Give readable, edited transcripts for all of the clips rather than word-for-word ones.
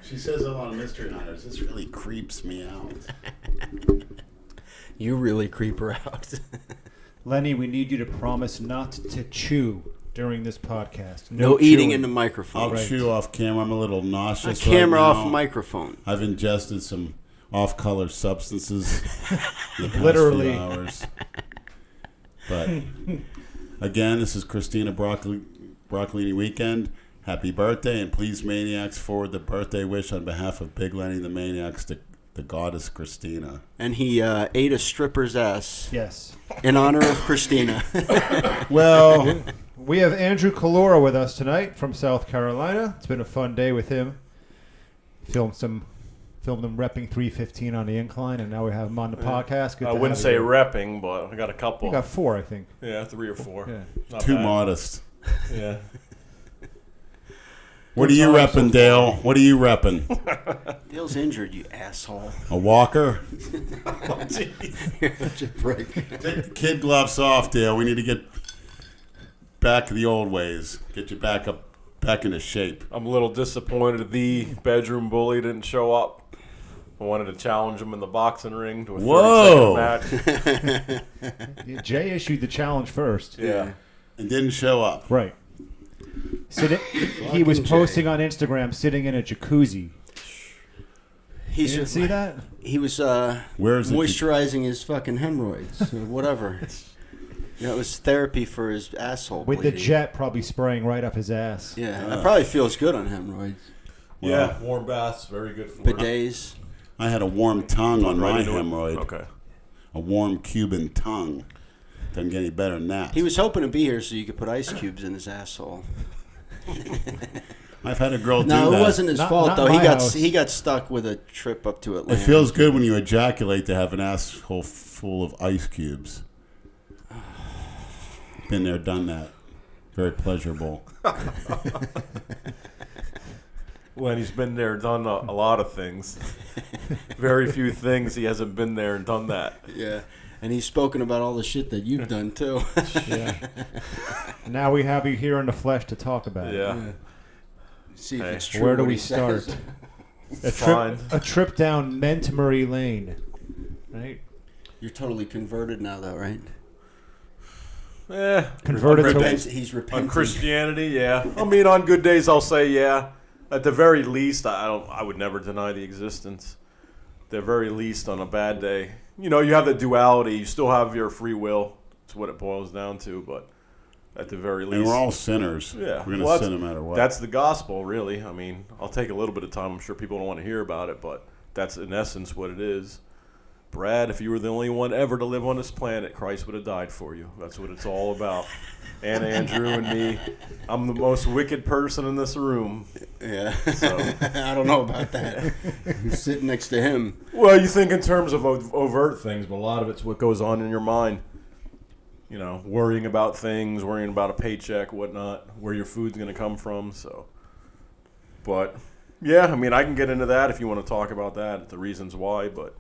She says a lot of mystery hunters. This really creeps me out. You really creep her out. Lenny, we need you to promise not to chew during this podcast. No eating in the microphone. I'll chew off camera. I'm a little nauseous Camera right off now. microphone. I've ingested some off-color substances in the past Literally. few hours. But again, this is Christina Broccolini Weekend. Happy birthday, and please, Maniacs, forward the birthday wish on behalf of Big Lenny the Maniacs to the goddess Christina. And he ate a stripper's ass. Yes. In honor of Christina. Well, we have Andrew Collura with us tonight from South Carolina. It's been a fun day with him. Filmed them repping 315 on the incline, and now we have him on the podcast. Good I to wouldn't have say you. repping, but I got a couple. We got 4, I think. Yeah, 3 or 4. Yeah. Not too bad. modest. Yeah. What are you repping, Dale? What are you repping? Dale's injured, you asshole. A walker? Such a prick. Take the kid gloves off, Dale. We need to get back to the old ways. Get you back into shape. I'm a little disappointed the bedroom bully didn't show up. I wanted to challenge him in the boxing ring to a 30-second match. Jay issued the challenge first. Yeah. And didn't show up. Right. He was posting on Instagram sitting in a jacuzzi. You didn't see that? He was Where's moisturizing his fucking hemorrhoids or whatever. It was therapy for his asshole With the bleeding. jet probably spraying right up his ass. Yeah, it probably feels good on hemorrhoids. Yeah, warm baths, very good for Bidets. I had a warm tongue on my hemorrhoid. Okay. A warm Cuban tongue. Doesn't get any better than that. He was hoping to be here so you could put ice cubes in his asshole. I've had a girl do No, that. it wasn't his fault not though. my house. He got stuck with a trip up to Atlanta. It feels good when you ejaculate to have an asshole full of ice cubes. Been there, done that. Very pleasurable. Lenny's been there, done a lot of things. Very few things he hasn't been there and done that. Yeah. And he's spoken about all the shit that you've done too. Yeah. Now we have you here in the flesh to talk about it. Yeah. See if Hey. it's true. Where do what we he start? says. A trip down Mentomery Lane. Right? You're totally converted now, though, right? Converted to He's repenting. On Christianity, yeah. I mean, on good days, I'll say yeah. At the very least, I would never deny the existence. At the very least, on a bad day, you have the duality. You still have your free will. That's what it boils down to. But at the very least, And we're all sinners. yeah, We're going to sin no matter what. That's the gospel, really. I mean, I'll take a little bit of time. I'm sure people don't want to hear about it, but that's in essence what it is. Brad, if you were the only one ever to live on this planet, Christ would have died for you. That's what it's all about. And Andrew and me. I'm the most wicked person in this room. Yeah. So. I don't know about that. Who's sitting next to him? Well, you think in terms of overt things, but a lot of it's what goes on in your mind. Worrying about things, worrying about a paycheck, whatnot, where your food's going to come from. So, but yeah, I mean, I can get into that if you want to talk about that, the reasons why. But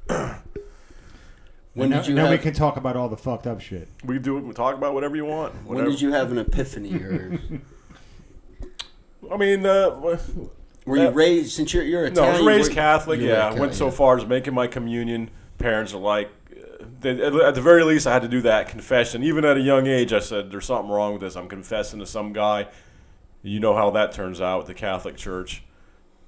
When did you now have? we can talk about all the fucked up shit. we talk about whatever you want. When Whatever. did you have an epiphany? Or I mean, were you raised? Since you're no, Italian, I was raised Catholic. you were Yeah, okay, went so yeah. far as making my communion. Parents are like, at the very least, I had to do that confession. Even at a young age, I said, "There's something wrong with this. I'm confessing to some guy." You know how that turns out with the Catholic Church.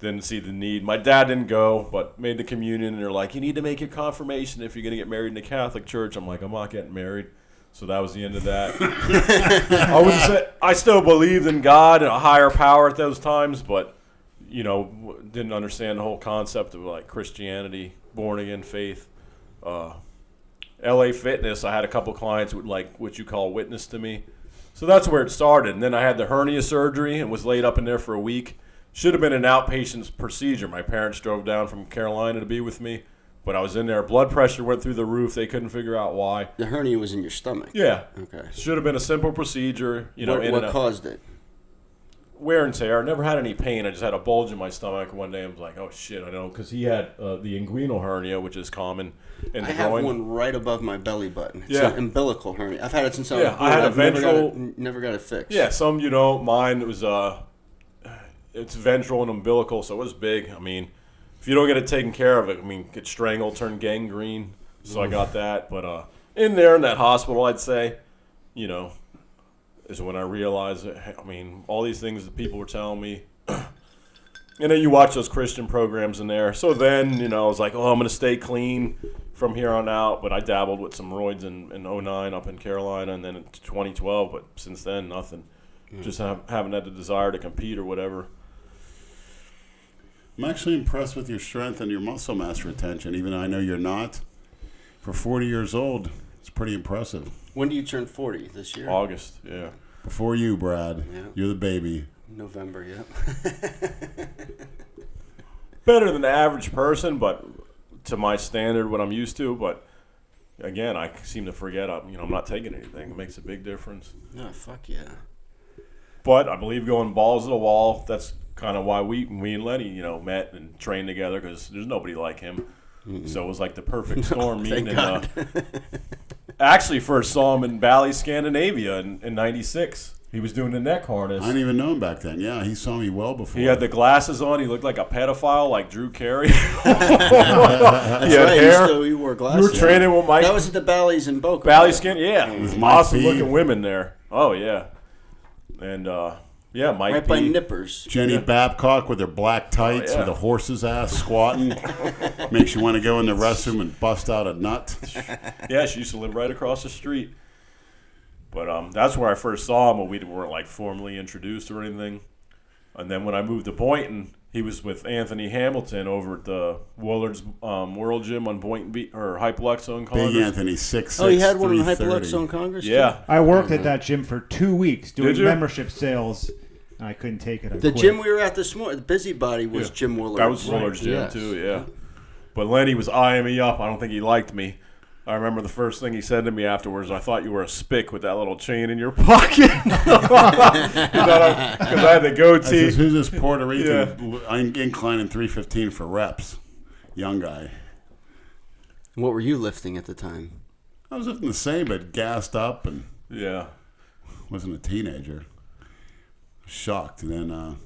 Didn't see the need. My dad didn't go, but made the communion, and they're like, "You need to make your confirmation if you're going to get married in the Catholic Church." I'm like, "I'm not getting married." So that was the end of that. I wouldn't say I still believed in God and a higher power at those times, but didn't understand the whole concept of like Christianity, born again faith. LA Fitness, I had a couple clients who would like what you call witness to me. So that's where it started. And then I had the hernia surgery and was laid up in there for a week. Should have been an outpatient procedure. My parents drove down from Carolina to be with me, but I was in there. Blood pressure went through the roof. They couldn't figure out why. The hernia was in your stomach. Yeah. Okay. Should have been a simple procedure. What caused it? Wear and tear. I never had any pain. I just had a bulge in my stomach. One day I was like, oh, shit, I know. Because he had the inguinal hernia, which is common in the I have groin. one right above my belly button. It's Yeah. an umbilical hernia. I've had it since I was Yeah, born. I had a I've never got ventral- never got it fixed. Yeah, mine was it's ventral and umbilical, so it was big. I mean, if you don't get it taken care of, get strangled, turn gangrene. So I got that. But in there in that hospital, I'd say, is when I realized that, all these things that people were telling me. And then you watch those Christian programs in there. So then, I was like, I'm going to stay clean from here on out. But I dabbled with some roids in 2009 up in Carolina and then in 2012. But since then, nothing. Just haven't had the desire to compete or whatever. I'm actually impressed with your strength and your muscle mass retention, even though I know you're not. For 40 years old, it's pretty impressive. When do you turn 40 this year? August, yeah. Before you, Brad. Yeah. You're the baby. November, yep. Better than the average person, but to my standard, what I'm used to. But again, I seem to forget I'm not taking anything. It makes a big difference. Oh, fuck yeah. But I believe going balls to the wall, that's kind of why we and Lenny, met and trained together, because there's nobody like him. Mm-mm. So it was like the perfect storm meeting. God. Actually first saw him in Bali, Scandinavia in 96. He was doing the neck harness. I didn't even know him back then. Yeah, he saw me well before. He had the glasses on. He looked like a pedophile, like Drew Carey. That's right. Hair. You wore glasses. You were training with Mike. That was at the Bally's in Boca. Bali Skin, yeah. With Mike awesome P. looking women there. Oh, yeah. And, Mike right P. by Nippers. Jenny Babcock with her black tights with a horse's ass squatting. Makes you want to go in the restroom and bust out a nut. Yeah, she used to live right across the street. But that's where I first saw him, but we weren't like formally introduced or anything. And then when I moved to Boynton, he was with Anthony Hamilton over at the Willard's World Gym on Boynton Beach, or Hypoluxo in Congress. Big Anthony, 6'6", Oh, you had one in 330. Hypoluxo in Congress? Yeah. I worked at that gym for 2 weeks doing Did you? membership sales, and I couldn't take it. I The quit. gym we were at this morning, the Busybody, was Yeah. Jim Willard. That was Willard's gym Yes. too, yeah. But Lenny was eyeing me up. I don't think he liked me. I remember the first thing he said to me afterwards, I thought you were a spick with that little chain in your pocket. Because I had the I goatee. says, who's this Puerto Rican incline in 315 for reps? Young guy. What were you lifting at the time? I was lifting the same, but gassed up and Yeah. wasn't a teenager. Shocked. And then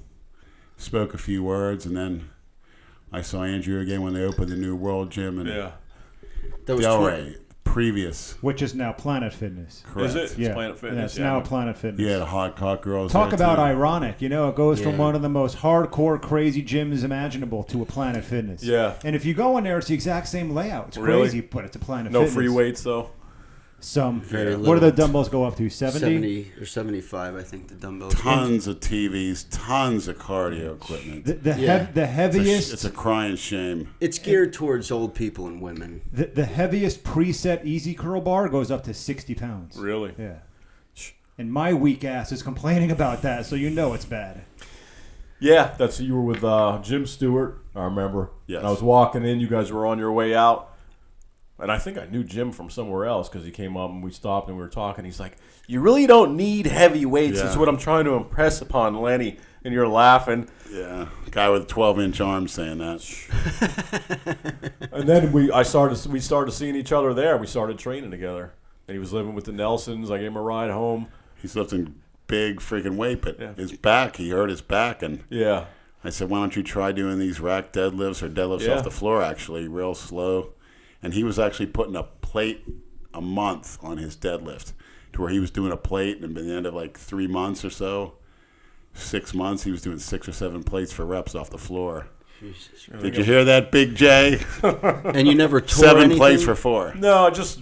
spoke a few words, and then I saw Andrew again when they opened the new World Gym in Yeah. That was Delray. Previous. which is now Planet Fitness. Correct. Is it? It's Yeah, Planet Fitness. it's now Planet Fitness. Yeah, the hot cock girls. Talk there, about too. ironic. It goes from Yeah. one of the most hardcore, crazy gyms imaginable to a Planet Fitness. Yeah. And if you go in there, it's the exact same layout. It's Really? crazy, but it's a Planet No Fitness. free weights, though. Some. Very What do little. the dumbbells go up to? 70? 70 or 75, I think, the dumbbells. Tons of TVs, tons of cardio equipment. The Yeah. heaviest. It's a crying shame. It's geared towards old people and women. The heaviest preset easy curl bar goes up to 60 pounds. Really? Yeah. And my weak ass is complaining about that, so you know it's bad. Yeah, you were with Jim Stewart, I remember. Yes. And I was walking in, you guys were on your way out. And I think I knew Jim from somewhere else because he came up and we stopped and we were talking. He's like, you really don't need heavy weights. Yeah. That's what I'm trying to impress upon Lenny. And you're laughing. Yeah, guy with 12-inch arms saying that. And then we started seeing each other there. We started training together. And he was living with the Nelsons. I gave him a ride home. He's lifting big freaking weight, but Yeah. his back, he hurt his back. And Yeah. I said, why don't you try doing these rack deadlifts or deadlifts Yeah. off the floor, actually, real slow. And he was actually putting a plate a month on his deadlift to where he was doing a plate, and by the end of like 3 months or so, 6 months, he was doing 6 or 7 plates for reps off the floor. Jesus. Did you hear that, Big J? And you never tore 7 anything? plates for 4. No, just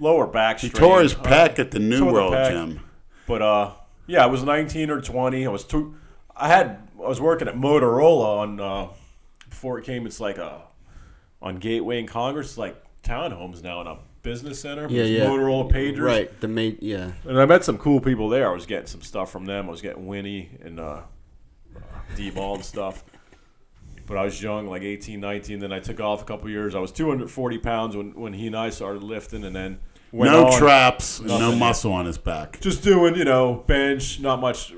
lower back He strain. tore his pec at the New tore the World pec. Gym. But yeah, I was 19 or 20. I was working at Motorola on before it came. It's like on Gateway and Congress. It's like townhomes now in a business center. Yeah, There's yeah. Motorola pagers. Right. Yeah. And I met some cool people there. I was getting some stuff from them. I was getting Winnie and D-Ball and stuff. But I was young, like 18, 19. Then I took off a couple years. I was 240 pounds when he and I started lifting, and then went No on. traps, and no Nothing. muscle on his back. Just doing, bench, not much.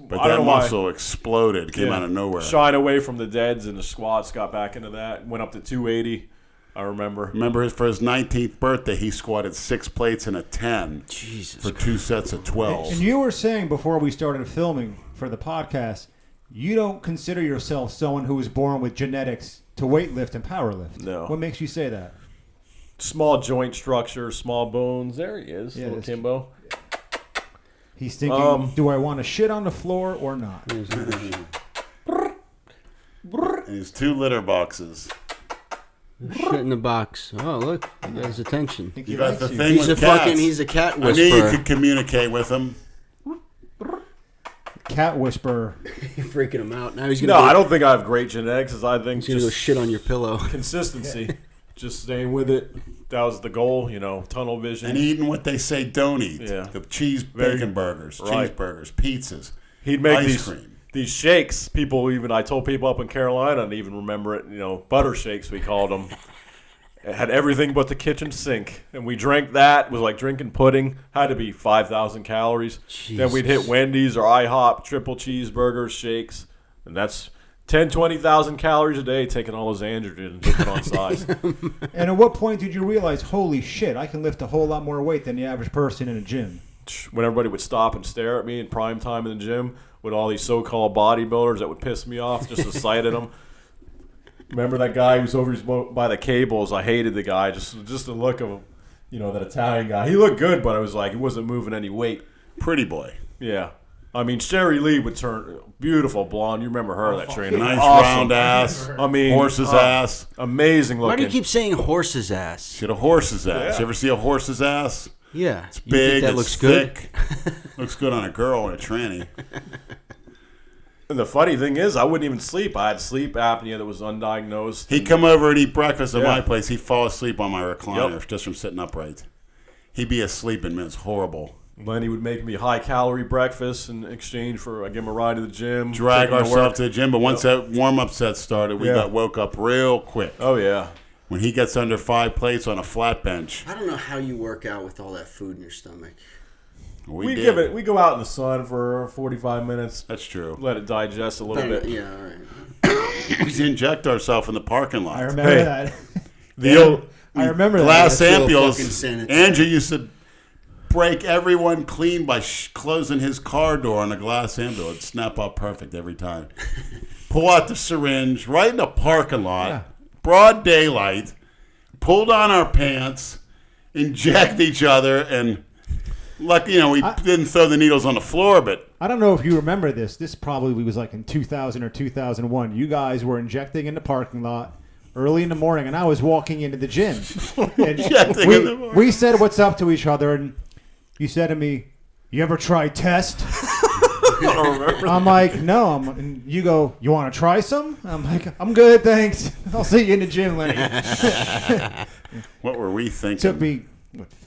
But I that don't know why. muscle exploded, came Yeah. out of nowhere. Shying away from the deads and the squats, got back into that. Went up to 280, I remember. Remember, for his 19th birthday, he squatted 6 plates and a 10 Jesus. for 2 sets of 12. And you were saying before we started filming for the podcast, you don't consider yourself someone who was born with genetics to weightlift and powerlift. No. What makes you say that? Small joint structure, small bones. There he is, Yeah, little this- Kimbo. He's thinking, do I want to shit on the floor or not? And his 2 litter boxes. Shit in the box. Oh, look. He got his attention. I think he You got likes the you. thing He's a with cats. fucking, he's a cat I knew you whisperer. could communicate with him. Cat whisperer. You're freaking him out. Now he's No, gonna I don't think I have great genetics. As I think he's gonna go just shit on your pillow. consistency, just staying with it. That was the goal, tunnel vision. And eating what they say don't eat. Yeah. The cheese, bacon burgers, Right. cheeseburgers, pizzas, He'd make ice cream. these shakes. I told people up in Carolina, and even remember it. Butter shakes we called them. It had everything but the kitchen sink, and we drank that. It was like drinking pudding. Had to be 5,000 calories. Then we'd hit Wendy's or IHOP, triple cheeseburgers, shakes, and that's 10, 20,000 calories a day. Taking all those androgen and just put on size. And at what point did you realize, holy shit, I can lift a whole lot more weight than the average person in a gym? When everybody would stop and stare at me in prime time in the gym with all these so-called bodybuilders that would piss me off just the sight of them. Remember that guy who was over by the cables? I hated the guy. Just the look of, that Italian guy. He looked good, but I was like, he wasn't moving any weight. Pretty boy. Yeah. I mean, Sherry Lee would turn beautiful blonde. You remember her, that trainer. Nice Awesome. round ass. I mean, horse's ass. Amazing looking. Why do you keep saying horse's ass? She had a horse's ass. Yeah. You ever see a horse's ass? Yeah. It's You big. think that it's looks good? thick. Looks good on a girl and a tranny. And the funny thing is, I wouldn't even sleep. I had sleep apnea that was undiagnosed. He'd come over and eat breakfast at Yeah. my place. He'd fall asleep on my recliner Yep. just from sitting upright. He'd be asleep and it's horrible. Lenny would make me high-calorie breakfast in exchange for I give him a ride to the gym. Drag take him to ourselves work. to the gym, but once that warm-up set started, we Yeah. got woke up real quick. Oh, yeah. When he gets under 5 plates on a flat bench, I don't know how you work out with all that food in your stomach. we We did. we go out in the sun for 45 minutes, That's true. let it digest a little bit. Yeah, all right. We inject ourselves in the parking lot. I remember Hey. that. The old, I remember Glass that. That's real ampules. fucking sanitary. Andrew used to break everyone clean by closing his car door on a glass ambulance. It'd snap up perfect every time. Pull out the syringe right in the parking lot, Yeah. broad daylight, pulled on our pants, inject each other, and lucky, we didn't throw the needles on the floor, but I don't know if you remember this. This probably was like in 2000 or 2001. You guys were injecting in the parking lot early in the morning, and I was walking into the gym. And Injecting in the morning. we said what's up to each other, and you said to me, "You ever tried test?" I don't remember. I'm like, "No." And you go, "You want to try some?" I'm like, "I'm good, thanks. I'll see you in the gym, Lenny." What were we thinking? Took me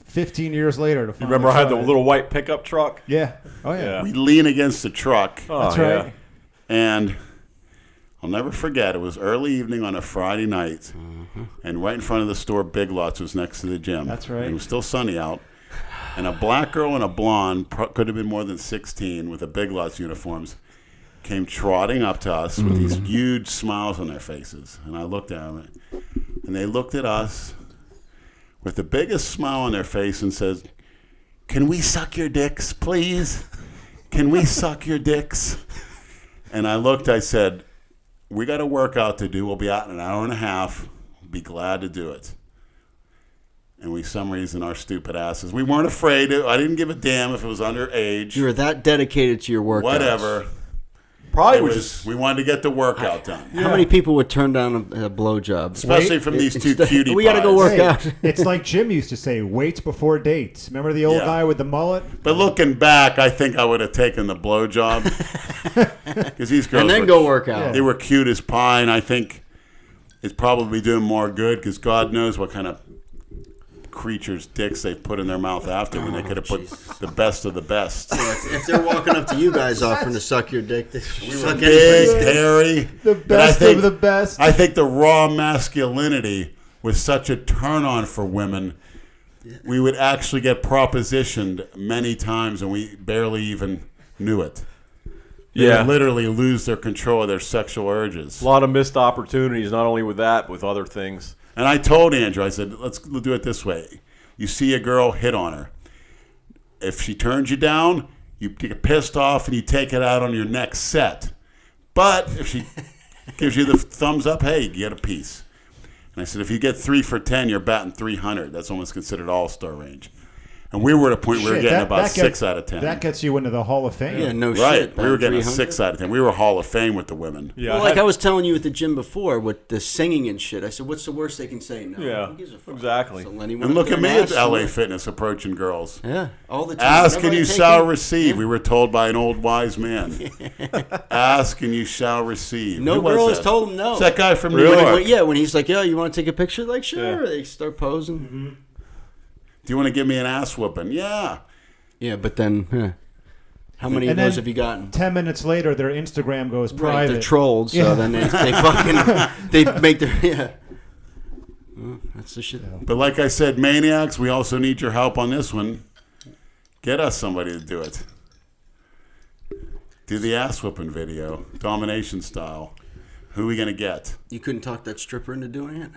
15 years later to you finally remember I had the try it. little white pickup truck? Yeah. Oh yeah. Yeah. We lean against the truck, Oh, That's yeah. right. and I'll never forget. It was early evening on a Friday night, and right in front of the store, Big Lots was next to the gym. That's right. And it was still sunny out, and a black girl and a blonde, could have been more than 16, with a Big Lots uniforms, came trotting up to us with these huge smiles on their faces. And I looked at them, and they looked at us with the biggest smile on their face and says, "Can we suck your dicks, please? Can we suck your dicks?" And I looked, I said, "We got a workout to do. We'll be out in an hour and a half. Be glad to do it." And we, some reason, our stupid asses, we weren't afraid. I didn't give a damn if it was underage. You were that dedicated to your workouts. Whatever. Probably It was was, just we wanted to get the workout done. How many people would turn down a blowjob? Especially from these two cutie We got to go pies. work out. It's like Jim used to say, wait before dates. Remember the old Yeah. guy with the mullet? But looking back, I think I would have taken the blowjob. Because these girls And then were, go work out. they were cute as pie, and I think it's probably doing more good because God knows what kind of creatures' dicks they put in their mouth after when they could have put the best of the best. If they're walking up to you guys offering to suck your dick, they suck Big, anybody's dick. hairy. The But I best think- of the best. I think the raw masculinity was such a turn on for women. We would actually get propositioned many times, and we barely even knew it. They Yeah. would literally lose their control of their sexual urges. a lot of missed opportunities, not only with that, but with other things. And I told Andrew, I said, let's do it this way. You see a girl, hit on her. If she turns you down, you get pissed off and you take it out on your next set. But if she gives you the thumbs up, hey, you get a piece. And I said, if you get 3 for 10, you're batting 300. That's almost considered all-star range. And we were at a point where we were getting about 6 out of 10. That gets you into the Hall of Fame. Yeah, no Right. shit. We were getting a 300. 6 out of 10. We were Hall of Fame with the women. Yeah, Well, like I was telling you at the gym before with the singing and shit. I said, what's the worst they can say? No. Yeah, Who gives a fuck? exactly. So Lenny went And look up at me there and at LA asked, Fitness approaching girls. Yeah, all the time. Ask Whenever and I you take shall it- receive. Yeah. We were told by an old wise man. Ask and you shall receive. No Who was girl has that? told him no. It's that guy from Really? New York. When he's like, yeah, you want to take a picture? Like, sure. Yeah. They start posing. Mm-hmm. Do you want to give me an ass whooping? Yeah. Yeah, but then, how many And of those then have you gotten? 10 minutes later, their Instagram goes Right, private. they're trolled, so Yeah. then they fucking, they make their, yeah. Well, that's the shit. But like I said, maniacs, we also need your help on this one. Get us somebody to do it. Do the ass whooping video, domination style. Who are we going to get? You couldn't talk that stripper into doing it?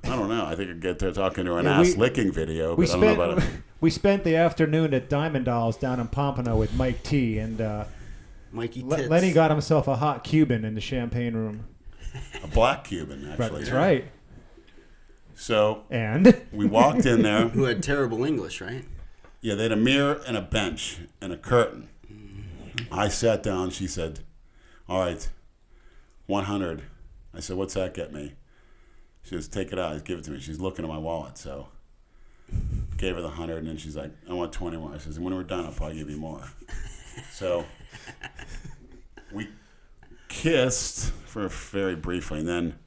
I don't know. I think I'd get there talking to an Yeah, ass licking video, we but I don't know about it. we spent the afternoon at Diamond Dolls down in Pompano with Mike T, and Mikey Tits. Lenny got himself a hot Cuban in the champagne room. A black Cuban, Right, actually. that's right. So And we walked in there. Who had terrible English, right? Yeah, they had a mirror and a bench and a curtain. I sat down. She said, all right, 100. I said, what's that get me? She says, take it out. Give it to me. She's looking at my wallet, so gave her the 100, and then she's like, I want 20 more. I says, when we're done, I'll probably give you more. So we kissed for very briefly, and then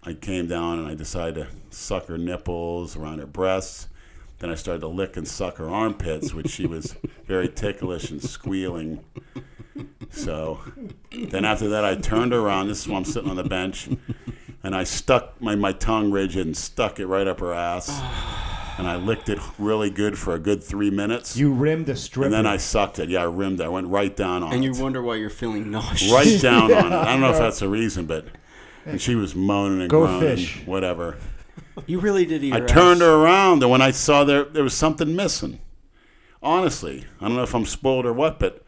I came down and I decided to suck her nipples around her breasts. Then I started to lick and suck her armpits, which she was very ticklish and squealing. So then after that, I turned her around. This is while I'm sitting on the bench. And I stuck my tongue rigid and stuck it right up her ass. And I licked it really good for a good 3 minutes. you rimmed a stripper. And then I sucked it. Yeah, I rimmed it. I went right down on And it. you wonder why you're feeling nauseous. Right down on it. Yeah, I don't know if no. that's the reason, but and she was moaning and Go groaning, fish. whatever. You really did eat I her turned ass. her around, and when I saw there was something missing. Honestly, I don't know if I'm spoiled or what, but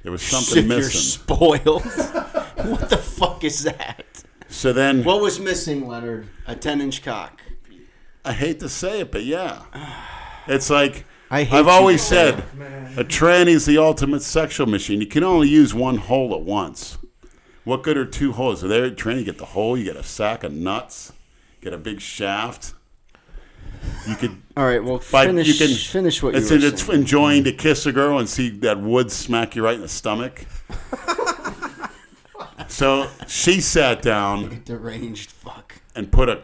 there was something If you're missing. spoiled. What the fuck is that? So then, What was missing, Leonard? A 10-inch cock. I hate to say it, but yeah. It's like, I hate I've you always to say said, a tranny is the ultimate sexual machine. You can only use one hole at once. What good are 2 holes? So there, a tranny, you get the hole, you get a sack of nuts, get a big shaft. You could... All right, well, But finish, you can, finish what you it's, were it's saying. enjoying to kiss a girl and see that wood smack you right in the stomach. So she sat down Deranged fuck. and put a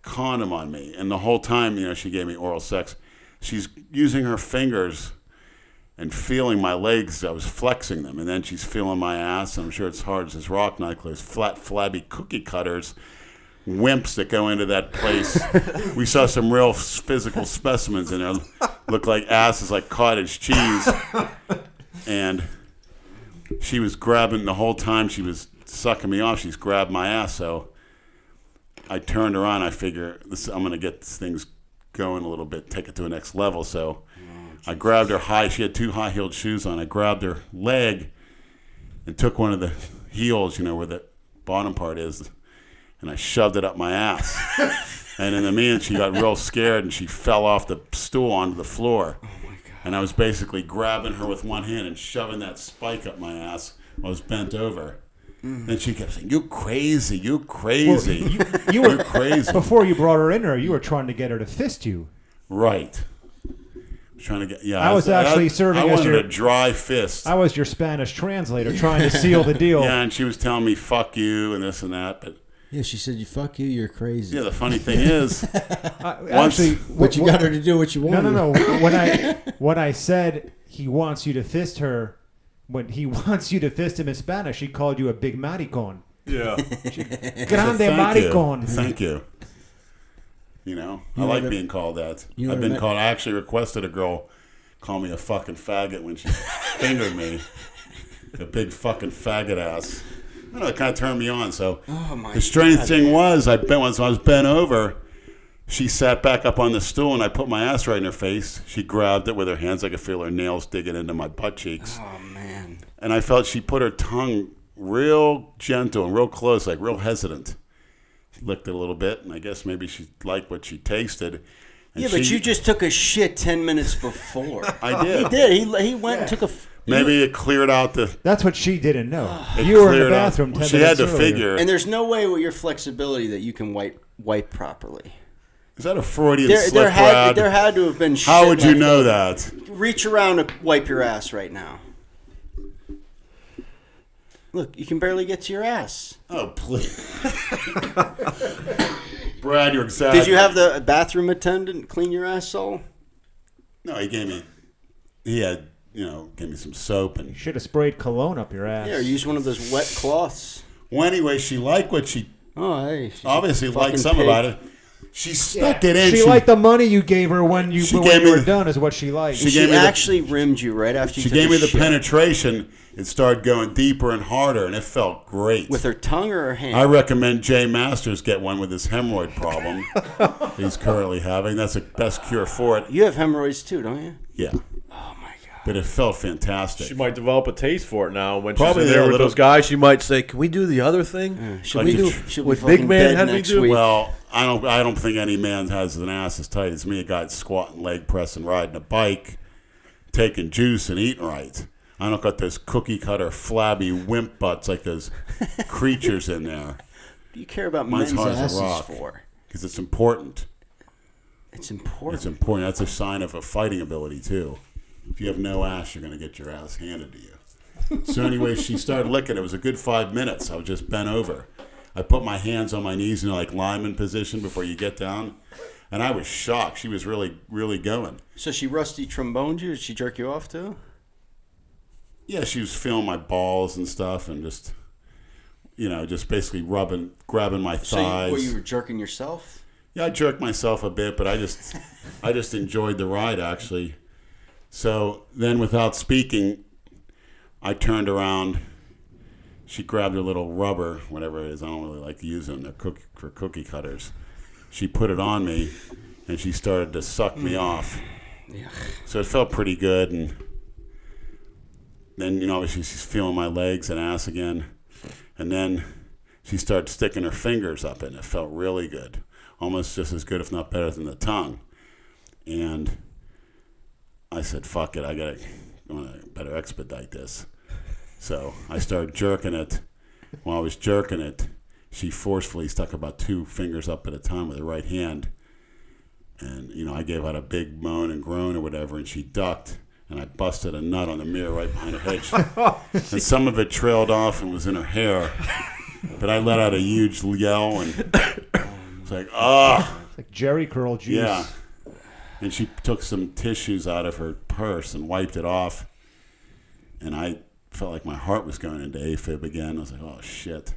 condom on me, and the whole time, she gave me oral sex. She's using her fingers and feeling my legs. I was flexing them, and then she's feeling my ass. And I'm sure it's hard as this rock knucklers, flat, flabby cookie cutters. Wimps that go into that place. We saw some real physical specimens in there. Looked like asses, like cottage cheese. And she was grabbing the whole time she was sucking me off. She's grabbed my ass. So I turned around. I figure I'm going to get things going a little bit, take it to the next level. So I grabbed her high. She had 2 high-heeled shoes on. I grabbed her leg and took one of the heels, where the bottom part is, and I shoved it up my ass. And in the minute, she got real scared, and she fell off the stool onto the floor. Oh, my God. And I was basically grabbing her with one hand and shoving that spike up my ass. I was bent over. Then she kept saying, "You crazy, you crazy, you you're were crazy." Before you brought her in there, you were trying to get her to fist you. Right. Trying to get, yeah. I was actually serving I as wanted your- a dry fist. I was your Spanish translator trying to seal the deal. Yeah, and she was telling me, fuck you, and this and that. But Yeah, she said, "You fuck you, you're crazy." yeah, the funny thing is, Actually, But you got her to do what you no, wanted. no. When I said he wants you to fist her, when he wants you to fist him in Spanish, he called you a big maricon. Yeah. Grande thank you. maricon. Thank you. I like never- being called that. you I've never been met- called. I actually requested a girl call me a fucking faggot when she fingered me. The big fucking faggot ass. I don't know, it kind of turned me on. So the strange thing was, once I was bent over, she sat back up on the stool, and I put my ass right in her face. She grabbed it with her hands. I could feel her nails digging into my butt cheeks. Oh, man. and I felt she put her tongue real gentle and real close, like real hesitant. She licked it a little bit, and I guess maybe she liked what she tasted. And yeah, but you just took a shit 10 minutes before. I did. He did. He went and took a... Maybe it cleared out the... That's what she didn't know. It You were in the cleared out- bathroom 10 She minutes had to earlier. figure... And there's no way with your flexibility that you can wipe properly. Is that a Freudian There slip, Brad? had to have been shit. How would you left know over. that? Reach around and wipe your ass right now. Look, you can barely get to your ass. Oh, please. Brad, you're exaggerating. Did you have the bathroom attendant clean your asshole? No, he had, gave me some soap. And You should have sprayed cologne up your ass. Yeah, or use one of those wet cloths. well, anyway, she liked what she... Oh, hey. she's a Obviously liked fucking some pig. about it. She stuck it in. She liked the money you gave her when you She when gave you were me- done is what she liked. She She gave me the- actually rimmed you right after you She took gave a me the shit. penetration. It started going deeper and harder, and it felt great. With her tongue or her hand? I recommend Jay Masters get one with his hemorrhoid problem he's currently having. That's the best cure for it. You have hemorrhoids too, don't you? Yeah. Oh, my God. But it felt fantastic. She might develop a taste for it now. When Probably she's in there a with little- those guys, she might say, "Can we do the other thing? She'll Like be, you- she'll be with Big fucking Man dead had me next do it? week. Well, I don't think any man has an ass as tight as me. A guy squatting, leg pressing, riding a bike, taking juice and eating right. I don't got those cookie cutter, flabby wimp butts like those creatures in there. What do you care about Mine's men's hard as a asses rock. for? Because it's important. It's important. It's important. That's a sign of a fighting ability, too. If you have no ass, you're going to get your ass handed to you. So anyway, she started licking. It was a good 5 minutes. I was just bent over. I put my hands on my knees in like lineman position before you get down. And I was shocked. She was really, really going. So she rusty tromboned you? Did she jerk you off too? Yeah, she was feeling my balls and stuff and just, just basically grabbing my thighs. So you were jerking yourself? Yeah, I jerked myself a bit, but I just enjoyed the ride, actually. So then without speaking, I turned around. She grabbed her little rubber, whatever it is. I don't really like to use them. They're for cookie cutters. She put it on me, and she started to suck me off. Yeah. So it felt pretty good, and then, obviously she's feeling my legs and ass again. And then she started sticking her fingers up, and it felt really good. Almost just as good, if not better, than the tongue. And I said, fuck it, I better expedite this. So I started jerking it. While I was jerking it, she forcefully stuck about 2 fingers up at a time with her right hand. And, I gave out a big moan and groan or whatever, and she ducked. And I busted a nut on the mirror right behind her head. And some of it trailed off and was in her hair. But I let out a huge yell, and it's like, ah. It's like Jerry curl juice. Yeah. And she took some tissues out of her purse and wiped it off. And I felt like my heart was going into AFib again. I was like, oh, shit.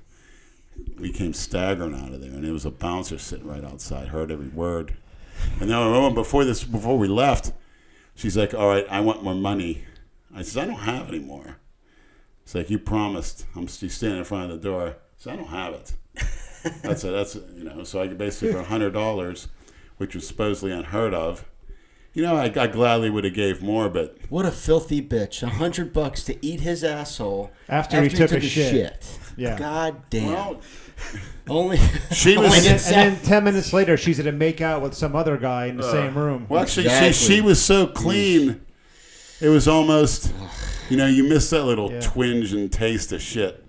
We came staggering out of there, and there was a bouncer sitting right outside, heard every word. And then I remember before we left, she's like, all right, I want more money. I said, I don't have any more. It's like, you promised. She's standing in front of the door. So I don't have it. So I basically for $100, which was supposedly unheard of. I gladly would have gave more, but What a filthy bitch. $100 to eat his asshole After he took a shit. Yeah. God damn. well, Only she was. only And then 10 minutes later, she's going to make out with some other guy in the same room. Well, actually, Exactly. she was so clean. It was almost, you miss that little Yeah. twinge and taste of shit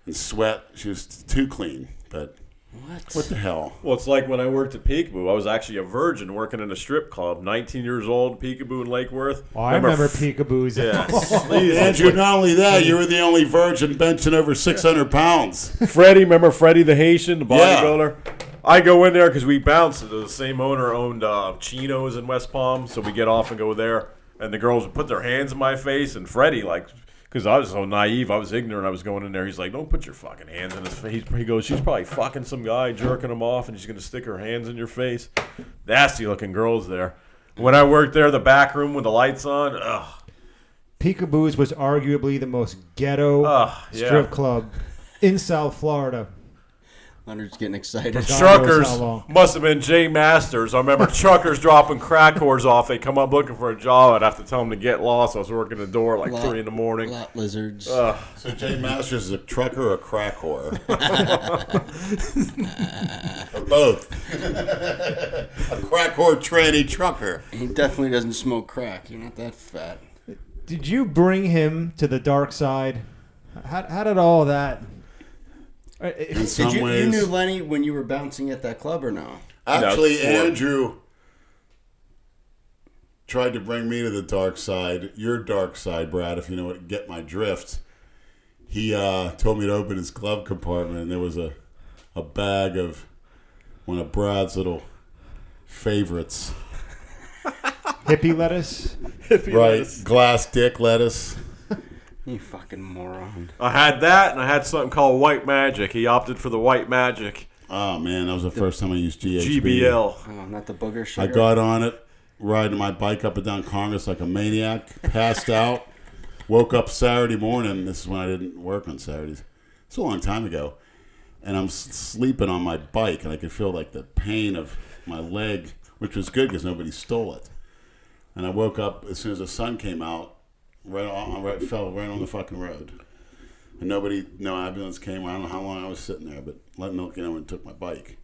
and sweat. She was too clean, but what the hell? Well, it's like when I worked at Peekaboo. I was actually a virgin working in a strip club, 19 years old, Peekaboo in Lake Worth. Oh, I remember peekaboos. Yeah. Andrew, not only that, you were the only virgin benching over 600 pounds. Freddie, remember Freddie the Haitian, the Yeah. bodybuilder? I go in there because we bounced. The same owner owned Chino's in West Palm, so we get off and go there. And the girls would put their hands in my face, and Freddie, because I was so naive, I was ignorant, I was going in there. He's like, don't put your fucking hands in his face. He goes, she's probably fucking some guy, jerking him off, and she's going to stick her hands in your face. Nasty looking girls there. When I worked there, the back room with the lights on, ugh. Peekaboo's was arguably the most ghetto Yeah. strip club in South Florida. Leonard's getting excited. God knows Truckers how long. must have been Jay Masters. I remember truckers dropping crack whores off. They come up looking for a job. I'd have to tell them to get lost. I was working the door at like 3 in the morning. Lot lizards. So Jay Masters is a trucker or a crack whore? Or both. A crack whore tranny trucker. He definitely doesn't smoke crack. You're not that fat. Did you bring him to the dark side? How did all that? In some You ways. knew Lenny when you were bouncing at that club or no? Actually, before. Andrew tried to bring me to the dark side, your dark side, Brad, if you know what, get my drift. He told me to open his glove compartment, and there was a bag of one of Brad's little favorites. Hippie lettuce? Right, glass dick lettuce. You fucking moron. I had that, and I had something called White Magic. He opted for the White Magic. Oh, man, that was the first time I used GHB. GBL. Oh, not the booger I sugar. got on it, riding my bike up and down Congress like a maniac, passed out, woke up Saturday morning. This is when I didn't work on Saturdays. It's a long time ago. And I'm sleeping on my bike, and I could feel like the pain of my leg, which was good because nobody stole it. And I woke up as soon as the sun came out, fell right on the fucking road. And no ambulance came. I don't know how long I was sitting there, but let Milk know and took my bike.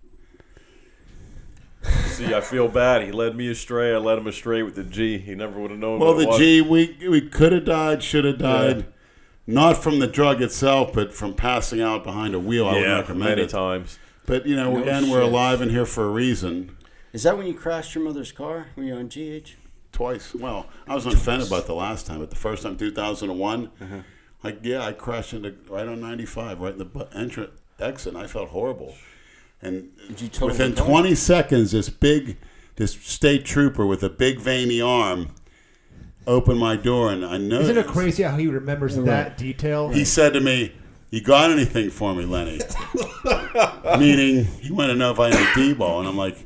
See, I feel bad. He led me astray. I led him astray with the G. He never would have known Well, what it the was. G, we could have died, should have died. Yeah. Not from the drug itself, but from passing out behind a wheel. I would recommend many it. times. But, you know, No again, we're shit. alive and here for a reason. Is that when you crashed your mother's car? Were you on GH? Twice. Well, I was on fender about the last time, but the first time, 2001, I crashed into right on 95, right in the exit, and I felt horrible. And Did you total within the car? 20 seconds, this state trooper with a big veiny arm opened my door, and I noticed. Isn't it crazy how he remembers that detail? He said to me, "You got anything for me, Lenny?" Meaning, he wanted to know if I had a D-ball, and I'm like,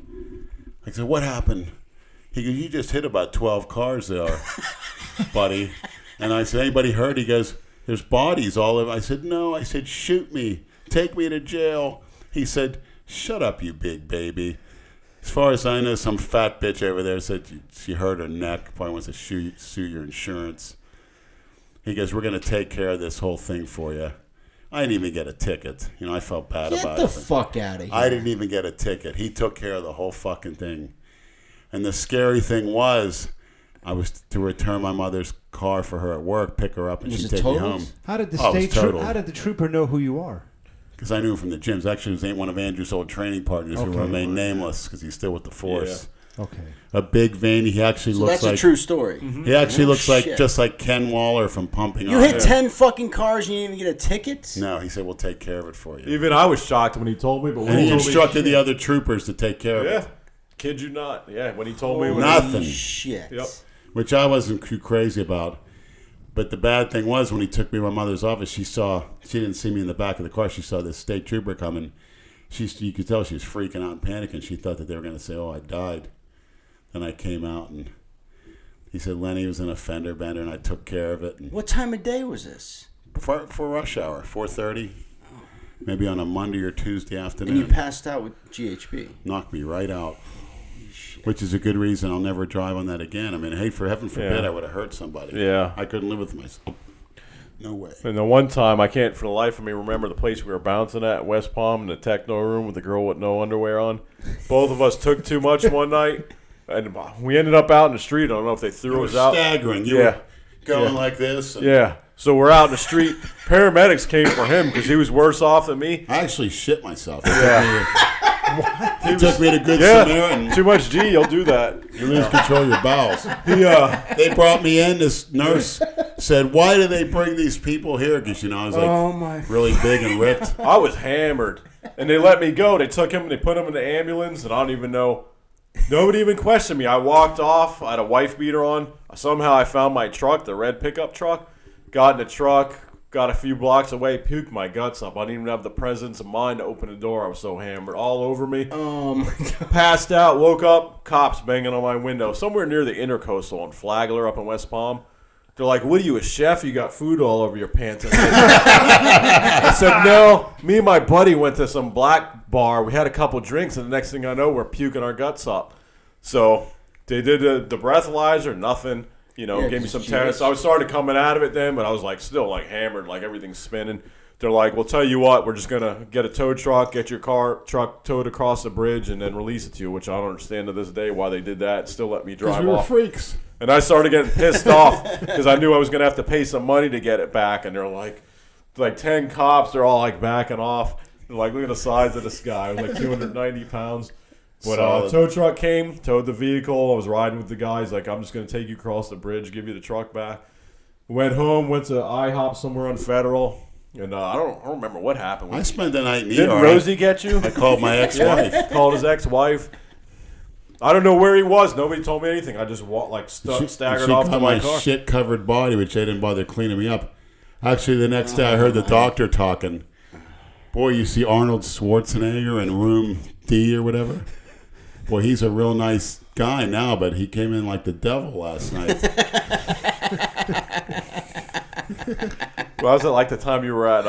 I said, "What happened?" He goes, "You just hit about 12 cars there, buddy." And I said, "Anybody hurt?" He goes, "There's bodies all over." I said, "No." I said, "Shoot me. Take me to jail." He said, "Shut up, you big baby." As far as I know, some fat bitch over there said she hurt her neck. Probably wants to sue your insurance. He goes, "We're going to take care of this whole thing for you." I didn't even get a ticket. You know, I felt bad Get about the it. fuck out of here. I didn't even get a ticket. He took care of the whole fucking thing. And the scary thing was, I was to return my mother's car for her at work, pick her up, and Was she'd it take me totaled? home. How did the Oh, it was state troop, total. how did the trooper know who you are? Because I knew him from the gyms. Actually, it was one of Andrew's old training partners who Okay. remained nameless because he's still with the force. Okay. A big veiny. He actually So looks that's like a true story. he actually No looks like shit. just like Ken Waller from Pumping You Iron. hit 10 fucking cars and you didn't even get a ticket? No, he said we'll take care of it for you. Even I was shocked when he told me, but when And he told me, instructed the other troopers to take care of yeah, it. kid you not. Yeah, when he told me, Nothing. Shit. Yep. Which I wasn't too crazy about. But the bad thing was when he took me to my mother's office, she didn't see me in the back of the car. She saw this state trooper coming. You could tell she was freaking out and panicking. She thought that they were going to say, "Oh, I died." Then I came out and he said Lenny was in a fender bender, and I took care of it. And What time of day was this? for rush hour, 4:30, maybe on a Monday or Tuesday And you afternoon, passed out with GHB. knocked me right out. Which is a good reason I'll never drive on that again. I mean, hey, for heaven forbid, Yeah. I would have hurt somebody. Yeah. I couldn't live with myself. No way. And the one time, I can't for the life of me remember the place we were bouncing at, West Palm, in the techno room with the girl with no underwear on. Both of us took too much one night, and we ended up out in the street. I don't know if they It threw was us out. staggering. You Yeah. were going Yeah. like this. and Yeah. So we're out in the street. Paramedics came for him because he was worse off than me. I actually shit myself. Yeah. He took me to Good Yeah. Samaritan. Too much G, you'll do that. You lose control of your bowels. Yeah. They brought me in. This nurse said, "Why do they bring these people here?" Because, you know, I was like Oh, my. really big and ripped. I was hammered. And they let me go. They took him and they put him in the ambulance, and I don't even know. Nobody even questioned me. I walked off. I had a wife beater on. Somehow I found my truck, the red pickup truck. Got in the truck, got a few blocks away, puked my guts up. I didn't even have the presence of mind to open the door. I was so hammered. All over me. Oh, my God. Passed out, woke up, cops banging on my window. Somewhere near the Intercoastal in Flagler up in West Palm. They're like, what are you, a chef? You got food all over your pants. I said, no. Me and my buddy went to some black bar. We had a couple drinks, and the next thing I know, we're puking our guts up. So they did the breathalyzer, nothing. You know, gave me some tests. I was started coming out of it then, but I was like still like hammered, like everything's spinning. They're like, well, tell you what, we're just going to get a tow truck, get your truck towed across the bridge, and then release it to you, which I don't understand to this day why they did that. Still let me drive off. Because we were freaks. And I started getting pissed off because I knew I was going to have to pay some money to get it back. And they're like 10 cops. They're all like backing off. They're like, look at the size of this guy. I was like 290 pounds. But tow truck came, towed the vehicle. I was riding with the guys. Like, I'm just going to take you across the bridge, give you the truck back. Went home, went to IHOP somewhere on Federal. And I don't remember what happened. I spent the night in Didn't ER. Rosie get you? I called my ex-wife. Yeah, called his ex-wife. I don't know where he was. Nobody told me anything. I just staggered off to my car. Shit-covered body, which they didn't bother cleaning me up. Actually, the next day I heard the doctor talking. Boy, you see Arnold Schwarzenegger in room D or whatever? Boy, he's a real nice guy now, but he came in like the devil last night. Well, was it like the time you were at,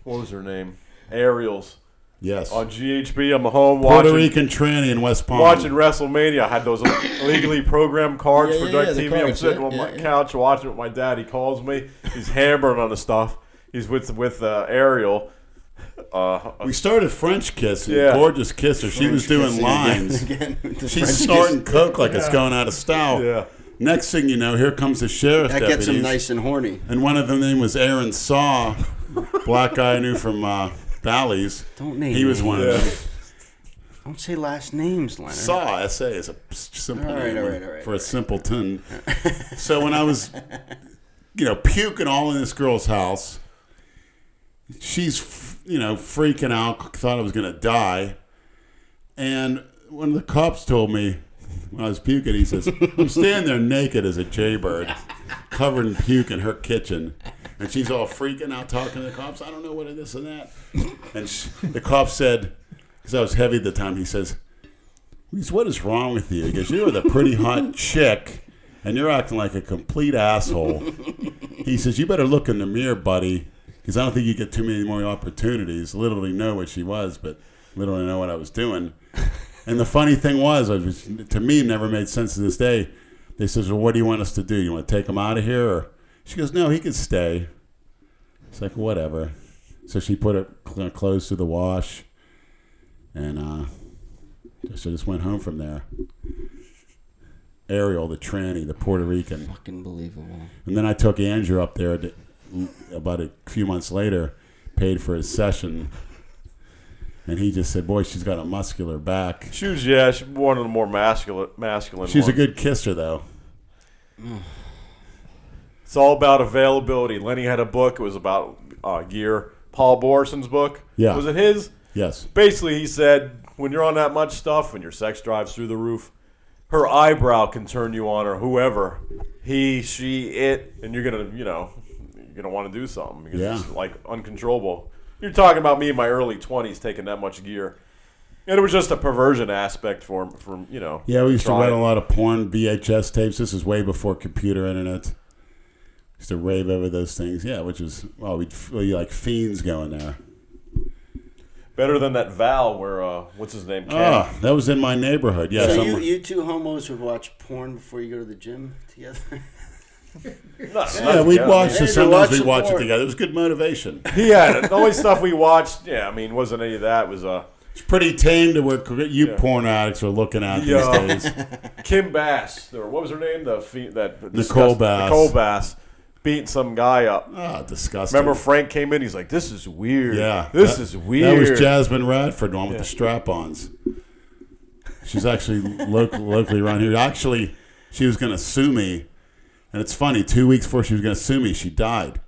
what was her name? Ariel's. Yes. On GHB, I'm home Puerto watching Rican tranny in West Palm. watching WrestleMania. I had those illegally programmed cards for the DirecTV. I'm cards, sitting on my couch watching with my dad. He calls me. He's hammering on the stuff. He's with Ariel. We started French kissing. Yeah. Gorgeous kisser. She was doing lines. She's snorting coke like it's going out of style. Yeah. Next thing you know, here comes the sheriff's That deputies. gets him nice and horny. And one of them name was Aaron Saw, black guy I knew from Bally's. Don't name He was names. one of them. Don't say last names, Leonard. Saw, S.A. is a simple All right, name all right. for a simpleton. So when I was, puking all in this girl's house, she's, freaking out, thought I was going to die. And one of the cops told me, when I was puking, he says, I'm standing there naked as a jaybird, covered in puke in her kitchen. And she's all freaking out talking to the cops. I don't know what it is and that. And the cop said, because I was heavy at the time, he says, what is wrong with you? He goes, you're with a pretty hot chick, and you're acting like a complete asshole. He says, you better look in the mirror, buddy, because I don't think you get too many more opportunities. Literally know what she was, but literally know what I was doing. And the funny thing was, to me, never made sense to this day. They says, well, what do you want us to do? You want to take him out of here? Or she goes, no, he can stay. It's like, whatever. So she put her clothes through the wash. And so just went home from there. Ariel, the tranny, the Puerto Rican. Fucking believable. And then I took Andrew up there about a few months later, paid for his session. And he just said, boy, she's got a muscular back. She's one of the more masculine She's ones. a good kisser, though. It's all about availability. Lenny had a book. It was about gear. Paul Borson's book. Yeah. Was it his? Yes. Basically, he said, when you're on that much stuff, when your sex drive's through the roof, her eyebrow can turn you on, or whoever, he, she, it, and you're gonna want to do something because it's like uncontrollable. You're talking about me in my early 20s taking that much gear. And it was just a perversion aspect from. Yeah, we used to rent a lot of porn VHS tapes. This is way before computer internet. Used to rave over those things. Yeah, which is, we'd like fiends going there. Better than that Val where, what's his name? Ken. Oh, that was in my neighborhood. Yeah, So you two homos would watch porn before you go to the gym together? yeah, we'd watch. Hey, Sometimes we'd some watch it porn. together. It was good motivation. Yeah, the only stuff we watched, wasn't any of that. It was It's pretty tame to what you porn addicts are looking at these days. Kim Bass, or what was her name? Nicole Bass. Nicole Bass beating some guy up. Oh, disgusting. Remember Frank came in? He's like, "This is weird. Yeah, this is weird." That was Jasmine Radford, the one with the strap-ons. She's actually locally around here. Actually, she was going to sue me, and it's funny. 2 weeks before she was going to sue me, she died.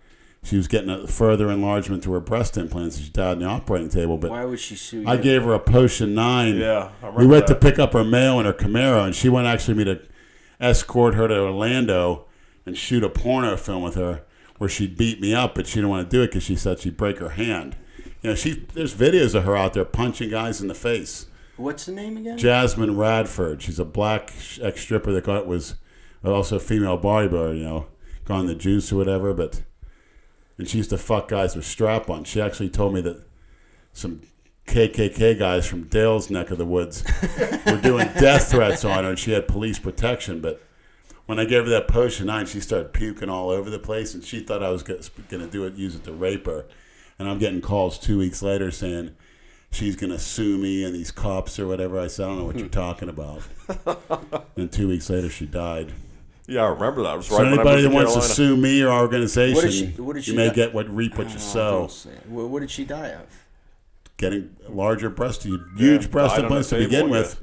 She was getting a further enlargement to her breast implants. She died on the operating table. But Why would she sue you? I gave her a Potion 9. Yeah, I remember we went that. to pick up her mail in her Camaro, and she went actually me to escort her to Orlando and shoot a porno film with her where she'd beat me up, but she didn't want to do it because she said she'd break her hand. There's videos of her out there punching guys in the face. What's the name again? Jasmine Radford. She's a black ex-stripper that was also a female bodybuilder, gone the juice or whatever, and she used to fuck guys with strap-ons. She actually told me that some KKK guys from Dale's neck of the woods were doing death threats on her, and she had police protection. But when I gave her that potion 9, she started puking all over the place, and she thought I was going to use it to rape her. And I'm getting calls 2 weeks later saying she's going to sue me and these cops or whatever. I said, I don't know what you're talking about. And 2 weeks later, she died. Yeah, I remember that. I was So right when I anybody that moved to wants to Carolina. sue me or our organization, What did she you may die- get reap what you sow. Don't say it. What did she die of? Getting larger breast, huge breast died on implants the to begin table, with,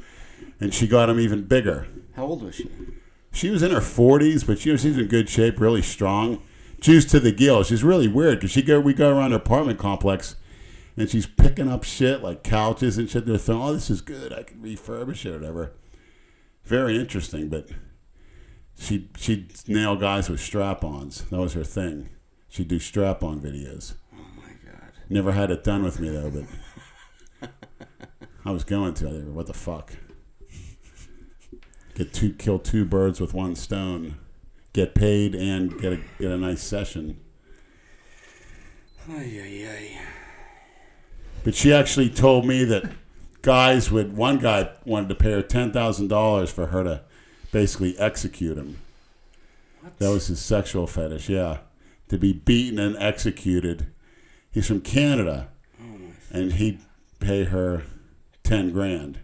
and she got them even bigger. How old was she? She was in her 40s, but she's in good shape, really strong. Juice to the gills. She's really weird because we go around her apartment complex, and she's picking up shit like couches and shit. They're thinking, oh, this is good. I can refurbish it or whatever. Very interesting, but she'd nail guys with strap-ons. That was her thing. She'd do strap-on videos. Oh my God. Never had it done with me though, but I was going to. What the fuck? Kill 2 birds with 1 stone. Get paid and get a nice session. Ay, ay, ay. But she actually told me that one guy wanted to pay her $10,000 for her to basically execute him. What? That was his sexual fetish, yeah. To be beaten and executed. He's from Canada, and he'd pay her 10 grand.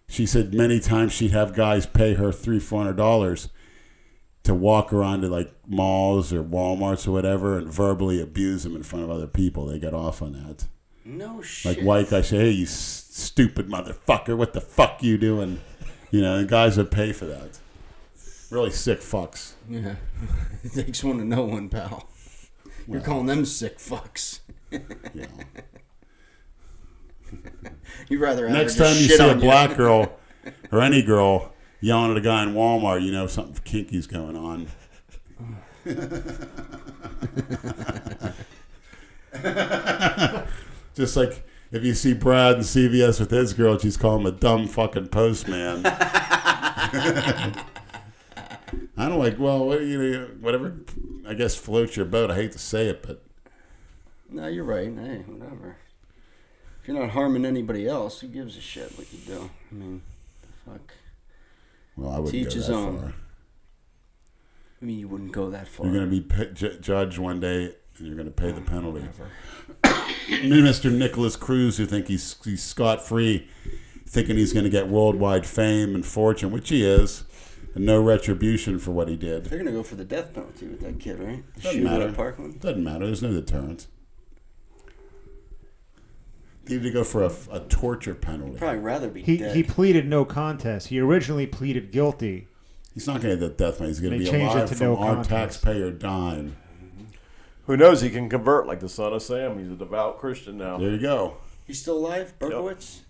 She said many times she'd have guys pay her $300-$400 to walk around to like malls or Walmarts or whatever and verbally abuse them in front of other people. They got off on that. No shit. Like white guys say, hey, you stupid motherfucker, what the fuck you doing? And guys would pay for that. Really sick fucks. Yeah. It takes one to know one, pal. You're calling them sick fucks. Yeah. You'd rather have Next her just time you shit see a on black girl or any girl yelling at a guy in Walmart, you know something kinky's going on. Just like if you see Brad in CVS with his girl, she's calling him a dumb fucking postman. I don't like, well, whatever, I guess floats your boat. I hate to say it, but. No, you're right. Hey, whatever. If you're not harming anybody else, who gives a shit what you do? I mean, fuck. Well, I wouldn't Teach go his that own. far. I mean, you wouldn't go that far. You're going to be judged one day, and you're going to pay the penalty. Me, Mr. Nicholas Cruz, who think he's scot-free, thinking he's going to get worldwide fame and fortune, which he is, and no retribution for what he did. They're going to go for the death penalty with that kid, right? The Doesn't shooter matter. at Parkland? Doesn't matter. There's no deterrent. They need to go for a torture penalty. Probably rather be He dead. pleaded no contest. He originally pleaded guilty. He's not going to get the death penalty. He's going to They be changed it alive to from no our contest. taxpayer dime. Who knows? He can convert like the son of Sam. He's a devout Christian now. There you go. He's still alive? Berkowitz?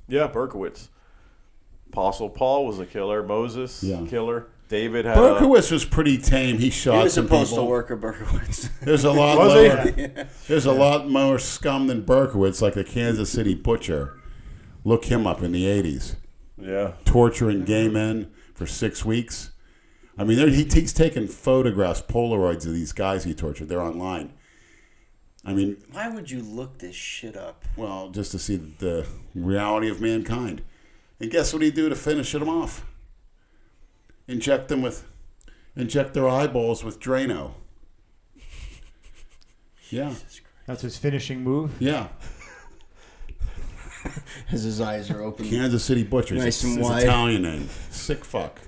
Yeah, Berkowitz. Apostle Paul was a killer. Moses, Yeah. killer. David had Berkowitz was pretty tame. He He shot was some a postal people. worker, Berkowitz. There's a lot Was more. he? There's a lot more scum than Berkowitz, like the Kansas City butcher. Look him up in the 80s. Yeah. Torturing gay men for 6 weeks. I mean, he's taking photographs, Polaroids of these guys he tortured. They're online. I mean, Why would you look this shit up? well, just to see the reality of mankind. And guess what he do to finish them off? Inject their eyeballs with Drano. Yeah, That's his finishing move. yeah. As his eyes are open. Kansas City Butchers. Nice It's and his wide. Italian name. Sick fuck.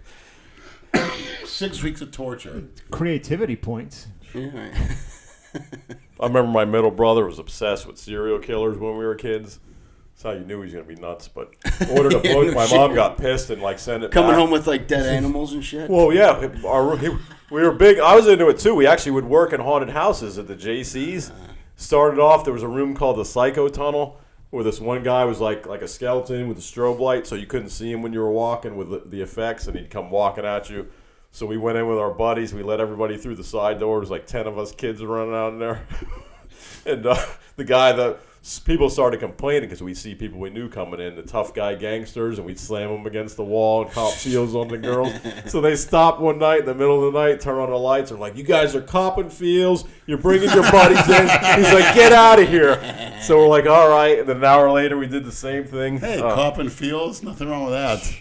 6 weeks of torture. Creativity points. Yeah, right. I remember my middle brother was obsessed with serial killers when we were kids. That's how you knew he was going to be nuts. But ordered a Yeah, book. no My shit. mom got pissed and like sent it Coming back. home with like dead animals and shit. Well, yeah, we were big. I was into it too. We actually would work in haunted houses at the JCs. Started off, there was a room called the Psycho Tunnel, where this one guy was like a skeleton with a strobe light, so you couldn't see him when you were walking with the effects, and he'd come walking at you. So we went in with our buddies. We let everybody through the side doors, like 10 of us kids running out in there. And the guy, people started complaining because we'd see people we knew coming in, the tough guy gangsters, and we'd slam them against the wall and cop seals on the girls. So they stopped one night in the middle of the night, turn on the lights, and like, you guys are copping feels, you're bringing your buddies in. He's like, get out of here. So we're like, all right. And then an hour later, we did the same thing. Hey, copping feels, nothing wrong with that.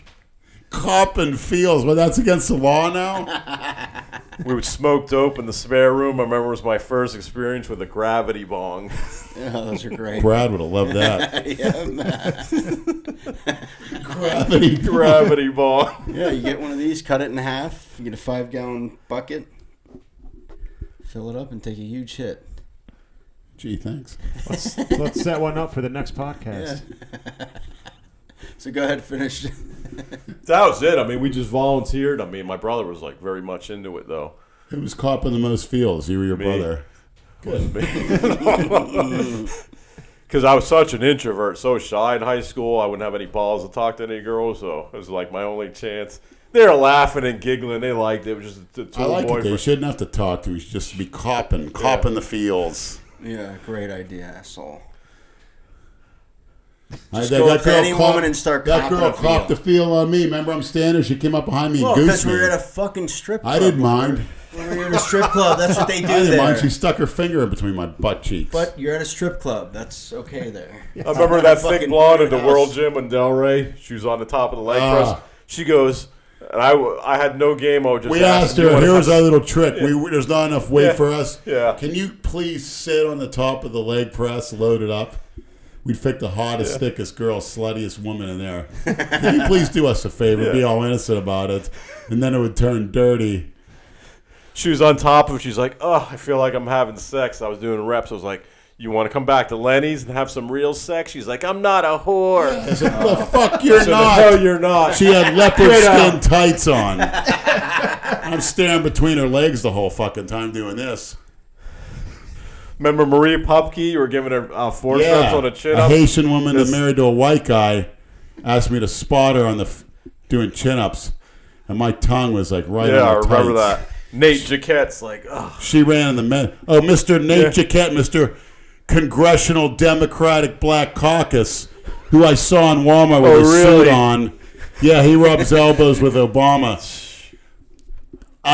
Copping feels, well, that's against the law now? We would smoke dope in the spare room. I remember it was my first experience with a gravity bong. Yeah, those are great. Brad would have loved that. Yeah, man. Gravity bong. Yeah, you get one of these, cut it in half, you get a 5-gallon bucket, fill it up, and take a huge hit. Gee, thanks. Let's set one up for the next podcast. Yeah. So go ahead, finish. That was it. I mean, we just volunteered. I mean, my brother was like very much into it, though. Who was copping the most feels? You or your Me. brother? Because I was such an introvert, so shy in high school. I wouldn't have any balls to talk to any girls, so it was like my only chance. They were laughing and giggling. They liked it. It was just a I like it. boyfriend. You shouldn't have to talk to. You should just be copping the feels. Yeah, great idea, asshole. That go up to girl any woman and start That copping girl a feel. copped the feel on me. Remember, I'm standing. She came up behind me and Well, goosed because me. we were at a fucking strip club. I didn't mind. When you're in a strip club, that's what they do I didn't there. mind. She stuck her finger in between my butt cheeks. But you're at a strip club. That's okay there. I remember that thick Fucking blonde at the house. World Gym in Delray. She was on the top of the leg press. She goes, and I had no game. I was just we asked her, here's our little trick. Yeah. There's not enough weight Yeah. for us. Yeah. Can you please sit on the top of the leg press, load it up? We'd pick the hottest, thickest girl, sluttiest woman in there. Can you please do us a favor? Be all innocent about it. And then it would turn dirty. She was on top of it. She's like, oh, I feel like I'm having sex. I was doing reps. I was like, you want to come back to Lenny's and have some real sex? She's like, I'm not a whore. I said, the fuck you're So not. no, you're not. She had leopard Get skin out. tights on. I'm staring between her legs the whole fucking time doing this. Remember Marie Pupke? You were giving her forceps on a chin a up. Haitian woman that married to a white guy asked me to spot her on doing chin-ups, and my tongue was like right on Yeah, I her remember tights. that. Nate Jaquette's like, oh. She ran in the men. Oh, Mr. Nate Jaquette, Mr. Congressional Democratic Black Caucus, who I saw in Walmart with a really? suit on. Yeah, he rubs elbows with Obama.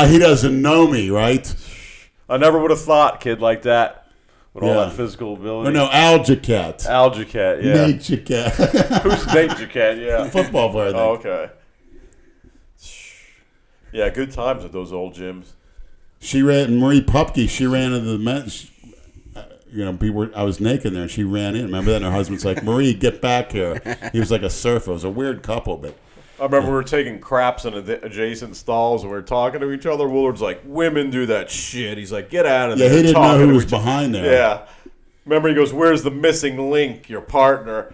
He doesn't know me, right? I never would have thought kid like that with all Yeah. that physical ability. Or no, Al Jaquette. Al Jaquette, yeah. Nate Jaquette. Who's Nate Jaquette? Yeah. Football player, I think. Oh, okay. Yeah, good times at those old gyms. She ran, Marie Pupke, she ran into the men's. I was naked there, and she ran in. Remember that? And her husband's like, Marie, get back here. He was like a surfer. It was a weird couple, but I remember we were taking craps in adjacent stalls, and we were talking to each other. Willard's like, women do that shit. He's like, get out of yeah, there. he didn't know talking who to was each- behind there. Yeah. Remember, he goes, where's the missing link, your partner?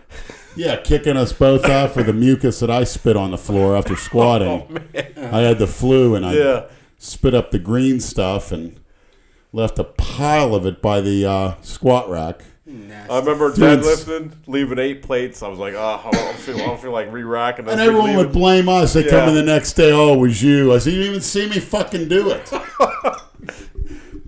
Yeah, kicking us both off for the mucus that I spit on the floor after squatting. I had the flu, and I Yeah. spit up the green stuff and left a pile of it by the squat rack. Nasty. I remember Dude, deadlifting, leaving 8 plates. I was like, I don't feel like re-racking. And everyone would blame us. They come in the next day, oh, it was you. I said, you didn't even see me fucking do it.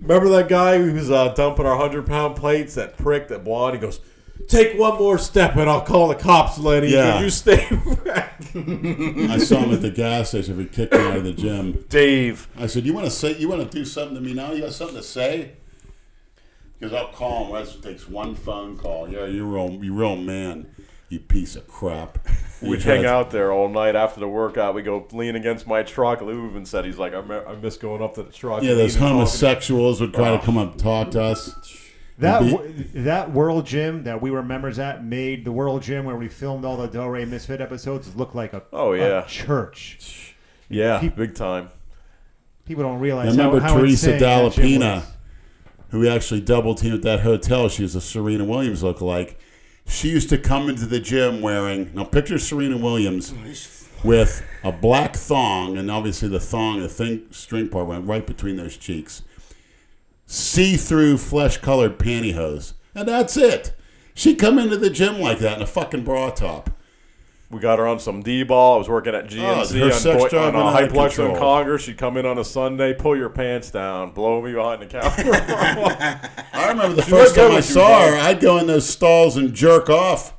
Remember that guy who was dumping our 100-pound plates? That prick, that blonde. He goes, take one more step and I'll call the cops, Lenny. Yeah. Can you stay back? I saw him at the gas station. He kicked me out of the gym. Dave. I said, you want to do something to me now? You got something to say? Because I'll call him. It takes one phone call. Yeah, you're real man, you piece of crap. We'd hang out there all night after the workout. We go lean against my truck. Lou even said, he's like, I miss going up to the truck. Yeah, and those leaning and homosexuals would try to come up and talk to us. That World Gym that we were members at made the World Gym where we filmed all the Delray Misfit episodes look like a church. Yeah, big time. People don't realize I remember how Teresa insane that gym Dallapina, was. who actually double teamed at that hotel. She was a Serena Williams lookalike. She used to come into the gym wearing, now picture Serena Williams with a black thong, and obviously the string part went right between those cheeks. See-through flesh-colored pantyhose. And that's it. She'd come into the gym like that in a fucking bra top. We got her on some D-ball. I was working at GNC her sex drive on a went out of Hyplex in control. Congress. She'd come in on a Sunday, pull your pants down, blow me behind the counter. I remember the She first looked good time I when she was saw her, young. I'd go in those stalls and jerk off.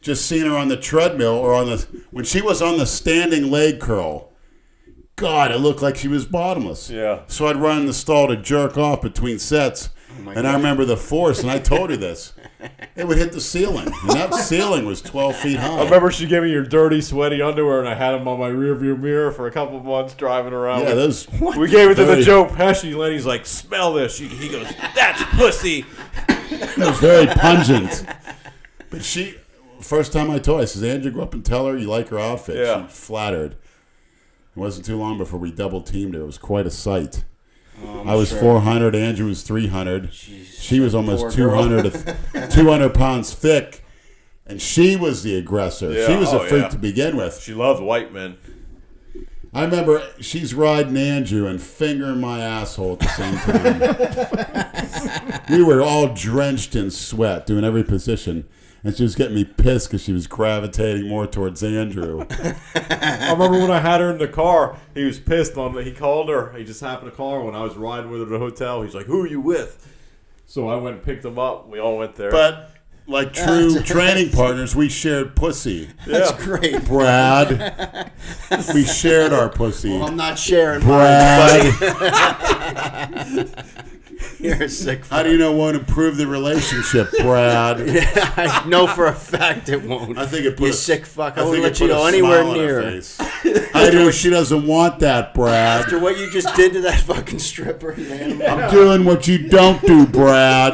Just seeing her on the treadmill or when she was on the standing leg curl. God, it looked like she was bottomless. Yeah. So I'd run in the stall to jerk off between sets. And I remember the force, and I told her this. It would hit the ceiling. And that ceiling was 12 feet high. I remember she gave me your dirty, sweaty underwear, and I had them on my rearview mirror for a couple of months driving around. Yeah, those. We gave it to the very- Joe Pesci. Lenny's like, smell this. He goes, that's pussy. It was very pungent. But first time I told her, I says, Andrew, go up and tell her you like her outfit. Yeah. She flattered. It wasn't too long before we double teamed her. It was quite a sight. I was 400. Andrew was 300. She was almost 200 pounds thick. And she was the aggressor. Yeah, She was a freak yeah. to begin with. She loved white men. I remember she's riding Andrew and fingering my asshole at the same time. We were all drenched in sweat, doing every position. And she was getting me pissed because she was gravitating more towards Andrew. I remember when I had her in the car, he was pissed he called her. He just happened to call her when I was riding with her to the hotel. He's like, who are you with? So I went and picked him up. We all went there. But like true training partners, we shared pussy. That's great. Brad, we shared our pussy. Well, I'm not sharing Brad, mine. You're a sick fuck. how do you know it won't improve the relationship, Brad? I know for a fact it won't. I think it put You a- sick fuck. I I wouldn't think let you it put go a anywhere smile on her near her. face. I know she doesn't want that, Brad. After what you just did to that fucking stripper, you animal. I'm doing what you don't do, Brad.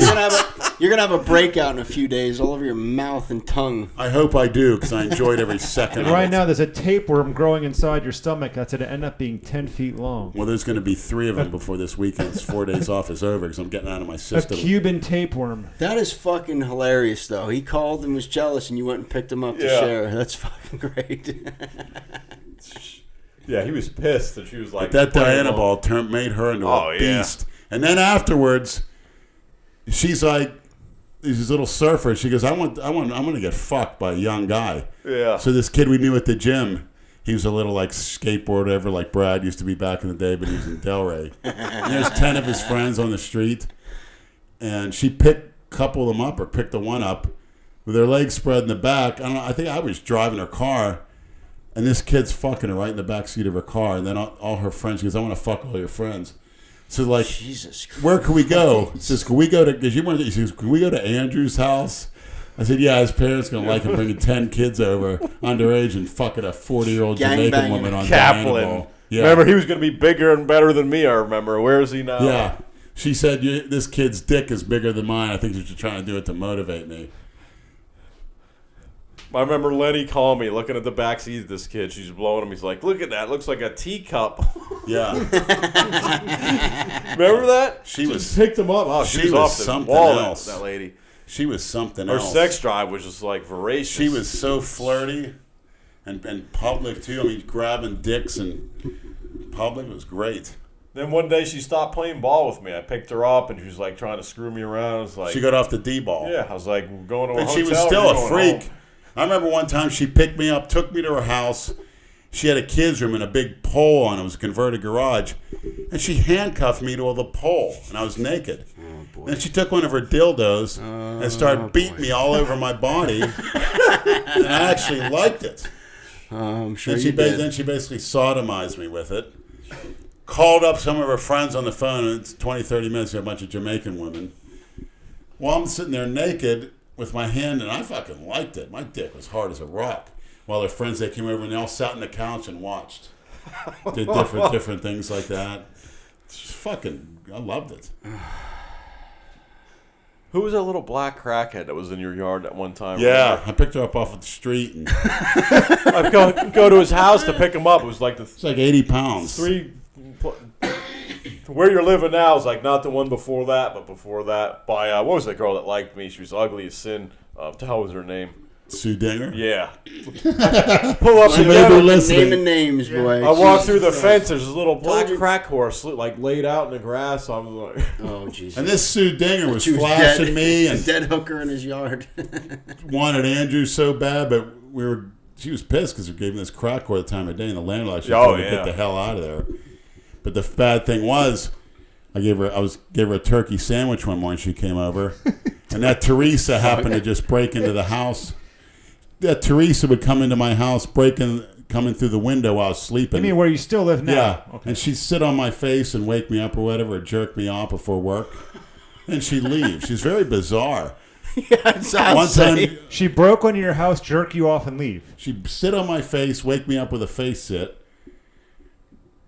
You're gonna have a breakout in a few days all over your mouth and tongue. I hope I do, because I enjoyed every second And of right it. now, there's a tapeworm growing inside your stomach that's going to end up being 10 feet long. Well, there's going to be 3 of them before this weekend's 4 days off is over, because I'm getting out of my A system. Cuban tapeworm. That is fucking hilarious, though. He called and was jealous, and you went and picked him up to Yeah. share. That's fucking great. yeah, he was pissed that she was like, But that playing Diana along. ball made her into Oh, a yeah. beast. And then afterwards, she's like, this little surfer. She goes, I'm going to get fucked by a young guy. Yeah. So this kid we knew at the gym, he was a little like skateboard, whatever, like Brad used to be back in the day, but he was in Delray. And there's 10 of his friends on the street, and she picked a couple of them up, or picked the one up with her legs spread in the back. I don't know. I think I was driving her car, and this kid's fucking her right in the back seat of her car. And then all her friends, she goes, I want to fuck all your friends. So like, Jesus Christ. where can we go? He says, can we go to? Because he says, can we go to Andrew's house? I said, yeah, his parents gonna like him bringing 10 kids over underage and fucking a 40-year-old Jamaican Gangbanging woman on Kaplan. Diana Ball. Yeah. Remember, he was going to be bigger and better than me, I remember. Where is he now? Yeah. She said, this kid's dick is bigger than mine. I think you're trying to do it to motivate me. I remember Lenny calling me, looking at the back seat of this kid. She's blowing him. He's like, look at that. Looks like a teacup. Yeah. Remember that? She was- picked him up. Oh, she she was was off the something wall, else. that lady. She was something Her else. sex drive was just like voracious. She was so flirty and public, too. I mean, grabbing dicks in public was great. Then one day she stopped playing ball with me. I picked her up and she was like trying to screw me around. I was like, She got off the D-ball. yeah. I was like, we're going to a But hotel. she was or still we're a going freak. home? I remember one time she picked me up, took me to her house. She had a kid's room and a big pole on it. It was a converted garage. And she handcuffed me to the pole, and I was naked. Then she took one of her dildos and started beating me all over my body. And I actually liked it. I'm sure And you did. then she basically sodomized me with it. Called up some of her friends on the phone, and it's 20, 30 minutes, a bunch of Jamaican women. Well, I'm sitting there naked with my hand, and I fucking liked it. My dick was hard as a rock. While their friends, they came over, and they all sat on the couch and watched. Did different things like that. It's fucking, I loved it. Who was that little black crackhead that was in your yard at one time? Yeah, I picked her up off of the street, and I'd go to his house to pick him up. It was like the it's like 80 pounds. where you're living now is like not the one before that, but before that by what was that girl that liked me? She was ugly as sin. What the hell was her name? Sue Dinger. Yeah. Pull up She may be together. listening. Naming names, boy. I walk Jesus through the Christ. fence. There's this little black you. crack horse like laid out in the grass. I'm like, Oh, Jesus. And this Sue Dinger was She was flashing dead. me A and dead hooker in his yard. wanted Andrew so bad, but we were she was pissed because we gave him this crack all the time of day, and the landlord should get the hell out of there. But the bad thing was, I gave her a turkey sandwich one morning. She came over, and that Teresa happened to just break into the house. That Teresa would come into my house, coming through the window while I was sleeping. You mean where you still live now? Yeah. Okay. And she'd sit on my face and wake me up or whatever, or jerk me off before work, and she'd leave. She's very bizarre. Yeah, it sounds One time, She broke into your house, jerk you off, and leave. she'd sit on my face, wake me up with a face sit,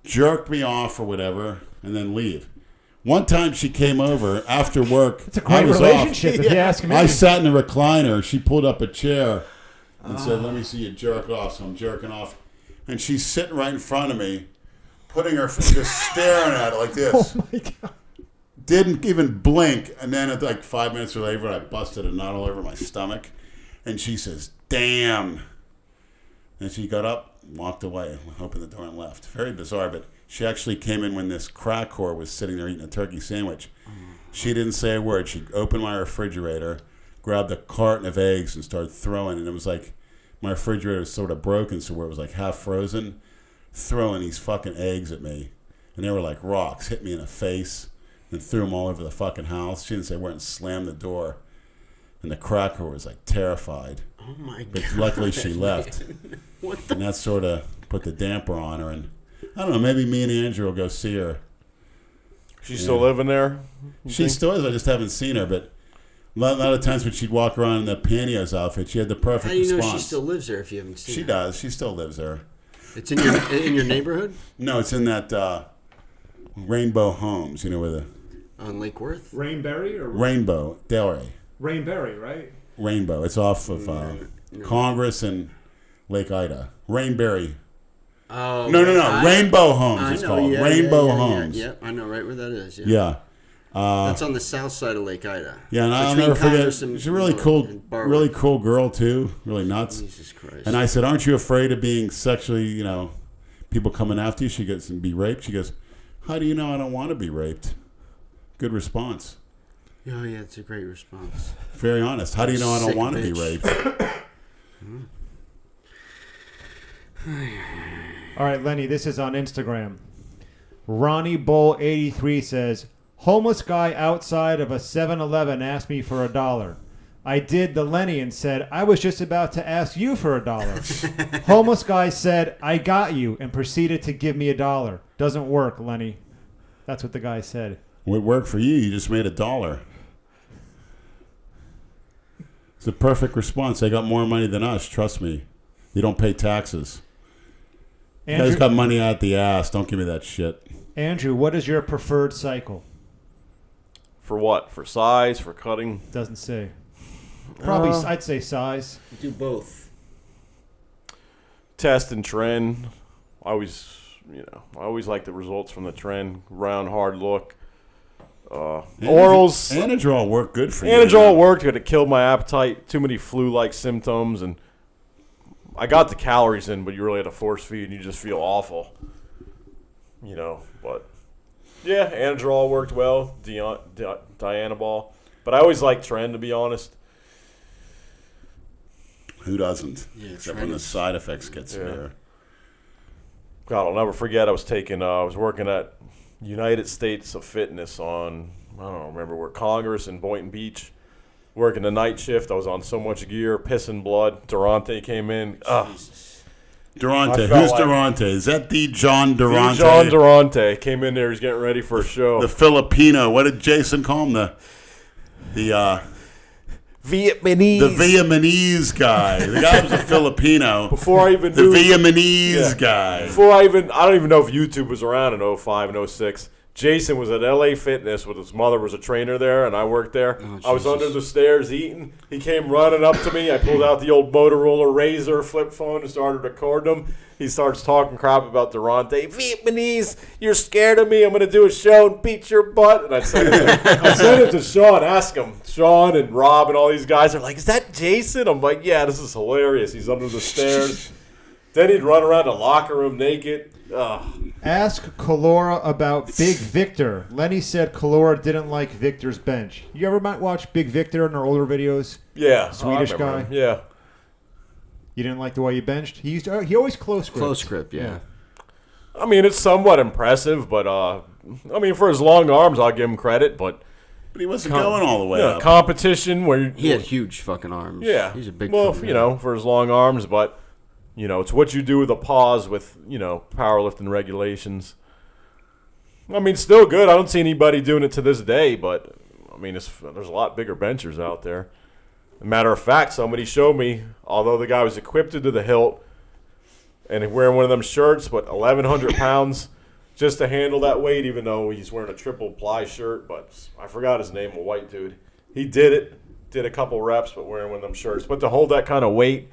jerk me off or whatever, and then leave. One time she came over after work. It's a great relationship, if you ask me. I sat in a recliner. She pulled up a chair and said, "Let me see you jerk off." So I'm jerking off. And she's sitting right in front of me, putting her just staring at it like this. Oh, my God. Didn't even blink. And then at like 5 minutes later, I busted a nut all over my stomach. And she says, "Damn." And she got up, walked away, opened the door and left. Very bizarre, but she actually came in when this crack whore was sitting there eating a turkey sandwich. She didn't say a word. She opened my refrigerator, grabbed a carton of eggs, and started throwing. And it was like my refrigerator was sort of broken, so where it was like half frozen, throwing these fucking eggs at me. And they were like rocks, hit me in the face, and threw them all over the fucking house. She didn't say a word and slammed the door. And the crack whore was like terrified. Oh my God. But luckily she left. What the? And that sort of put the damper on her. And I don't know, maybe me and Andrew will go see her. She's still living there? She still is. I just haven't seen her. But a lot of times when she'd walk around in the pantyhose outfit, she had the perfect How do you response. know she still lives there if you haven't seen She her? does. She still lives there. It's in your neighborhood? No, it's in that Rainbow Homes, you know, where the On Lake Worth? Rainberry or Rainbow, Delray. Rainberry, right? Rainbow. It's off of Congress and Lake Ida. Rainberry. Oh, No. Rainbow Homes I it's know, called. yeah, Rainbow yeah, Homes. Yeah, I know right where that is. Yeah. Yeah. That's on the south side of Lake Ida. Yeah, and I'll Between never forget. Congress and- She's a really cool girl too. Really nuts. Jesus Christ. And I said, "Aren't you afraid of being sexually, people coming after you?" She goes, "And be raped." She goes, "How do you know I don't want to be raped?" Good response. Oh, yeah, it's a great response. Very honest. How do you know I don't Sick want to be bitch. raped? All right, Lenny, this is on Instagram. Ronnie Bull 83 says, homeless guy outside of a 7-Eleven asked me for $1. I did the Lenny and said, I was just about to ask you for $1. Homeless guy said, I got you, and proceeded to give me $1. Doesn't work, Lenny. That's what the guy said. What worked for you? You just made $1. It's a perfect response. They got more money than us. Trust me. You don't pay taxes. You guys got money out the ass. Don't give me that shit. Andrew, what is your preferred cycle? For what? For size? For cutting? Doesn't say. Probably, I'd say size. Do both. Test and trend. I always like the results from the trend. Round, hard look. Orals. Anadrol worked good for you. Anadrol worked, but it killed my appetite. Too many flu-like symptoms, and I got the calories in, but you really had to force feed, and you just feel awful. But yeah, Anadrol worked well. Dianabol, but I always like Tren, to be honest. Who doesn't? Yeah, Except when the side effects get severe. God, I'll never forget. I was working at United States of Fitness on, I don't remember where, Congress in Boynton Beach. Working the night shift. I was on so much gear, pissing blood. Durante came in. Durante. Who's Durante? Is that the John Durante? John Durante came in there. He's getting ready for a show. The Filipino. What did Jason call him? The Vietnamese. The Vietnamese guy. The guy was a Filipino. Before I even the knew. Vietnamidese guy. I don't even know if YouTube was around in 05 and 06. Jason was at LA Fitness with his mother was a trainer there, and I worked there. I was under the stairs eating. He came running up to me. I pulled out the old Motorola Razr flip phone and started recording him. He starts talking crap about Durante. Vietnamese, you're scared of me. I'm going to do a show and beat your butt. And I sent it to Sean. Ask him. Sean and Rob and all these guys are like, is that Jason? I'm like, yeah, this is hilarious. He's under the stairs. Then he'd run around the locker room naked. Ask Collura about Big Victor. Lenny said Collura didn't like Victor's bench. You ever watch Big Victor in our older videos? Yeah. Swedish guy. him. Yeah. You didn't like the way he benched? He always close grip. Close grip, yeah. I mean, it's somewhat impressive, but I mean, for his long arms, I'll give him credit. But he wasn't going all the way up. Competition where He had huge fucking arms. yeah, He's a big. well, fucking you know, for his long arms, but you know, it's what you do with a pause with powerlifting regulations. I mean, still good. I don't see anybody doing it to this day, but I mean, there's a lot bigger benchers out there. Matter of fact, somebody showed me, although the guy was equipped to the hilt and wearing one of them shirts, but 1,100 pounds just to handle that weight, even though he's wearing a triple ply shirt. But I forgot his name, a white dude. He did a couple reps, but wearing one of them shirts. But to hold that kind of weight,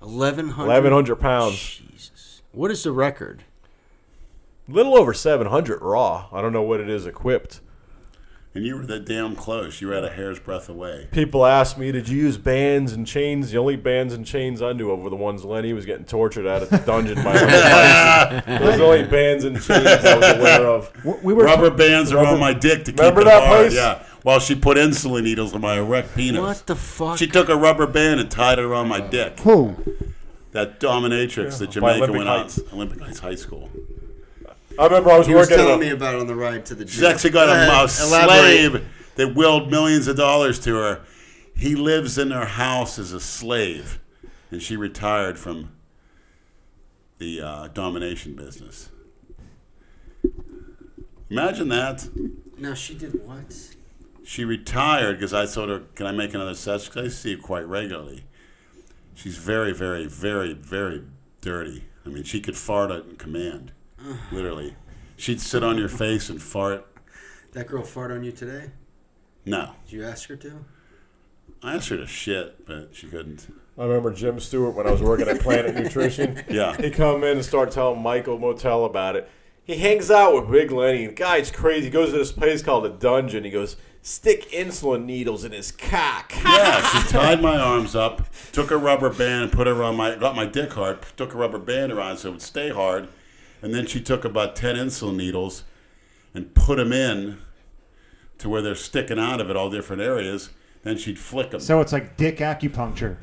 1,100 pounds. Jesus. What is the record? Little over 700 raw. I don't know what it is equipped. And you were that damn close. You were at a hair's breadth away. People ask me, did you use bands and chains? The only bands and chains I knew of were the ones Lenny was getting tortured at the dungeon by other Those are the only bands and chains I was aware of. Rubber bands are on my dick to keep remember it that hard. place? Yeah. While she put insulin needles in my erect penis. What the fuck? She took a rubber band and tied it around my dick. Who? That dominatrix that By Jamaica Olympic went Heights. on. Olympic Heights High School. I remember I was He was working telling me about it on the ride to the gym. She's actually got a slave that willed millions of dollars to her. He lives in her house as a slave, and she retired from the domination business. Imagine that. Now she did what? She retired because I told her, can I make another session? Because I see her quite regularly. She's very, very, very, very dirty. I mean, she could fart at command, literally. She'd sit on your face and fart. That girl fart on you today? No. Did you ask her to? I asked her to shit, but she couldn't. I remember Jim Stewart when I was working at Planet Nutrition. Yeah. He'd come in and start telling Michael Motel about it. He hangs out with Big Lenny. The guy's crazy. He goes to this place called a dungeon. He goes, stick insulin needles in his cock. Yeah, she tied my arms up, took a rubber band and put it around got my dick hard, took a rubber band around so it would stay hard, and then she took about 10 insulin needles and put them in to where they're sticking out of it, all different areas. Then she'd flick them. So it's like dick acupuncture,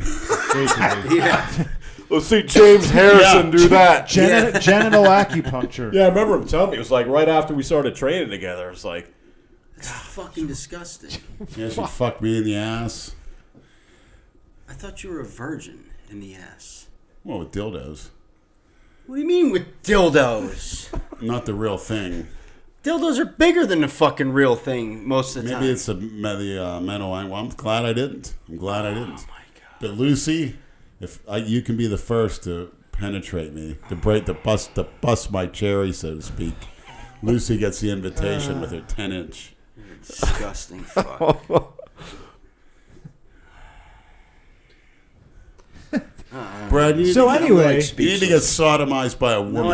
basically. Yeah. Let's see James Harrison do that. Genital acupuncture. Yeah, I remember him telling me. It was like right after we started training together. It's like, It's fucking disgusting. Yeah, she'd fuck me in the ass. I thought you were a virgin in the ass. Well, with dildos. What do you mean with dildos? Not the real thing. Dildos are bigger than the fucking real thing most of the time. Maybe it's the mental. Well, I'm glad I didn't. Oh my god. But Lucy, you can be the first to penetrate me, to bust my cherry, so to speak. Lucy gets the invitation with her 10-inch. You're a disgusting fuck. Brad, you So need, anyway, you need to get sodomized by a woman. No,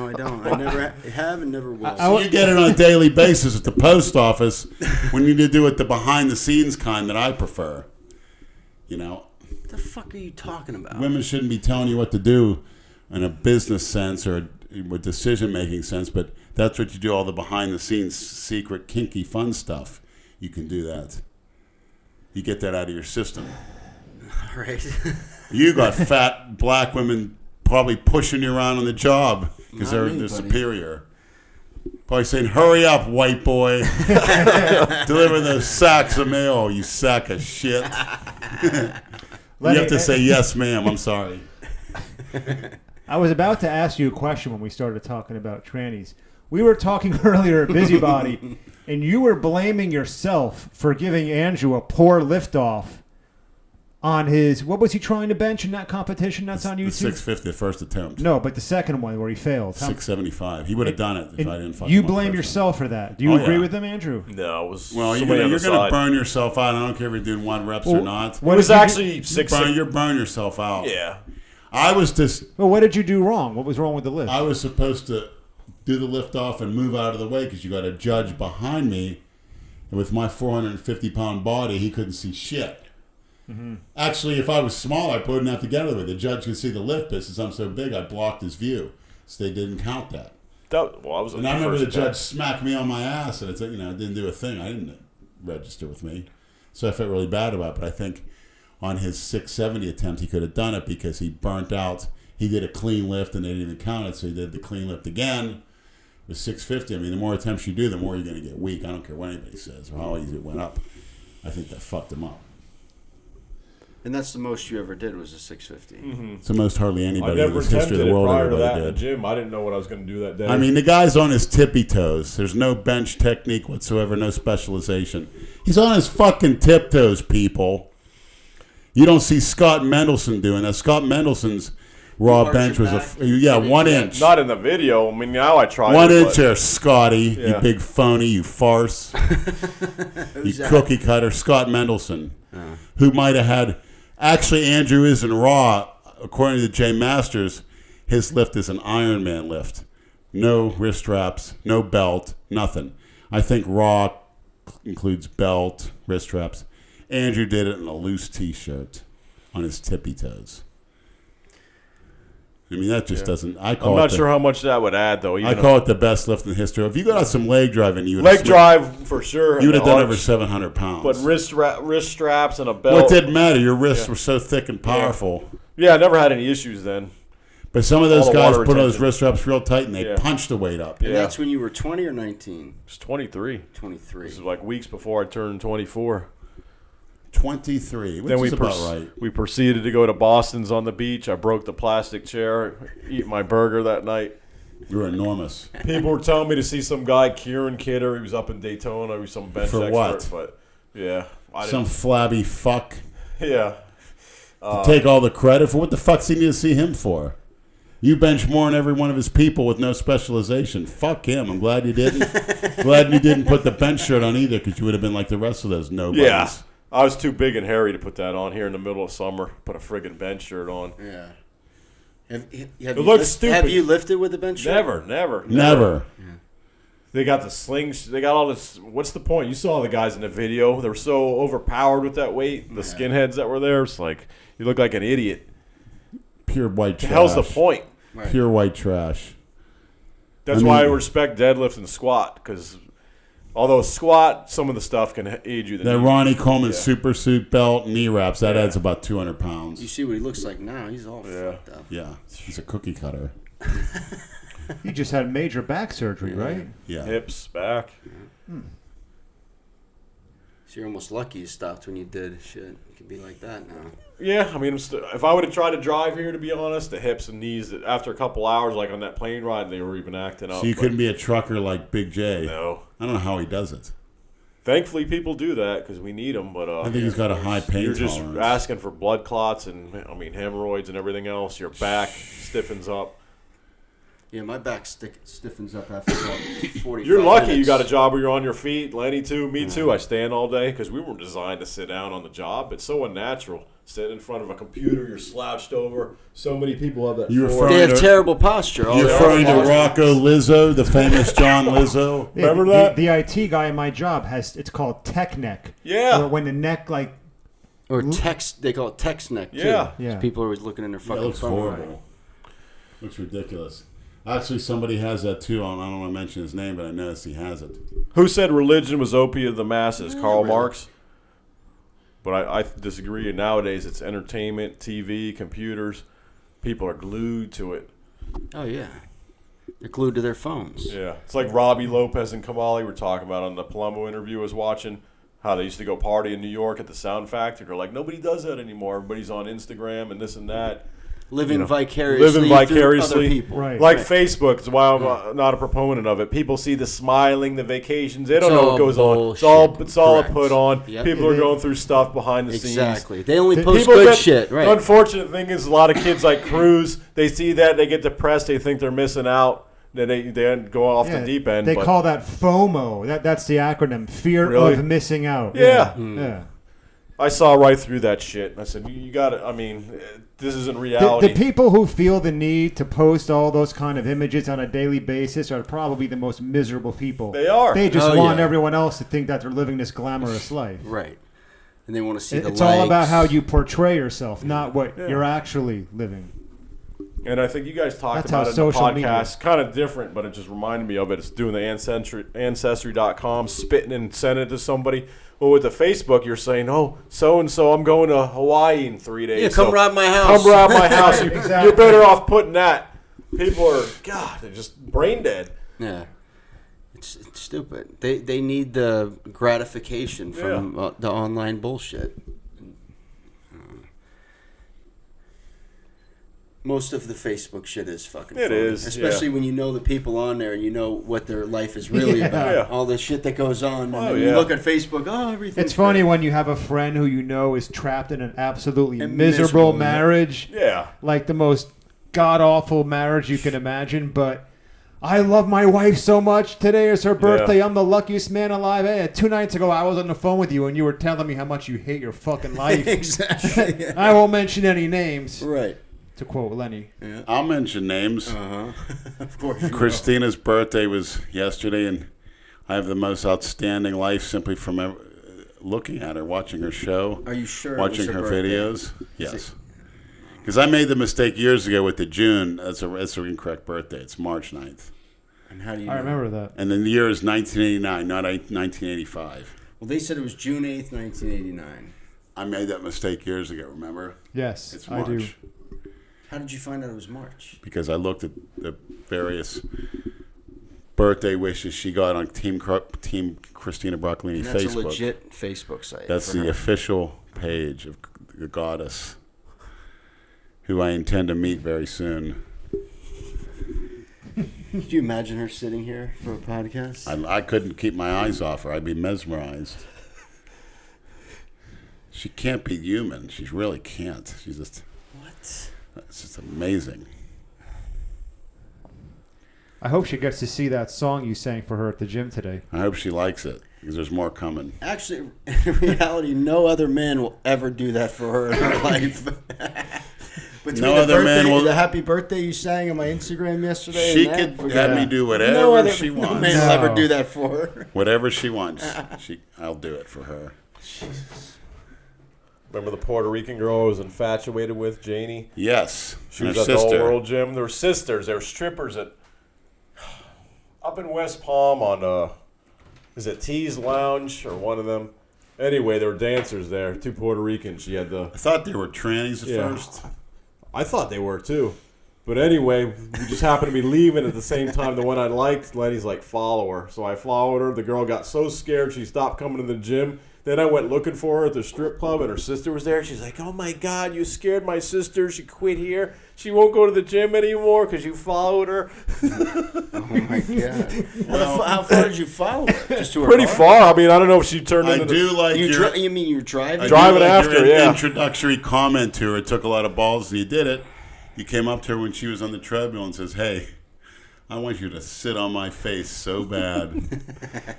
I don't. I never have and never will. So you get it on a daily basis at the post office when you need to do it the behind-the-scenes kind that I prefer. You know, What the fuck are you talking about? women shouldn't be telling you what to do in a business sense or a decision-making sense, but that's what you do, all the behind-the-scenes, secret, kinky, fun stuff. You can do that. You get that out of your system. All right. You got fat black women probably pushing you around on the job because Not they're me, buddy. superior. Probably saying, hurry up, white boy. Deliver those sacks of mail, you sack of shit. You have to say, yes, ma'am. I'm sorry. I was about to ask you a question when we started talking about trannies. We were talking earlier at Busybody, and you were blaming yourself for giving Andrew a poor liftoff on his, what was he trying to bench in that competition that's on The YouTube? 650, the first attempt. No, but the second one where he failed. 675. He would have done it if I didn't fuck You him up blame first. yourself for that. Do you Oh, agree yeah. with him, Andrew? no, it was Well, somebody on you're the going side. to burn yourself out. I don't care if you're doing 1 reps or not. It What was did you do- actually You burn yourself out. Yeah. I was just... Well, what did you do wrong? What was wrong with the lift? I was supposed to do the lift off and move out of the way because you got a judge behind me. And with my 450-pound body, he couldn't see shit. Mm-hmm. Actually, if I was smaller, I wouldn't have to get out of it. The judge could see the lift, but since I'm so big, I blocked his view. So they didn't count that. I was. And I remember the judge smacked me on my ass, and it's it didn't do a thing. I didn't register with me. So I felt really bad about it. But I think on his 670 attempt, he could have done it because he burnt out. He did a clean lift and they didn't even count it, so he did the clean lift again with 650. I mean, the more attempts you do, the more you're going to get weak. I don't care what anybody says or how easy it went up. I think that fucked him up. And that's the most you ever did was a 650. Mm-hmm. It's the most hardly I anybody in never the history of the world prior to ever that in the did. gym. I didn't know what I was going to do that day. I mean, the guy's on his tippy toes. There's no bench technique whatsoever, no specialization. He's on his fucking tiptoes, people. You don't see Scott Mendelson doing that. Scott Mendelson's raw arch bench your was back. 1 inch. not in the video. I mean, now I tried 1 it, inch but- there, Scotty. You Yeah. big phony, you farce. You that? cookie cutter. Scott Mendelson, who might have had... Actually, Andrew is in Raw. According to Jay Masters, his lift is an Ironman lift. No wrist straps, no belt, nothing. I think Raw includes belt, wrist straps. Andrew did it in a loose T-shirt on his tippy toes. I mean, that just doesn't... I'm not sure how much that would add, though. I call it the best lift in the history. If you got some leg driving, you would leg drive for sure. You would have and done arch, over 700 pounds. But wrist straps and a belt. Well, it didn't matter. Your wrists were so thick and powerful. Yeah, I never had any issues then. But some of those All the guys water put those retention. wrist straps real tight and they Yeah. punched the weight up. And Yeah. that's when you were 20 or 19? It's 23. 23. This is like weeks before I turned 24. 23, which Then is about right. we proceeded to go to Boston's on the beach. I broke the plastic chair, eat my burger that night. You were enormous. People were telling me to see some guy, Kieran Kidder. He was up in Daytona. He was some bench For expert. what? But yeah, I Some didn't. flabby fuck. Yeah, Take all the credit for what the fuck's he need to see him for? You bench more than every one of his people with no specialization. Fuck him. I'm glad you didn't. Glad you didn't put the bench shirt on either because you would have been like the rest of those nobodies. yeah. I was too big and hairy to put that on here in the middle of summer. Put a friggin' bench shirt on. Yeah. Have It looks stupid. Have you lifted with a bench shirt? Never. Never. They got the slings. They got all this. What's the point? You saw the guys in the video. They were so overpowered with that weight. The skinheads that were there. It's like you look like an idiot. Pure white The trash. hell's the point? Right. Pure white trash. That's I why I mean- respect deadlift and squat because although squat, some of the stuff can aid you. That knee. Ronnie Coleman Yeah. super suit belt, knee wraps, that Yeah. adds about 200 You pounds. see what he looks like now? He's all Yeah. fucked up. Yeah. He's a cookie cutter. He just had major back surgery, right? Yeah. Hips, back. So you're almost lucky you stopped when you did. Shit, it could be like that now. Yeah, I mean, if I would have tried to drive here, to be honest, the hips and knees, after a couple hours, like on that plane ride, they were even acting up. So you but couldn't be a trucker like Big J. No. I don't know how he does it. Thankfully, people do that because we need them. But I think he's got a high pain you're just tolerance. asking for blood clots and hemorrhoids and everything else. Your back stiffens up. Yeah, my back stiffens up after about 45 You're lucky minutes. you got a job where you're on your feet. Lenny too. Me too. I stand all day because we weren't designed to sit down on the job. It's so unnatural. Sitting in front of a computer, you're slouched over. So many people have that. You're forward- They have You're terrible posture. all You're they referring to are. Rocco Lizzo, the famous John Lizzo? Yeah, Remember that? The IT guy in my job it's called tech neck. Yeah. Where when the neck Or text, they call it text neck too. Yeah. Yeah. People are always looking in their That fucking looks phone. horrible. Looks ridiculous. Actually, somebody has that too. I don't want to mention his name, but I noticed he has it. Who said religion was opiate of the masses? Karl really. Marx. But I disagree. Nowadays, it's entertainment, TV, computers. People are glued to it. Oh yeah, they're glued to their phones. Yeah, it's like Robbie Lopez and Kamali were talking about on the Palumbo interview I was watching. How they used to go party in New York at the Sound Factory. They're like, nobody does that anymore. Everybody's on Instagram and this and that. Living vicariously. living through vicariously. other people. Right. Like Facebook is why I'm not a proponent of it. People see the smiling, the vacations. They don't It's know all what goes on. bullshit. It's all a Correct. put on. Yep. People are going through stuff behind the scenes. Exactly. They only post People good get- shit, right? The unfortunate thing is a lot of kids like Cruz, they see that, they get depressed, they think they're missing out, then they go off the deep end. They but call that FOMO. That's the acronym. Fear Really? of missing out. Yeah. Yeah. I saw right through that shit. I said, you got to, I mean, this isn't reality. The people who feel the need to post all those kind of images on a daily basis are probably the most miserable people. They are. They just Oh, want yeah. everyone else to think that they're living this glamorous life. Right. And they want to see the It's all about likes. how you portray yourself, not what you're actually living. And I think you guys talked That's how about it in the social media- podcast. Kind of different, but it just reminded me of it. It's doing the Ancestry.com, spitting and sending it to somebody. Well, with the Facebook, you're saying, oh, so-and-so, I'm going to Hawaii in 3 days. Yeah, come rob my house. Come rob my house. Exactly. You're better off putting that. People are, God, they're just brain dead. Yeah. It's stupid. They need the gratification from the online bullshit. Most of the Facebook shit is fucking It phony. is, Especially when you know the people on there and you know what their life is really about. Yeah. All the shit that goes on. And Oh, then yeah. you look at Facebook, everything's It's funny great. when you have a friend who you know is trapped in an absolutely And miserable miserable, yeah. marriage, Yeah. like the most god-awful marriage you can imagine, but I love my wife so much. Today is her birthday. Yeah. I'm the luckiest man alive. Hey, 2 nights ago, I was on the phone with you, and you were telling me how much you hate your fucking life. Exactly. I won't mention any names, Right. to quote Lenny. I'll mention names. Uh-huh. Of course you Christina's birthday was yesterday, and I have the most outstanding life simply from looking at her, watching her show, will. Are you sure? watching it was her birthday? videos. Yes. Because I made the mistake years ago with the June. That's an incorrect birthday. It's March 9th. And how do you I know? remember that. And then the year is 1989, not 1985. Well, they said it was June 8th, 1989. I made that mistake years ago, remember? Yes, It's I March. do. How did you find out it was March? Because I looked at the various birthday wishes she got on Team Christina Broccolini And that's Facebook. a legit Facebook site. That's for the her. official page of the goddess, who I intend to meet very soon. Could you imagine her sitting here for a podcast? I couldn't keep my eyes off her. I'd be mesmerized. She can't be human. She really can't. She's just... What? It's just amazing. I hope she gets to see that song you sang for her at the gym today. I hope she likes it, because there's more coming. Actually, in reality, no other man will ever do that for her in her life. Between No the other man will- The happy birthday you sang on my Instagram yesterday. She and that, could forget have me it. do whatever no other, she no wants. man will ever No. do that for her. Whatever she wants. I'll do it for her. Remember the Puerto Rican girl I was infatuated with, Janie? Yes. She and was her at the sister. Old World Gym. They were sisters. They were strippers at up in West Palm on is it Tees Lounge or one of them? Anyway, there were dancers there. 2 Puerto Ricans. She had the. I thought they were trannies at Yeah. first. I thought they were too, but anyway, we just happened to be leaving at the same time. The one I liked, Lenny's like, follow her. So I followed her. The girl got so scared she stopped coming to the gym. Then I went looking for her at the strip club, and her sister was there. She's like, oh, my God, you scared my sister. She quit here. She won't go to the gym anymore because you followed her. Oh my god! Well, how far did you follow her? Just to her Pretty car? far. I mean, I don't know if she turned I into do like You, your... you mean you're driving? I do Driving like after, your yeah. introductory comment to her. It took a lot of balls, and you did it. You came up to her when she was on the treadmill and says, hey, I want you to sit on my face so bad.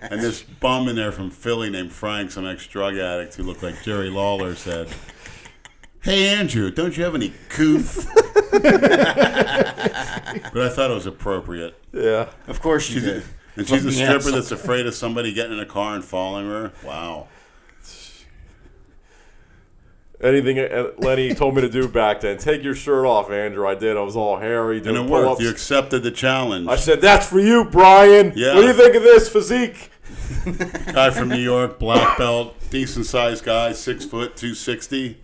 And this bum in there from Philly named Frank, some ex-drug addict who looked like Jerry Lawler, said, hey, Andrew, don't you have any coof? But I thought it was appropriate. Yeah. Of course you did. And she's a Fucking stripper asshole. that's afraid of somebody getting in a car and following her. Wow. Anything Lenny told me to do back then. Take your shirt off, Andrew. I did. I was all hairy, And doing it worked. pull-ups. You accepted the challenge. I said, that's for you, Brian. Yeah. What do you think of this physique? Guy from New York, black belt, decent sized guy, 6 foot, 260.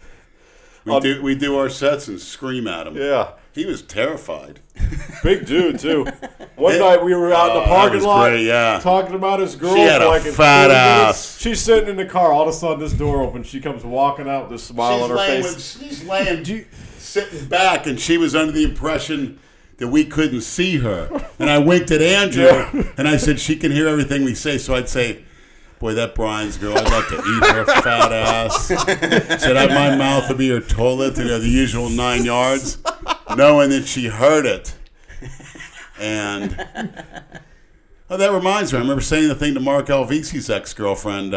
We do our sets and scream at him. Yeah. He was terrified. Big dude, too. One night we were out in the that parking was lot great, yeah. talking about his girl. She had for a like fat 30 ass. minutes. She's sitting in the car. All of a sudden, this door opens. She comes walking out with a smile on her face. She's laying, sitting back, and she was under the impression that we couldn't see her. And I winked at Andrew, and I said, she can hear everything we say. So I'd say, boy, that Brian's girl, I'd like to eat her fat ass. Said my mouth would be her toilet, the usual 9 yards, knowing that she heard it. And that reminds me, I remember saying the thing to Mark Alvisi's ex-girlfriend.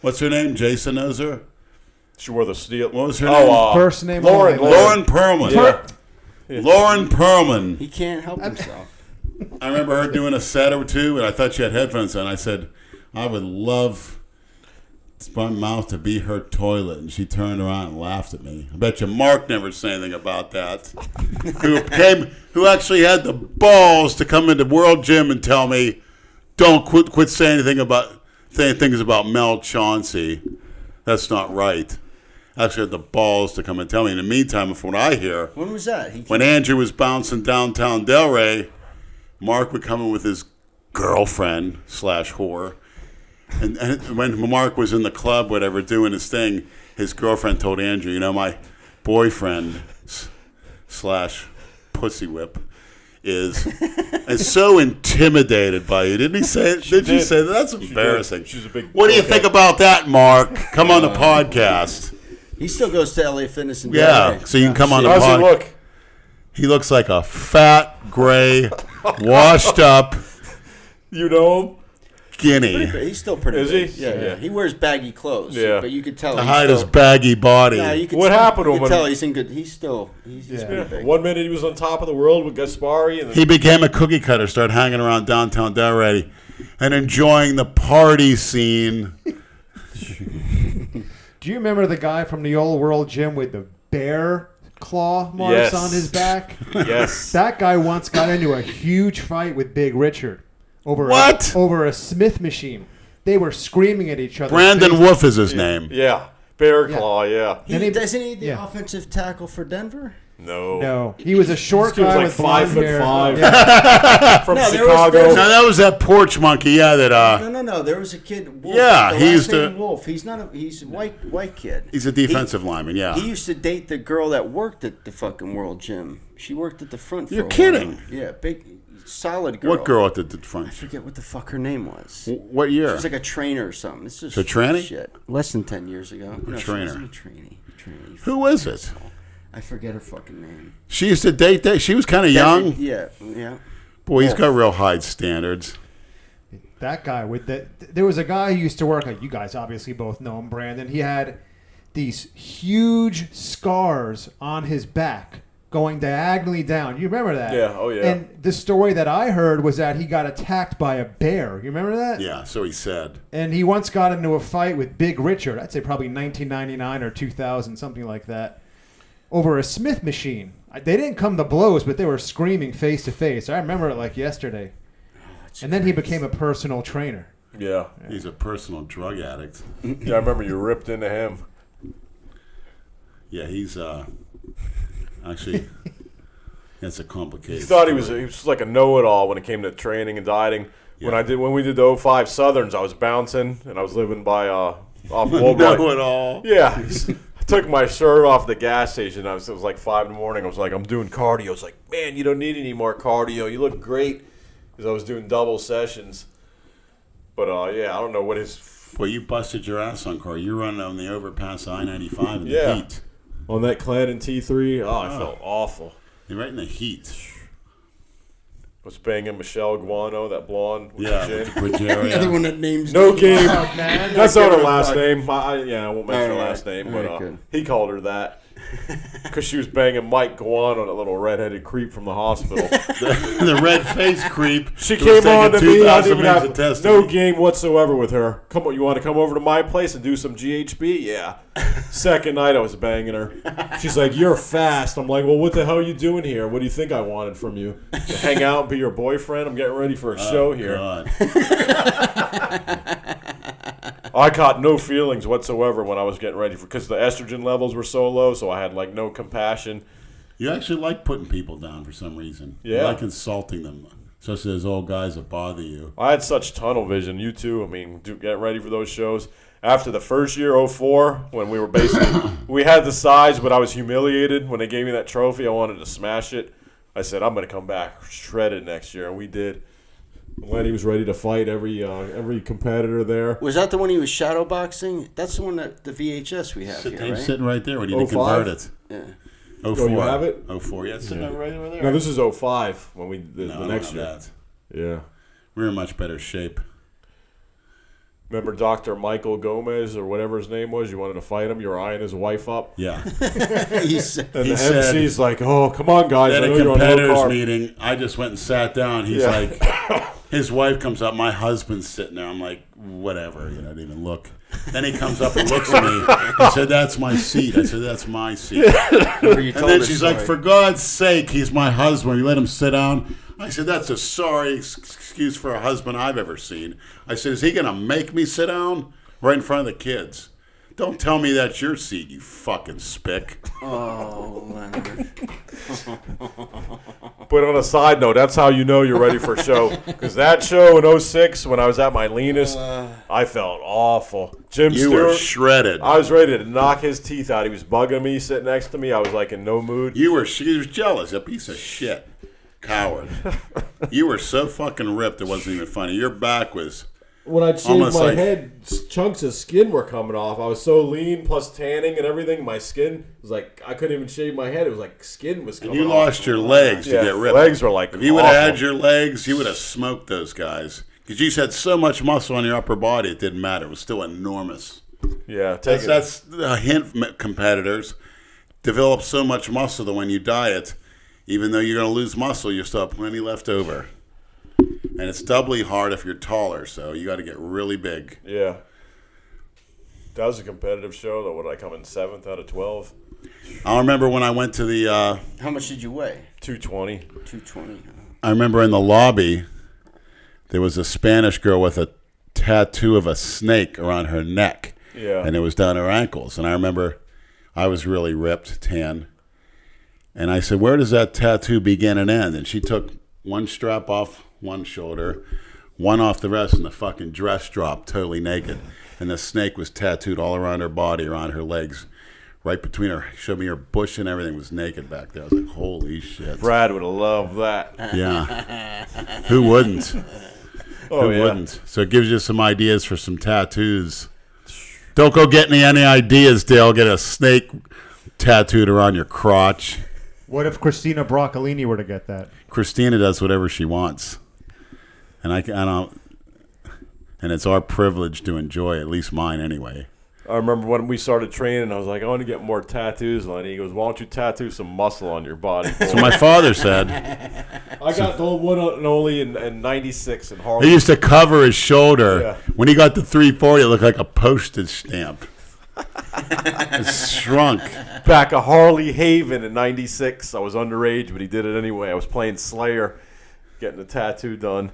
What's her name? Jason knows her? She wore the steel. What was her name? First name Lauren. only. Lauren Perlman. Yeah. Lauren Perlman. He can't help himself. I remember her doing a set or two, and I thought she had headphones on. I said, I would love my mouth to be her toilet, and she turned around and laughed at me. I bet you Mark never said anything about that. who actually had the balls to come into World Gym and tell me, don't quit saying things about Mel Chauncey. That's not right. Actually had the balls to come and tell me. In the meantime, from what I hear, When was that? when Andrew was bouncing downtown Delray, Mark would come in with his girlfriend / whore. And when Mark was in the club, whatever, doing his thing, his girlfriend told Andrew, my boyfriend / pussy whip is so intimidated by you. Didn't he say it? Did you say that? That's embarrassing. She's a big. What do you think about that, Mark? Come on the podcast. He still goes to LA Fitness and Yeah, so you can come on the How's he podcast. look? He looks like a fat, gray, washed up You know him? guinea. He's still pretty Is big. he? Yeah, Yeah. He wears baggy clothes. Yeah. But you could tell. To he's hide his still- baggy body. No, you could What tell- happened to you him could when- tell he's in good. He's Yeah. pretty big. 1 minute he was on top of the world with Gaspari, and then He became a cookie cutter, started hanging around downtown Delray and enjoying the party scene. Do you remember the guy from the old World Gym with the bear claw marks Yes. on his back? yes, That guy once got into a huge fight with Big Richard over What? over a Smith machine. They were screaming at each other. Brandon Wolf is his name. yeah, Bear Claw, yeah. And he- Doesn't he the yeah. offensive tackle for Denver? No, he was a short This kid was guy like with blonde 5'5". hair. From No, there was- Chicago. there's- Now that was that porch monkey, yeah. That No. There was a kid. Wolf. Yeah, the he last used to- name Wolf. He's not. He's a white kid. he's a defensive lineman. Yeah. He used to date the girl that worked at the fucking World Gym. She worked at the front. You're for a kidding. while. Yeah, big, solid girl. What girl at the I front? forget what the fuck her name was. What She year? was like a trainer or something. This is So tranny? shit. Less than 10 years ago. No, trainer? She wasn't a trainee. Who is it? I forget her fucking name. She used to date that. She was kind of young. Yeah. Boy, he's got real high standards. That guy with the there was a guy who used to work. Like you guys obviously both know him, Brandon. He had these huge scars on his back going diagonally down. You remember that? Yeah, oh, yeah. And the story that I heard was that he got attacked by a bear. You remember that? Yeah, so he said. And he once got into a fight with Big Richard. I'd say probably 1999 or 2000, something like that, over a Smith machine. They didn't come to blows, but they were screaming face to face. I remember it like yesterday. And then he became a personal trainer. Yeah. He's a personal drug addict. Yeah, I remember you ripped into him. Yeah, he's actually that's a complicated. He thought he story. was like a know-it-all when it came to training and dieting. Yeah. When we did the 05 Southerns, I was bouncing and I was living by off Woburn. know it all. Yeah. I took my shirt off the gas station. It was like 5 in the morning. I was like, I'm doing cardio. It's like, man, you don't need any more cardio. You look great. Because I was doing double sessions. But, yeah, I don't know what his... Well, you busted your ass on car. You running on the overpass I-95 in the Yeah. heat. On that Clan and T3, I felt awful. You're right in the heat. Was banging Michelle Guano, that blonde with Yeah, the with chin. the Another Progeria. one that names No names. game. Man, That's not her give her a last fuck. name. I won't mention her Alright. last name, but Alright, good. he called her that because she was banging Mike Guano, that little redheaded creep from the hospital. The red face creep. She who was came on to taking me. I 2,000 didn't even rings of have testimony. no game whatsoever with her. Come on, you want to come over to my place and do some GHB? Yeah. Second night, I was banging her. She's like, "You're fast." I'm like, "Well, what the hell are you doing here? What do you think I wanted from you? To hang out and be your boyfriend? I'm getting ready for a show here." God. I caught no feelings whatsoever when I was getting ready because the estrogen levels were so low, so I had like no compassion. You actually like putting people down for some reason. You Yeah. like insulting them, especially those old guys that bother you. I had such tunnel vision. You too. I mean, getting ready for those shows. After the first year, 04, when we were basically, we had the size, but I was humiliated. When they gave me that trophy, I wanted to smash it. I said, I'm going to come back shredded next year, and we did. Lenny was ready to fight every competitor there. Was that the one he was shadow boxing? That's the one that the VHS we have here, He's right? sitting right there. We need to 05? convert it. Yeah. 04. you have it? 04. Yeah, it's sitting right over there. No, this is 05 when we did No, I the don't next have year. that. Yeah. We're in much better shape. Remember Dr. Michael Gomez or whatever his name was? You wanted to fight him. You were eyeing his wife up. Yeah. He said, And He the said- MC's like, oh, come on, guys. At I a know you're on low competitors carb. meeting, I just went and sat down. He's Yeah. like, his wife comes up. My husband's sitting there. I'm like, whatever. You know, I didn't even look. Then he comes up and looks at me. He said, that's my seat. I said, that's my seat. remember you And told then us she's like, story. for God's sake, he's my husband. You let him sit down. I said, that's a sorry excuse for a husband I've ever seen. I said, is he going to make me sit down right in front of the kids? Don't tell me that's your seat, you fucking spick. Oh, Leonard. But on a side note, that's how you know you're ready for a show. Because that show in 06, when I was at my leanest, I felt awful. Jim You Stewart, were shredded. I was ready to knock his teeth out. He was bugging me, sitting next to me. I was like in no mood. She was jealous, a piece of shit. Coward. You were so fucking ripped it wasn't even funny. Your back was... When I'd shaved Almost my like- head, chunks of skin were coming off. I was so lean, plus tanning and everything. My skin was like, I couldn't even shave my head. It was like skin was coming You off. lost your legs to Yeah, get ripped. legs were like If you would have awful. had your legs, you would have smoked those guys. Because you had so much muscle on your upper body, it didn't matter. It was still enormous. Yeah, take it. That's a hint, competitors. Develop so much muscle that when you diet, even though you're going to lose muscle, you still have plenty left over. And it's doubly hard if you're taller, so you got to get really big. Yeah. That was a competitive show, though. What did I come in 7th out of 12? I remember when I went to the... How much did you weigh? 220. 220. I remember in the lobby, there was a Spanish girl with a tattoo of a snake around her neck. Yeah. And it was down her ankles. And I remember I was really ripped, tan. And I said, where does that tattoo begin and end? And she took one strap off one shoulder, one off the rest, and the fucking dress dropped totally naked. And the snake was tattooed all around her body, around her legs, right between her. Showed me her bush and everything was naked back there. I was like, holy shit. Brad would have loved that. Yeah. Who wouldn't? Oh, Who yeah. wouldn't? So it gives you some ideas for some tattoos. Don't go getting any ideas, Dale. Get a snake tattooed around your crotch. What if Christina Broccolini were to get that? Christina does whatever she wants. And I don't. And it's our privilege to enjoy, at least mine anyway. I remember when we started training, I was like, I want to get more tattoos, Lenny. He goes, why don't you tattoo some muscle on your body? So my father said I got the one and only in 96 in he Harlem. used to cover his shoulder. Yeah. When he got to 340, it looked like a postage stamp. It shrunk. Back at Harley Haven in 96. I was underage, but he did it anyway. I was playing Slayer, getting the tattoo done.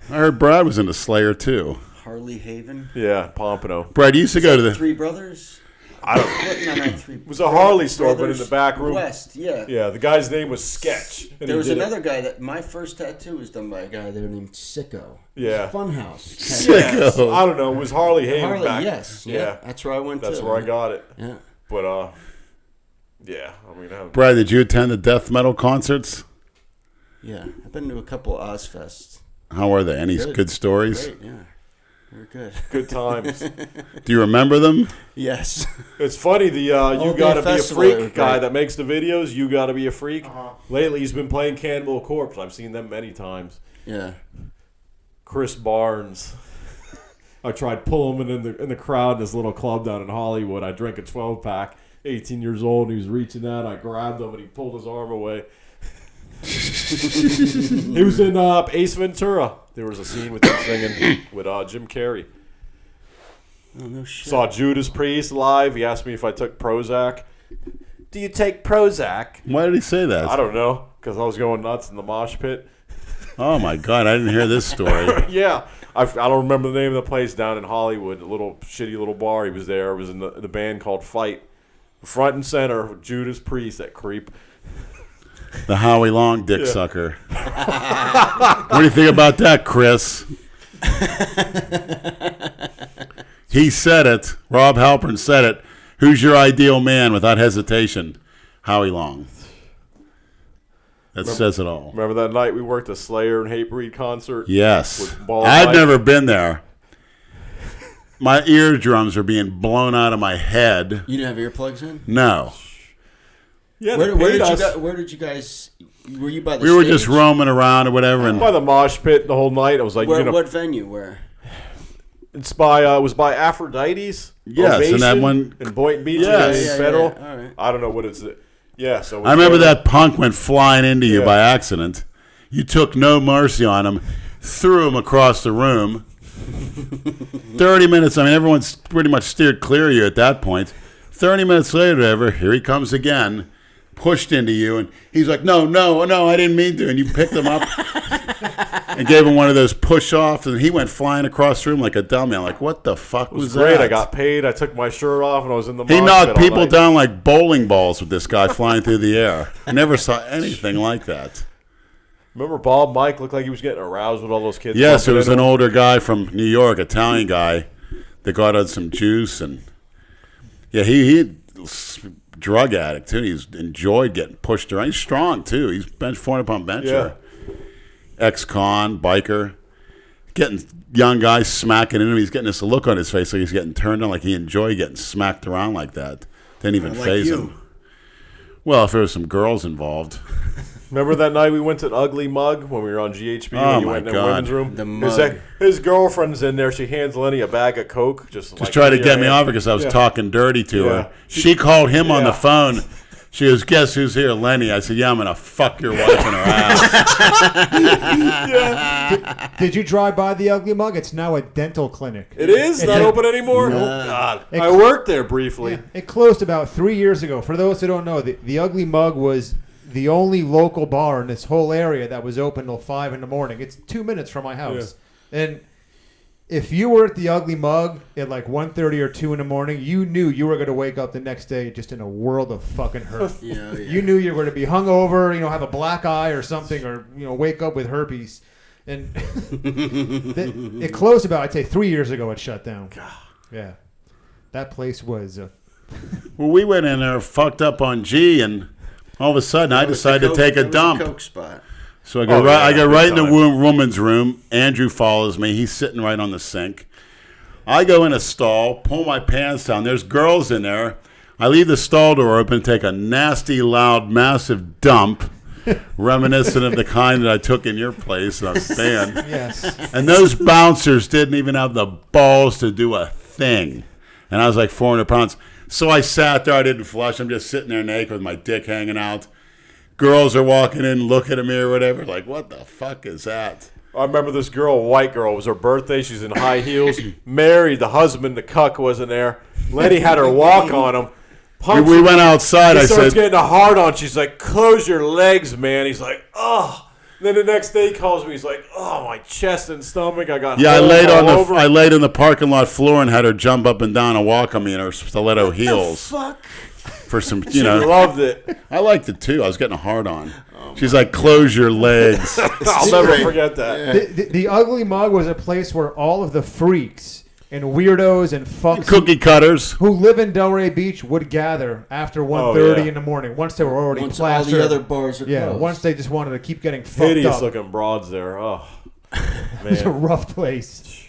I heard Brad was into Slayer too. Harley Haven. Yeah, Pompano. Brad, you used to go to the. Three Brothers. I don't. What? No, not three. It was a Harley store, but in the back room. West, yeah. Yeah, the guy's name was Sketch. And There he was did it. another guy that my first tattoo was done by a guy there named Sicko. Yeah. Funhouse. Yes. I don't know. It was Harley Haven Harley, back. yes. Yeah. That's where I went That's to. where I got it. Yeah. But, yeah. I mean, Brad, did you attend the death metal concerts? Yeah. I've been to a couple of Ozfests. How were they? Any Good. good stories? Great, yeah. They're good. good times. Do you remember them? Yes. It's funny, the All You Day Gotta Be a Festival, they were Freak guy great. that makes the videos, You Gotta Be a Freak. Lately, he's been playing Cannibal Corpse. I've seen them many times. Yeah. Chris Barnes. I tried pulling him in the crowd in this little club down in Hollywood. I drank a 12-pack, 18 years old, and he was reaching out. I grabbed him, and he pulled his arm away. He was in Ace Ventura. There was a scene with him singing with Jim Carrey. Oh, no shit. Saw Judas Priest live. He asked me if I took Prozac. Do you take Prozac? Why did he say that? I don't know, because I was going nuts in the mosh pit. Oh my God, I didn't hear this story. Yeah, I don't remember the name of the place down in Hollywood. A little shitty little bar. He was there. It was in the band called Fight. Front and center, Judas Priest, that creep. The Howie Long dick sucker. What do you think about that, Chris? He said it. Rob Halpern said it. Who's your ideal man without hesitation? Howie Long. That says it all. Remember that night we worked a Slayer and Hatebreed concert? Yes. With Ball I've Mike? never been there. My eardrums are being blown out of my head. You didn't have earplugs in? No. Yeah, Where they did paid you us. guys? Where did you guys? Were you by the? We were stage? just roaming around or whatever. And By the mosh pit the whole night. I was like, Where? you know, What venue? Where? It's by it was by Aphrodite's. Yes, Ovation and that one- in Boynton Beach. Yes. in Federal. Yeah. All right. I don't know what it's. Yeah, so I remember that punk went flying into you Yeah. by accident. You took no mercy on him, threw him across the room. 30 minutes, I mean, everyone's pretty much steered clear of you at that point. 30 minutes later, whatever, here he comes again, pushed into you, and he's like, no, I didn't mean to. And you picked him up and gave him one of those push-offs, and he went flying across the room like a dummy. I'm like, what the fuck It was that? great. I got paid. I took my shirt off, and I was in the. He mosh knocked pit all people night. down like bowling balls with this guy flying through the air. I never saw anything like that. Remember Bob Mike looked like he was getting aroused with all those kids. Yes, it bumping was into an him? older guy from New York, Italian guy, that got on some juice, and yeah, he drug addict too. He's enjoyed getting pushed around. He's strong too. He's 400-pound bencher, ex-con biker, getting young guys smacking into him. He's getting this look on his face like he's getting turned on, like he enjoyed getting smacked around like that. Didn't even faze him. Well, if there was some girls involved. Remember that night we went to an Ugly Mug when we were on GHB? Oh, when you my went in God. the women's room? The His, Mug. his girlfriend's in there. She hands Lenny a bag of Coke. Just Try to get me off because I was talking dirty to her. Yeah. She called him on Yeah. the phone. She goes, guess who's here, Lenny? I said, yeah, I'm going to fuck your wife in her ass. Did you drive by the Ugly Mug? It's now a dental clinic. It is? It's Not a- open anymore? No. Oh, God. I worked there briefly. Yeah, it closed about 3 years ago. For those who don't know, the Ugly Mug was the only local bar in this whole area that was open till 5 in the morning. It's 2 minutes from my house. And if you were at the Ugly Mug at like 1:30 or 2 in the morning, you knew you were going to wake up the next day just in a world of fucking hurt. Yeah. You knew you were going to be hungover, have a black eye or something, or wake up with herpes. And it closed about, I'd say, 3 years ago. It shut down. Yeah, that place was. Well, we went in there fucked up on G, and all of a sudden I decided to take a dump. Coke spot. So I go Oh, right, yeah, I go big right in the time. woman's room. Andrew follows me. He's sitting right on the sink. I go in a stall, pull my pants down. There's girls in there. I leave the stall door open, take a nasty, loud, massive dump, reminiscent of the kind that I took in your place. And I'm staying. Yes. And those bouncers didn't even have the balls to do a thing. And I was like 400 pounds. So I sat there. I didn't flush. I'm just sitting there naked with my dick hanging out. Girls are walking in, looking at me or whatever. Like, what the fuck is that? I remember this girl, a white girl. It was her birthday. She's in high heels. Married. The husband, the cuck, wasn't there. Lenny had her walk on him. We went outside. He I starts said, getting a hard on. She's like, close your legs, man. He's like, oh. Then the next day he calls me. He's like, oh, my chest and stomach. I got yeah, I holes laid all on over. I laid in the parking lot floor and had her jump up and down and walk on me in her stiletto heels. Fuck. For some, She loved it. I liked it too. I was getting a hard on. She's like, close your legs. I'll never forget that. The Ugly Mug was a place where all of the freaks and weirdos and fucks Cookie cutters. who live in Delray Beach would gather after 1:30 in the morning. Once they were already Once all plastered. the other bars are yeah, closed. once they just wanted to keep getting fucked Hideous up. looking broads there. Oh, It was a man. rough place.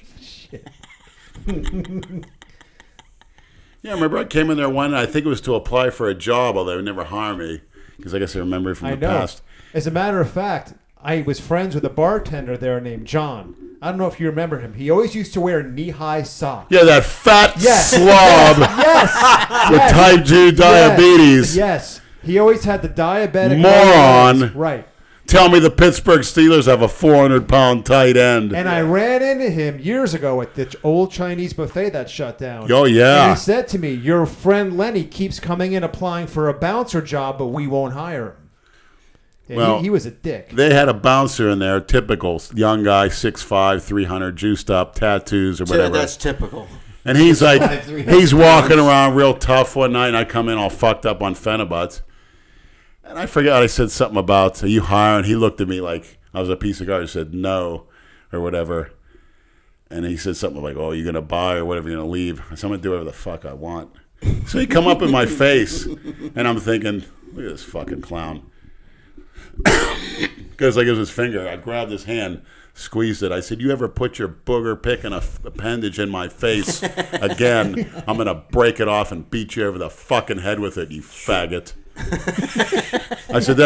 Yeah, I remember I came in there one night, I think it was to apply for a job, although they would never hire me, because I guess I remember it from I the know. past. As a matter of fact, I was friends with a bartender there named John. I don't know if you remember him. He always used to wear knee-high socks. Yeah, that fat Yes. slob Yes. with yes. type 2 diabetes. Yes. He always had the diabetic Moron. diabetes. Right. Tell me the Pittsburgh Steelers have a 400-pound tight end. And I ran into him years ago at the old Chinese buffet that shut down. Oh, yeah. And he said to me, your friend Lenny keeps coming in applying for a bouncer job, but we won't hire him. Yeah, Well, he was a dick. They had a bouncer in there, typical young guy, 6'5", 300, juiced up, tattoos or whatever. That's typical. And he's like, 6'5", 300 he's walking pounds. around real tough one night, and I come in all fucked up on Phenibut. And I forgot I said something about, are you hiring? He looked at me like I was a piece of garbage. He said, no, or whatever. And he said something like, oh, you're going to buy or whatever, you're going to leave. I said, I'm going to do whatever the fuck I want. So he come up in my face, and I'm thinking, look at this fucking clown. Because like it was his finger. I grabbed his hand, squeezed it. I said, you ever put your booger picking appendage in my face again, I'm going to break it off and beat you over the fucking head with it, you faggot. I said,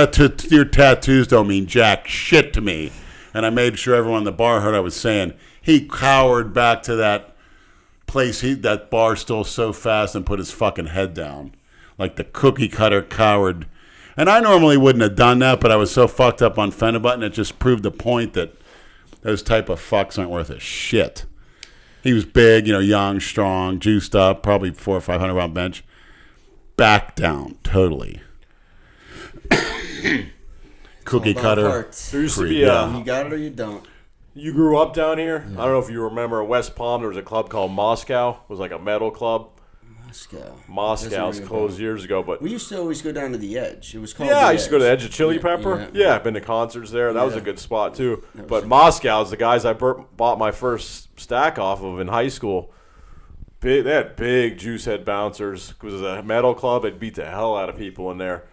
your tattoos don't mean jack shit to me. And I made sure everyone in the bar heard I was saying. He cowered back to that place, that bar stole so fast and put his fucking head down. Like the cookie cutter coward. And I normally wouldn't have done that, but I was so fucked up on Fennerbutton, it just proved the point that those type of fucks aren't worth a shit. He was big, young, strong, juiced up, probably 400 or 500 pound bench. Back down, totally. Cookie cutter. There used to be you got it or you don't. You grew up down here? Yeah. I don't know if you remember West Palm, there was a club called Moscow. It was like a metal club. Moscow's closed years ago, but we used to always go down to the Edge. It was called. Yeah, I used to go to the Edge of Chili Pepper. Yeah, I've been to concerts there. That was a good spot too. But Moscow's the guys I bought my first stack off of in high school. They had big juice head bouncers. It was a metal club. It beat the hell out of people in there.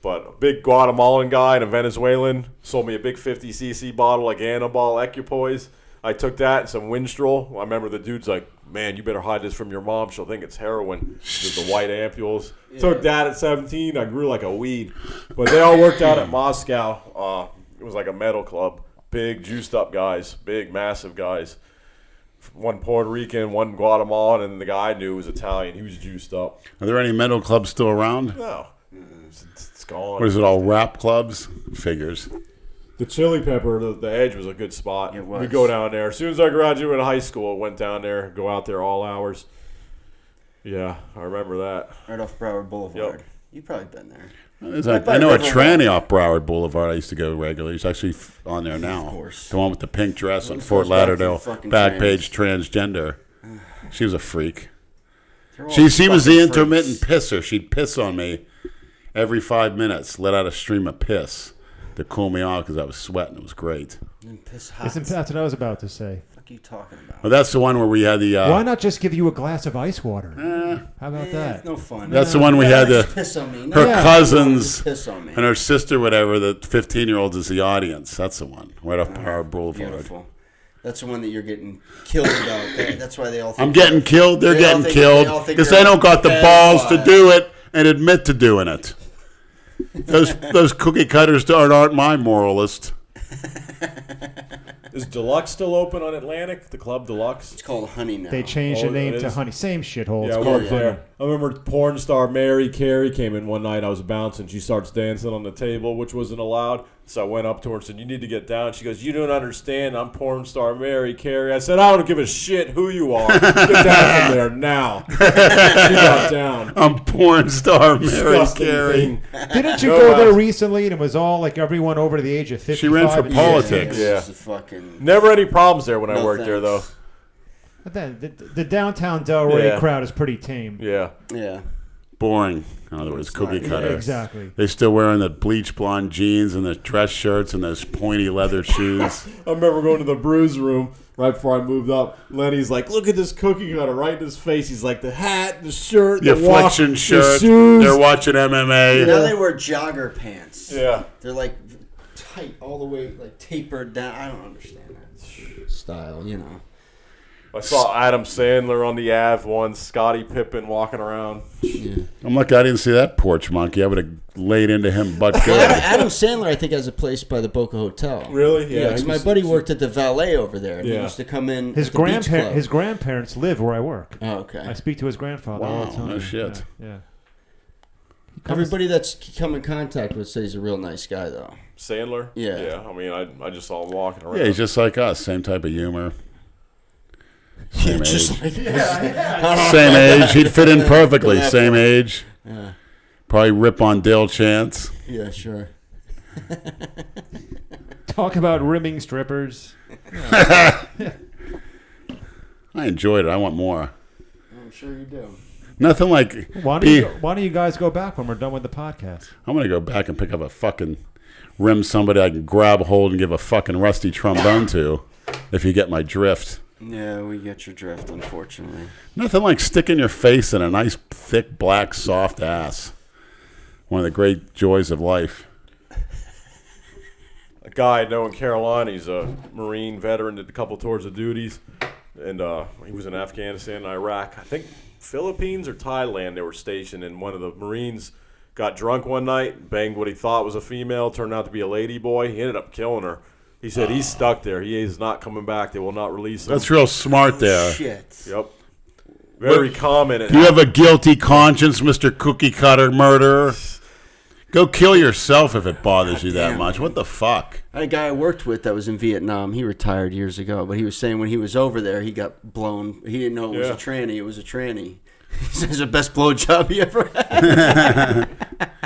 But a big Guatemalan guy and a Venezuelan sold me a big 50cc bottle like Anabol Equipoise. I took that and some Winstrol. I remember the dude's like, man, you better hide this from your mom. She'll think it's heroin. With the white ampules. Yeah. Took that at 17. I grew like a weed. But they all worked out at Moscow. It was like a metal club. Big, juiced up guys. Big, massive guys. One Puerto Rican, one Guatemalan, and the guy I knew was Italian. He was juiced up. Are there any metal clubs still around? No. It's gone. What is it, all rap clubs? Figures. The Chili Pepper, the Edge was a good spot. It was. We'd go down there. As soon as I graduated high school, I went down there, go out there all hours. Yeah, I remember that. Right off Broward Boulevard. Yep. You've probably been there. I know a tranny off Broward Boulevard I used to go regularly. He's actually on there now. Of course. The one with the pink dress on Fort Lauderdale. Back page transgender. She was a freak. She was the intermittent pisser. She'd piss on me every 5 minutes, let out a stream of piss to cool me off because I was sweating. It was great. And piss hot. That's what I was about to say. What are you talking about? Well, that's the one where we had the... Why not just give you a glass of ice water? How about that? It's no fun. That's the one we had piss on me. Her cousins piss on me. and her sister, whatever, the 15-year-olds is the audience. That's the one. Right off Broward Boulevard. Beautiful. That's the one that you're getting killed about. That's why they all think I'm getting killed. They're getting killed because they don't got the balls to do it and admit to doing it. Those cookie cutters aren't my moralist. Is Deluxe still open on Atlantic? The Club Deluxe? It's called Honey now. They changed the name to Honey. Same shithole. Yeah, I worked there. I remember porn star Mary Carey came in one night. I was bouncing. She starts dancing on the table, which wasn't allowed. So I went up to her and said, you need to get down. She goes, you don't understand. I'm porn star Mary Carey. I said, I don't give a shit who you are. Get down from there now. She got down. I'm porn star Mary Carey. Didn't you go there recently and it was all like everyone over the age of 55? She ran for politics. Yeah. Never any problems there when I worked there, though. But then the downtown Delray crowd is pretty tame. Yeah. Yeah. Boring. In other words, cookie cutter. Yeah, exactly. They still wearing the bleach blonde jeans and the dress shirts and those pointy leather shoes. I remember going to the Brews room right before I moved up. Lenny's like, look at this cookie cutter right in his face. He's like, the hat, the shirt, the affliction shirt. The shoes. They're watching MMA. Now they wear jogger pants. Yeah. They're like tight all the way, like tapered down. I don't understand that style, I saw Adam Sandler on the Ave once, Scottie Pippen walking around. Yeah. I'm lucky I didn't see that porch monkey. I would have laid into him butt good. Adam Sandler, I think, has a place by the Boca Hotel. Really? Yeah, because my buddy worked at the Valet over there. And he used to come in his grandparents live where I work. Oh, okay. I speak to his grandfather all the time. No shit. Yeah. Everybody that's come in contact with says he's a real nice guy, though. Sandler? Yeah. Yeah, I mean, I just saw him walking around. Yeah, he's just like us. Same type of humor. Same age. Same age. He'd fit in perfectly. Same age. Yeah. Probably rip on Dale Chance. Yeah, sure. Talk about rimming strippers. I enjoyed it. I want more. I'm sure you do. Nothing like... Why don't you guys go back when we're done with the podcast? I'm going to go back and pick up a fucking rim somebody I can grab hold and give a fucking rusty trombone to, if you get my drift. Yeah, we get your drift, unfortunately. Nothing like sticking your face in a nice, thick, black, soft ass. One of the great joys of life. A guy I know in Carolina, he's a Marine veteran, did a couple tours of duties, and he was in Afghanistan and Iraq. I think Philippines or Thailand they were stationed, and one of the Marines got drunk one night, banged what he thought was a female, turned out to be a lady boy. He ended up killing her. He said he's stuck there. He is not coming back. They will not release him. That's real smart there. Shit. Yep. Very common. Do you have a guilty conscience, Mr. Cookie Cutter murderer? Go kill yourself if it bothers you that much. What the fuck? I had a guy I worked with that was in Vietnam. He retired years ago, but he was saying when he was over there, he got blown. He didn't know it was a tranny. It was a tranny. He says the best blowjob he ever had.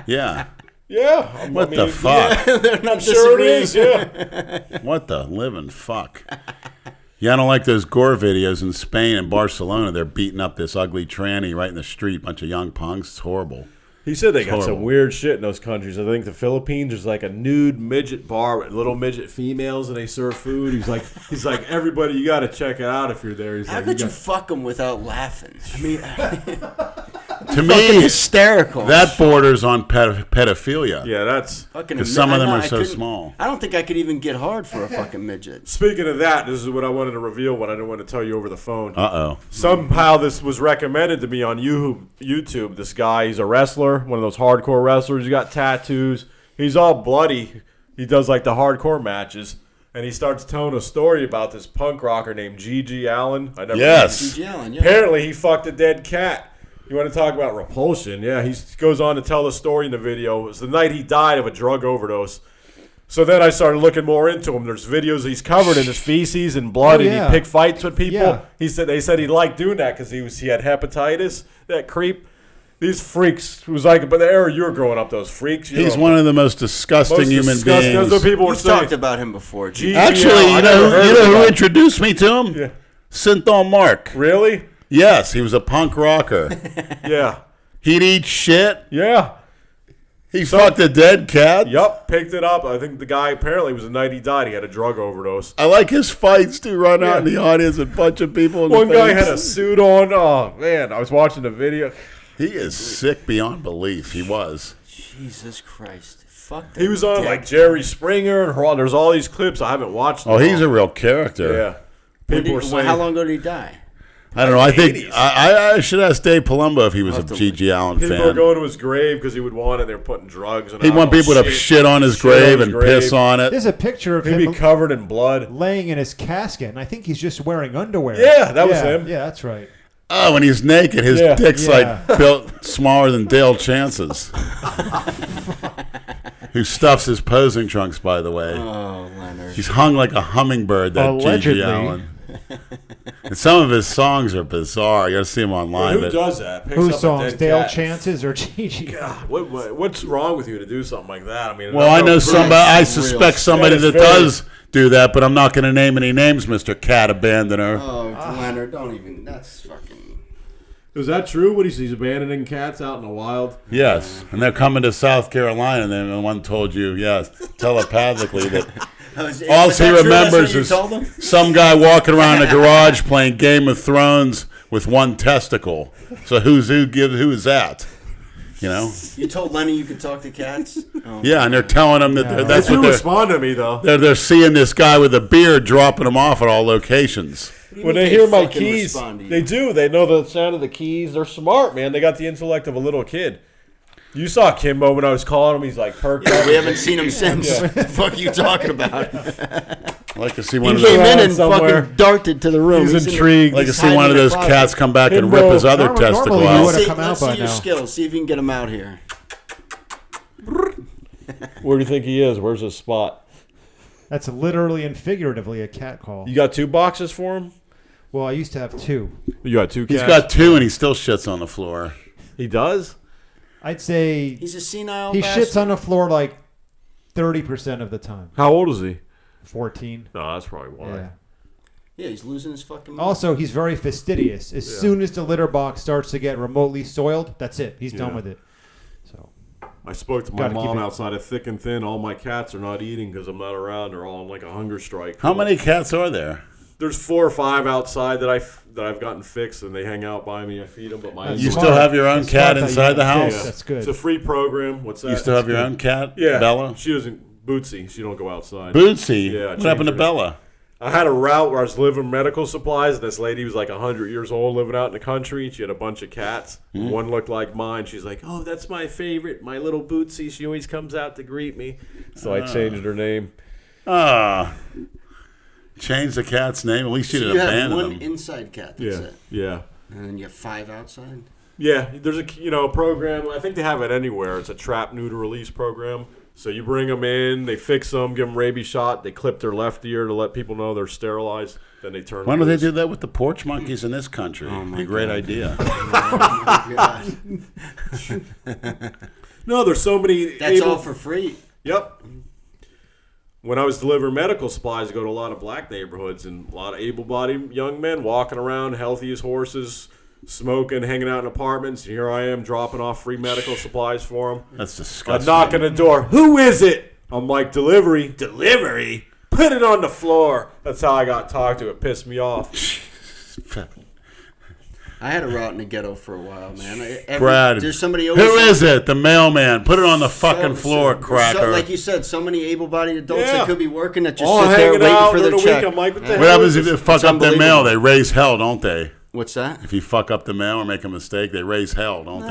Yeah. Yeah. What the fuck? Yeah, they're not Sure it disagreeing. is, yeah. What the living fuck? Yeah, I don't like those gore videos in Spain and Barcelona. They're beating up this ugly tranny right in the street. Bunch of young punks. It's horrible. He said they got horrible. some weird shit in those countries. I think the Philippines, there's like a nude midget bar with little midget females, and they serve food. He's like, everybody, you got to check it out if you're there. He's How like, could you fuck him without laughing? I mean, To fucking me, hysterical. that borders on pedophilia. Yeah, that's. Because some of them are so small. I don't think I could even get hard for a fucking midget. Speaking of that, this is what I wanted to reveal, what I didn't want to tell you over the phone. Uh-oh. Somehow this was recommended to me on YouTube. This guy, he's a wrestler, one of those hardcore wrestlers. He's got tattoos. He's all bloody. He does like the hardcore matches. And he starts telling a story about this punk rocker named G.G. Allen. I never Yes. G.G. Allen, yeah. Apparently he fucked a dead cat. You want to talk about repulsion? Yeah, he goes on to tell the story in the video. It was the night he died of a drug overdose. So then I started looking more into him. There's videos he's covered in his feces and blood, Oh, and yeah. he picked fights with people. Yeah. They said he liked doing that because he had hepatitis. That creep. These freaks. It was like, but the era you were growing up, those freaks. He's one of the most disgusting human beings. That's what people were We've saying. talked about him before. G.G. Actually, I you never know heard of who him. introduced me to him? Yeah. Synthol Mark. Really? Yes, he was a punk rocker. Yeah. He'd eat shit. Yeah. He fucked a dead cat. Yup. Picked it up. I think the guy apparently was the night he died. He had a drug overdose. I like his fights to run out in the audience and punch a people in One the guy face. had a suit on. Oh man, I was watching the video. He is sick beyond belief. He was. Jesus Christ. Fuck that. He was on like Jerry Springer and there's all these clips. I haven't watched them. Oh, he's all. a real character. Yeah. People were saying. How long ago did he die? I don't know. I think 80s. I should ask Dave Palumbo if he was a G.G. Allen People were fan. going to his grave because he would want it. They were putting drugs. And He'd want people to shit on his grave and piss on it. There's a picture of He'd be him covered in blood. laying in his casket, and I think he's just wearing underwear. Yeah, that was him. Yeah, that's right. Oh, when he's naked, his Yeah. dick's Yeah. like built smaller than Dale Chance's. Who stuffs his posing trunks, by the way. Oh, Leonard. He's hung like a hummingbird, that Allegedly. G.G. Allen. And some of his songs are bizarre. You got to see him online. Who but does that? Picks Whose up a songs? dead Dale cat. Chance's or Gigi? God, what's wrong with you to do something like that? I mean, Well, I know somebody. I real suspect shit. somebody That that is very- does do that, but I'm not going to name any names, Mr. Cat Abandoner. Oh, Leonard, don't even. That's fucking. Is that true? What he's abandoning cats out in the wild? Yes, and they're coming to South Carolina, and then one told you, yes, telepathically that all he remembers is some guy walking around a garage playing Game of Thrones with one testicle. So who is that? You know? You told Lenny you could talk to cats? Oh. Yeah, and they're telling him that that's They do what respond to me though. they're seeing this guy with a beard dropping him off at all locations. When they hear my fucking keys, respond to you? they do. They know the sound of the keys. They're smart, man. They got the intellect of a little kid. You saw Kimbo when I was calling him. He's like perked up. We haven't seen him since. What the fuck are you talking about? I'd like to see one He of came those. in and somewhere. fucking darted to the room. He's in the- intrigued. I'd like to he's see one hiding of in those the closet. cats come back and Kimbo. rip his other Normally testicle you out. would've come out Let's by see your now. skills. See if you can get him out here. Where do you think he is? Where's his spot? That's literally and figuratively a cat call. You got 2 boxes for him? Well, I used to have 2. You got 2 cats? He's got 2 and he still shits on the floor. He does? I'd say He's a senile he bastard. shits on the floor like 30% of the time. How old is he? 14. No, that's probably why. Yeah. Yeah, he's losing his fucking mind. Also, he's very fastidious. As soon as the litter box starts to get remotely soiled, that's it. He's done Yeah. with it. So I spoke to my Gotta keep mom it- outside of Thick and Thin. All my cats are not eating because I'm not around. They're all on like a hunger strike. How many cats are there? There's 4 or 5 outside that I've gotten fixed, and they hang out by me. I feed them, but my That's You smart. still have your own That's cat smart that you inside the have house? kids. That's good. It's a free program. What's that? You still have your own cat, Yeah, Bella? She doesn't. Bootsy. She don't go outside. Bootsy? Yeah, I What happened to changed her. Bella? I had a route where I was delivering medical supplies, and this lady was like 100 years old, living out in the country. She had a bunch of cats. One looked like mine. She's like, "Oh, that's my favorite, my little Bootsy. She always comes out to greet me." So I changed her name. Change the cat's name. At least you So didn't you have abandon one him. inside cat. That's Yeah, it. yeah. And then you have 5 outside. Yeah, there's a program. I think they have it anywhere. It's a trap, neuter, release program. So you bring them in, they fix them, give them rabies shot, they clip their left ear to let people know they're sterilized. Then they turn. Why don't they do that with the porch monkeys in this country? Oh, Be a great idea. No, there's so many. That's all for free. Yep. When I was delivering medical supplies, I go to a lot of black neighborhoods and a lot of able-bodied young men walking around, healthy as horses, smoking, hanging out in apartments. And here I am dropping off free medical supplies for them. That's I disgusting. knock on the door. Who is it? I'm like, delivery. Delivery? Put it on the floor. That's how I got talked to. It pissed me off. I had a route in the ghetto for a while, man. Brad, there's somebody who always is it? The mailman. Put it on the fucking floor, cracker. like you said, so many able-bodied adults Yeah. that could be working that just All sit there hanging waiting out for their during the check. week. I'm like, what the What hell happens is if you this? fuck up their mail? unbelievable. They raise hell, don't they? What's that? If you fuck up the mail or make a mistake, they raise hell, don't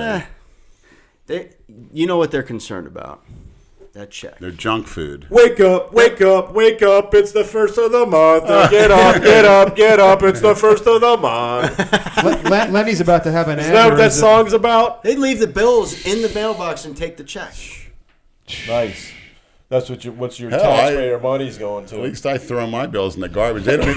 they? You know what they're concerned about? That check. They're junk food. Wake up, wake up, wake up. It's the first of the month. Get up, get up, get up. It's the first of the month. Lenny's about to have an Is that what that aneurysm. song's about? They'd leave the bills in the mailbox and take the check. Nice. That's what your Hell, taxpayer money's going At to. least I throw my bills in the garbage. They leave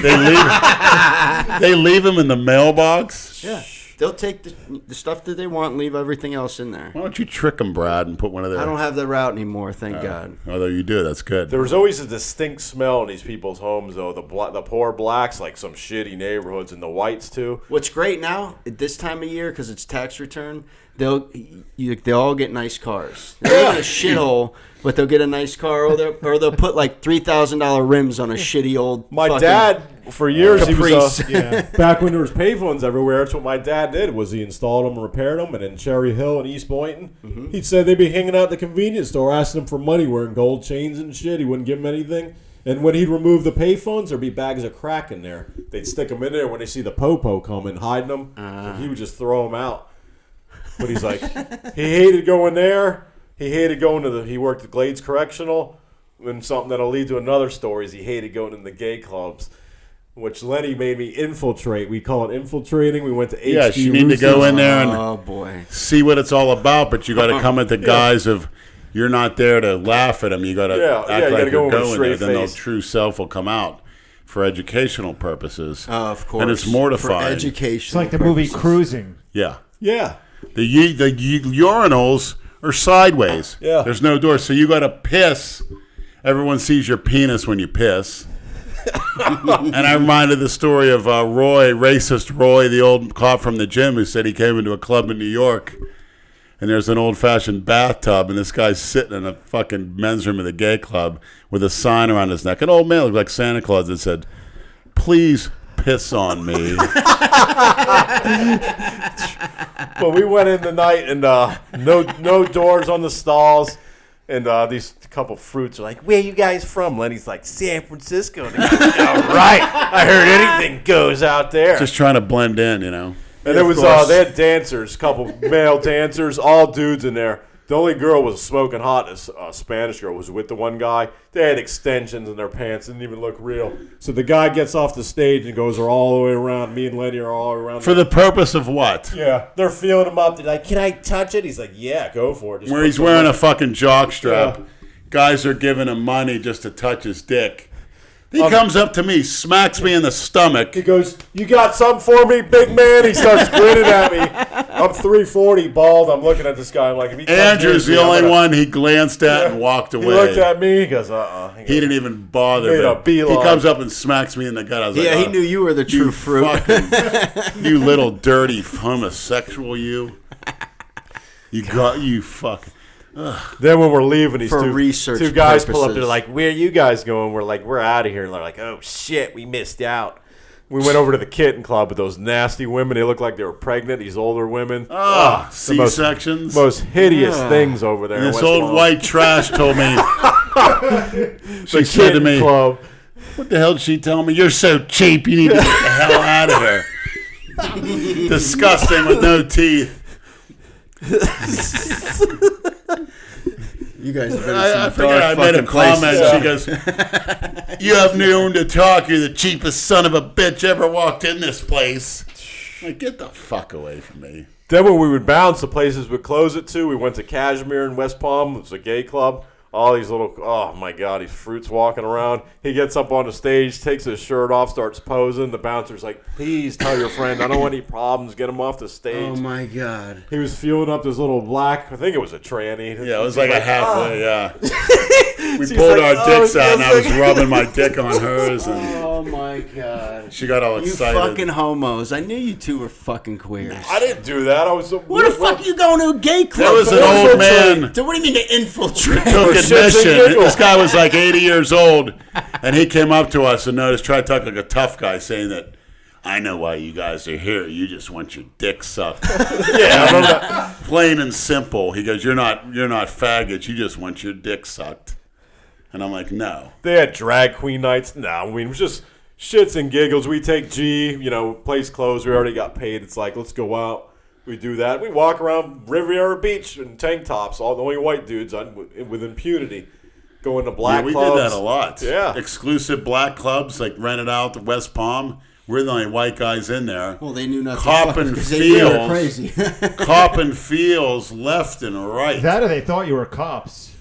they leave them in the mailbox. Yeah. They'll take the stuff that they want and leave everything else in there. Why don't you trick them, Brad, and put one of their... I don't have that route anymore, thank God. Although you do, that's good. There was always a distinct smell in these people's homes, though. The poor blacks, like some shitty neighborhoods, and the whites, too. What's great now, at this time of year, because it's tax return, they'll all get nice cars. They live in a shithole, but they'll get a nice car, or they'll put like $3,000 rims on a shitty old. My fucking dad, for years, he was Caprice. back when there was payphones everywhere. That's what my dad did. Was he installed them and repaired them, and in Cherry Hill and East Boynton, he said they'd be hanging out at the convenience store asking him for money, wearing gold chains and shit. He wouldn't give them anything. And when he'd remove the payphones, there'd be bags of crack in there. They'd stick them in there when they see the popo coming, hiding them. So he would just throw them out. But he's like, he hated going there. He hated going to he worked at Glades Correctional. And something that'll lead to another story is he hated going in the gay clubs, which Lenny made me infiltrate. We call it infiltrating. We went to HD Yes, you need to Roosters. go in there and Oh boy. see what it's all about, but you got to come at the guise of you're not there to laugh at them. You got to Yeah, act you like gotta go you're in with a going there. straight Then their face. true self will come out for educational purposes. Of course. And it's mortifying. For education. It's like the movie Cruising. Yeah. Yeah. The urinals are sideways. Yeah. There's no door, so you got to piss. Everyone sees your penis when you piss. And I reminded the story of racist Roy, the old cop from the gym who said he came into a club in New York and there's an old-fashioned bathtub and this guy's sitting in a fucking men's room of the gay club with a sign around his neck. An old man looked like Santa Claus that said, "Please piss on me." But we went in the night and no doors on the stalls. And these couple fruits are like, "Where you guys from?" Lenny's like, "San Francisco." And all right. I heard anything goes out there. Just trying to blend in, you know. And it was they had dancers, couple male dancers, all dudes in there. The only girl was smoking hot. A Spanish girl was with the one guy. They had extensions in their pants. Didn't even look real. So the guy gets off the stage and goes all the way around. Me and Lenny are all around. For the purpose of what? Yeah, they're feeling him up. They're like, "Can I touch it?" He's like, "Yeah, go for it." Just Where put he's some wearing on. a fucking jock strap. Yeah. Guys are giving him money just to touch his dick. He comes up to me, smacks me in the stomach. He goes, "You got something for me, big man?" He starts grinning at me. I'm 340, bald. I'm looking at this guy. I'm like, if he comes Andrew's near the me, I'm only gonna- one he glanced at Yeah. and walked He away. looked at me. He goes, He didn't even bother. Made a but beeline. he comes up and smacks me in the gut. I was like, Yeah, he "Oh, knew you were the true you fruit. fucking, you little dirty homosexual, you. You fucking. Then when we're leaving, these For two research guys pull up. purposes. They're like, "Where are you guys going?" We're like, "We're out of here." And they're like, "Oh shit, we missed out." We went over to the kitten club with those nasty women. They looked like they were pregnant. These older women. The most- C-sections. Most hideous things over there. And in this West old Palm. white trash told me. She The said to kitten me, club. "What the hell did she tell me? You're so cheap. You need to get the hell out of here." Disgusting with no teeth. You guys have been in I some forget. I dark made a fucking places. comment. She goes, "You have no room to talk. You're the cheapest son of a bitch ever walked in this place." Like, get the fuck away from me. Then when we would bounce, the places would close at 2. We went to Kashmir in West Palm. It was a gay club. All these little, oh my God, these fruits walking around. He gets up on the stage, takes his shirt off, starts posing. The bouncer's like, please tell your friend, I don't want any problems. Get him off the stage. Oh my God. He was fueling up this little black, I think it was a tranny. Yeah, it was like a halfway, yeah. We She's pulled like, our dicks out, and I was like- rubbing my dick on hers, and Oh my God. she got all You excited. fucking homos. I knew you two were fucking queers. I didn't do that. I was. What the fuck are you going to a gay club? There was an for? old man So what do you mean to infiltrate? took shits and admission. giggles. This guy was like 80 years old, and he came up to us and noticed, tried to talk like a tough guy, saying that, I know why you guys are here. You just want your dick sucked. Yeah, I remember that. Plain and simple. He goes, you're not faggots. You just want your dick sucked. And I'm like, no. They had drag queen nights. No, I mean, it was just shits and giggles. We take G, place closed. We already got paid. It's like, let's go out. We do that. We walk around Riviera Beach in tank tops, all the only white dudes with impunity. Go into black Yeah, we clubs. did that a lot. Yeah. Exclusive black clubs, like rented out to West Palm. We're the only white guys in there. Well, they knew nothing. Copping They were fields. crazy. Copping fields left and right. That or they thought you were cops.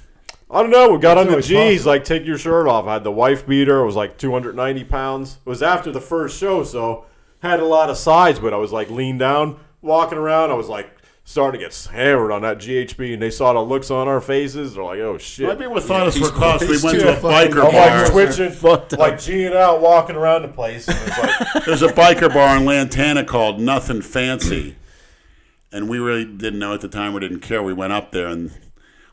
I don't know. We got on the always G's, possible. like, take your shirt off. I had the wife beater. It was like 290 pounds. It was after the first show, so had a lot of sides, but I was like leaned down, walking around. I was like starting to get hammered on that GHB, and they saw the looks on our faces. They're like, oh, shit. Why people thought us were these cops? We boys went too to a fucking biker I'm bar. like twitching, like G'ing out, walking around the place. And it's like, There's a biker bar in Lantana called Nothing Fancy. And we really didn't know at the time. We didn't care. We went up there, and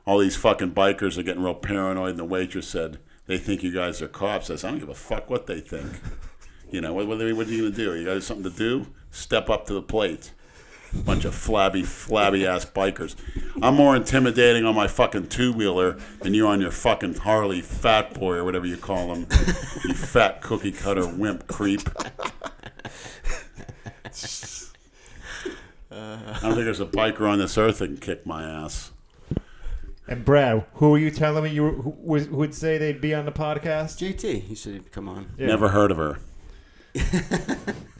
all these fucking bikers are getting real paranoid. And the waitress said, they think you guys are cops. I said, I don't give a fuck what they think. What are you going to do? You got something to do? Step up to the plate. Bunch of flabby ass bikers. I'm more intimidating on my fucking two-wheeler than you on your fucking Harley fat boy or whatever you call him. You fat cookie cutter wimp creep. I don't think there's a biker on this earth that can kick my ass. And Brad, who were you telling me who would say they'd be on the podcast? JT, he said he'd come on. Yeah. Never heard of her.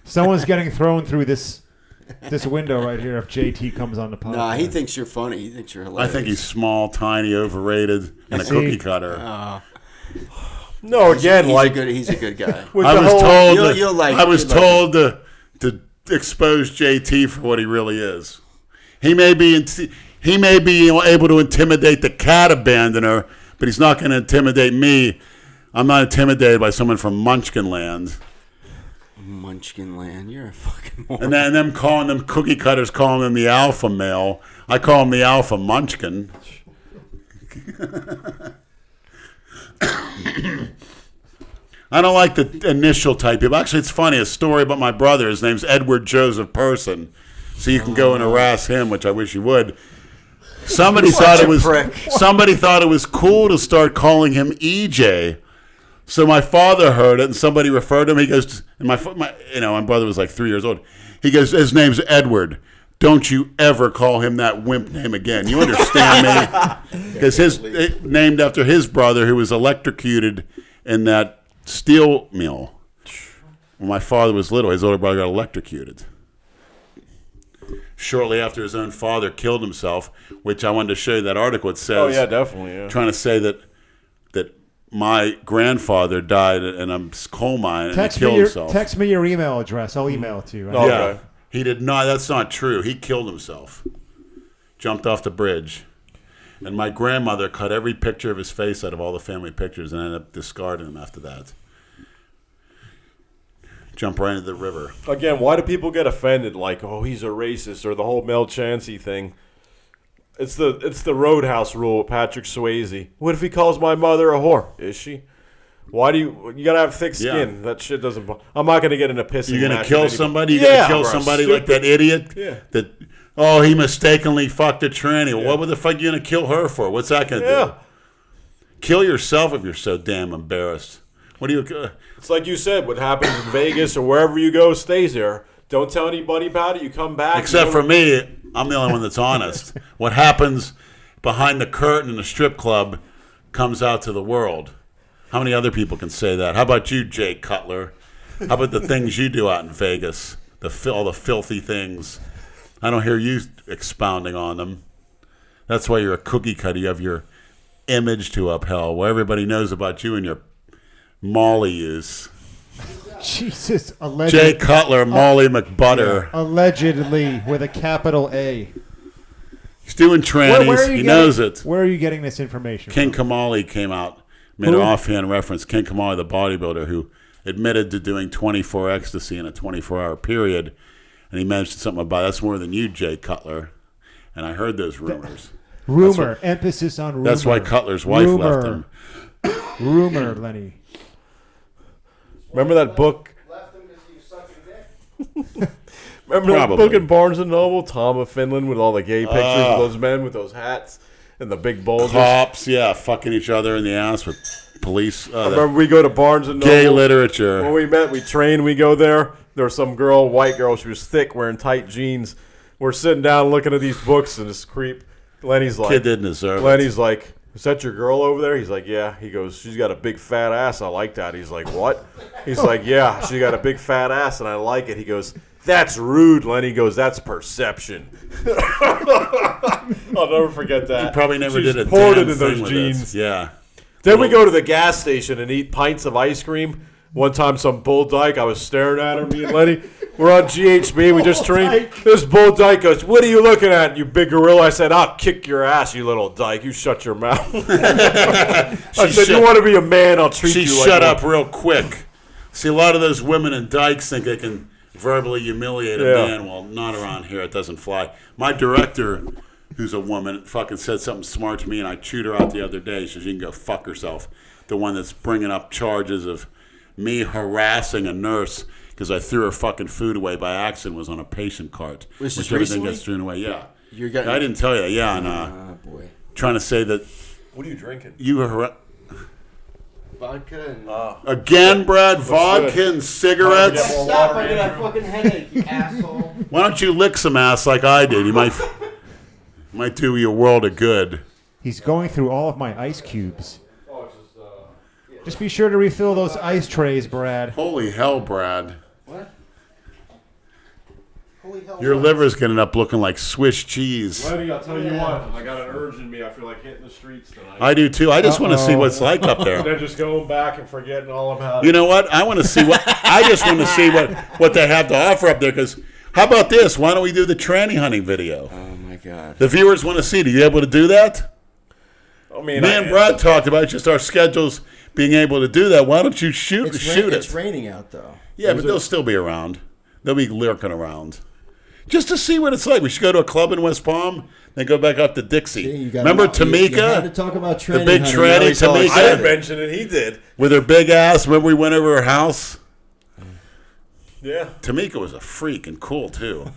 Someone's getting thrown through this window right here if JT comes on the podcast. Nah, he thinks you're funny. He thinks you're hilarious. I think he's small, tiny, overrated, and a See? cookie cutter. no, again, he's a good guy. with I the was whole- told. you'll like I it. was You'll like told to expose JT for what he really is. He may be able to intimidate the cat abandoner, but he's not going to intimidate me. I'm not intimidated by someone from Munchkin Land. Munchkin Land, you're a fucking moron. And then them calling them cookie cutters, calling them the alpha male. I call him the alpha munchkin. I don't like the initial type people. Actually, it's funny. A story about my brother. His name's Edward Joseph Person. So you can go and harass him, which I wish you would. Somebody thought it was cool to start calling him EJ. So my father heard it, and somebody referred him. He goes, and my brother was like 3 years old. He goes, his name's Edward. Don't you ever call him that wimp name again. You understand me? Because named after his brother, who was electrocuted in that steel mill. When my father was little, his older brother got electrocuted. Shortly after his own father killed himself, which I wanted to show you that article. It says, Oh, yeah, definitely, yeah. trying to say that my grandfather died in a coal mine and he killed himself. Text me your email address. I'll email it to you. Oh. Yeah, Okay. he did not. That's not true. He killed himself. Jumped off the bridge. And my grandmother cut every picture of his face out of all the family pictures and ended up discarding them after that. Jump right into the river. Again, why do people get offended? Like, oh, he's a racist, or the whole Mel Chancey thing. It's the Roadhouse rule with Patrick Swayze. What if he calls my mother a whore? Is she? Why do you gotta have thick skin? Yeah. That shit doesn't. I'm not gonna get in a pissing You're gonna match kill with anybody. somebody? You're Yeah, gonna kill bro, somebody stupid. like that idiot? Yeah. That he mistakenly fucked a tranny. Well, what the fuck are you gonna kill her for? What's that gonna Yeah. do? Kill yourself if you're so damn embarrassed. What do you? It's like you said. What happens in Vegas or wherever you go stays there. Don't tell anybody about it. You come back. Except for me, I'm the only one that's honest. What happens behind the curtain in a strip club comes out to the world. How many other people can say that? How about you, Jake Cutler? How about the things you do out in Vegas? all the filthy things. I don't hear you expounding on them. That's why you're a cookie cutter. You have your image to upheld, where everybody knows about you and your Molly use. Jesus, Jay allegedly. Cutler, Molly McButter. Allegedly, with a capital A. He's doing trannies. He knows it. Where are you getting this information King from? Kamali came out, made an offhand reference. King Kamali, the bodybuilder, who admitted to doing 24 ecstasy in a 24-hour period, and he mentioned something about that's more than you, Jay Cutler. And I heard those rumors. Rumor. Emphasis on rumor. That's why Cutler's wife left him. Rumor, Lenny. Remember that book? Left him because he was sucking dick. Remember Probably. that book in Barnes & Noble, Tom of Finland, with all the gay pictures of those men with those hats and the big bulges? Cops, yeah, fucking each other in the ass with police. Remember we go to Barnes & Noble? Gay literature. When we met, we trained, we go there. There was some girl, white girl, she was thick, wearing tight jeans. We're sitting down looking at these books, and this creep, Lenny's like... Kid didn't deserve it. Lenny's like, is that your girl over there? He's like, yeah. He goes, she's got a big fat ass. I like that. He's like, what? He's like, yeah, she got a big fat ass, and I like it. He goes, that's rude, Lenny. He goes, that's perception. I'll never forget that. He probably never She's did a poured damn it in thing those with jeans. it. Yeah. Then we go to the gas station and eat pints of ice cream. One time, some bull dyke, I was staring at her, me and Lenny. We're on GHB, we just trained. This bull dyke goes, what are you looking at, you big gorilla? I said, I'll kick your ass, you little dyke. You shut your mouth. I said, you want to be a man, I'll treat you like She shut one. up real quick. See, a lot of those women in dykes think they can verbally humiliate a man. Well, not around here. It doesn't fly. My director, who's a woman, fucking said something smart to me, and I chewed her out the other day. She said, you can go fuck herself. The one that's bringing up charges of me harassing a nurse because I threw her fucking food away by accident was on a patient cart. Was this which everything recently? gets thrown away. Yeah. You're getting... I didn't tell you that. Yeah, and Oh, boy. trying to say that What are you drinking? you were Vodka and... again, Brad, vodka good. and cigarettes. Get more Stop, water, I got a Andrew. fucking headache, you asshole. Why don't you lick some ass like I did? You might do you a world of good. He's going through all of my ice cubes. Just be sure to refill those ice trays, Brad. Holy hell, Brad. What? Holy hell. Your liver's going to end up looking like Swiss cheese. Lenny, I'll tell you what, I got an urge in me. I feel like hitting the streets tonight. I do too. I just want to see what it's like up And there. then just going back and forgetting all about You it. know what? I want to see what I just want to see what they have to offer up there. Because how about this? Why don't we do the tranny hunting video? Oh, my God. The viewers want to see it. Are you able to do that? I mean, Me and Brad talked about it, just our schedules being able to do that. Why don't you shoot it? It's raining out, though. Yeah, but they'll still be around. They'll be lurking around. Just to see what it's like. We should go to a club in West Palm, then go back up to Dixie. See, you got Remember You had to Tamika? talk about The big honey. tranny I didn't Tamika? mention it. He did. With her big ass. Remember we went over her house? Yeah. Tamika was a freak and cool, too.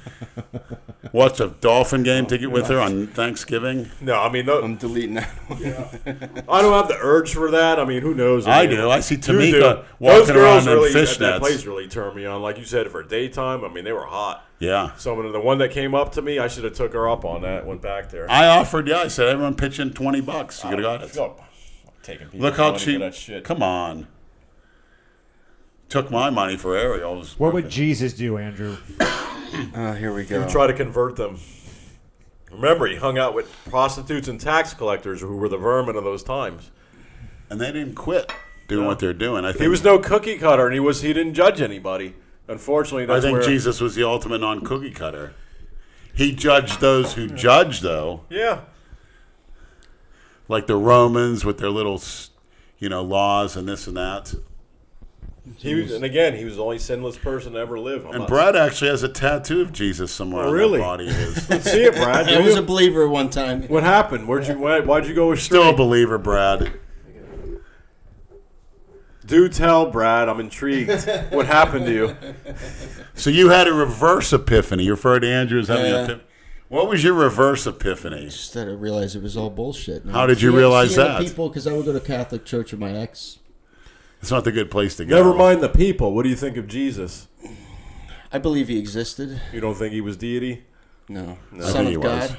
Watched a Dolphin game ticket with her on Thanksgiving. No, I mean, I'm deleting that one. I don't have the urge for that. I mean, who knows? I mean, do. I see you Tamika do. Those walking girls around in really, fishnets. that place really turned me on. Like you said, for daytime, I mean, they were hot. Yeah. Someone, the one that came up to me, I should have took her up on that. Went back there. I offered, I said, everyone pitch in $20. You could have got it. I'm taking people's Look how money for cheap. that shit. Come on. Took my money for Ariel. It was What worth would it. Jesus do, Andrew? Here we He go. would try to convert them. Remember, he hung out with prostitutes and tax collectors who were the vermin of those times. And they didn't quit doing what they're doing. I think He was no cookie cutter, and he didn't judge anybody. Unfortunately, I that's think where Jesus was the ultimate non-cookie cutter. He judged those who judge, though, Yeah, like the Romans with their little, laws and this and that. he was, and again, he was the only sinless person to ever live. I'm And not- Brad actually has a tattoo of Jesus somewhere Oh, on really? that body of his. Let's see it, Brad. I do was you? a believer one time. What happened? Why'd you go Still a astray? believer, Brad. Do tell, Brad. I'm intrigued. What happened to you? So you had a reverse epiphany. You referred to Andrew as having an Yeah. epiphany. What was your reverse epiphany? Just that I realized it was all bullshit. How did you realize seeing that? The people, because I would go to Catholic church with my ex. It's not the good place to go. Never mind the people. What do you think of Jesus? I believe he existed. You don't think he was deity? No. I Son think of he was. God.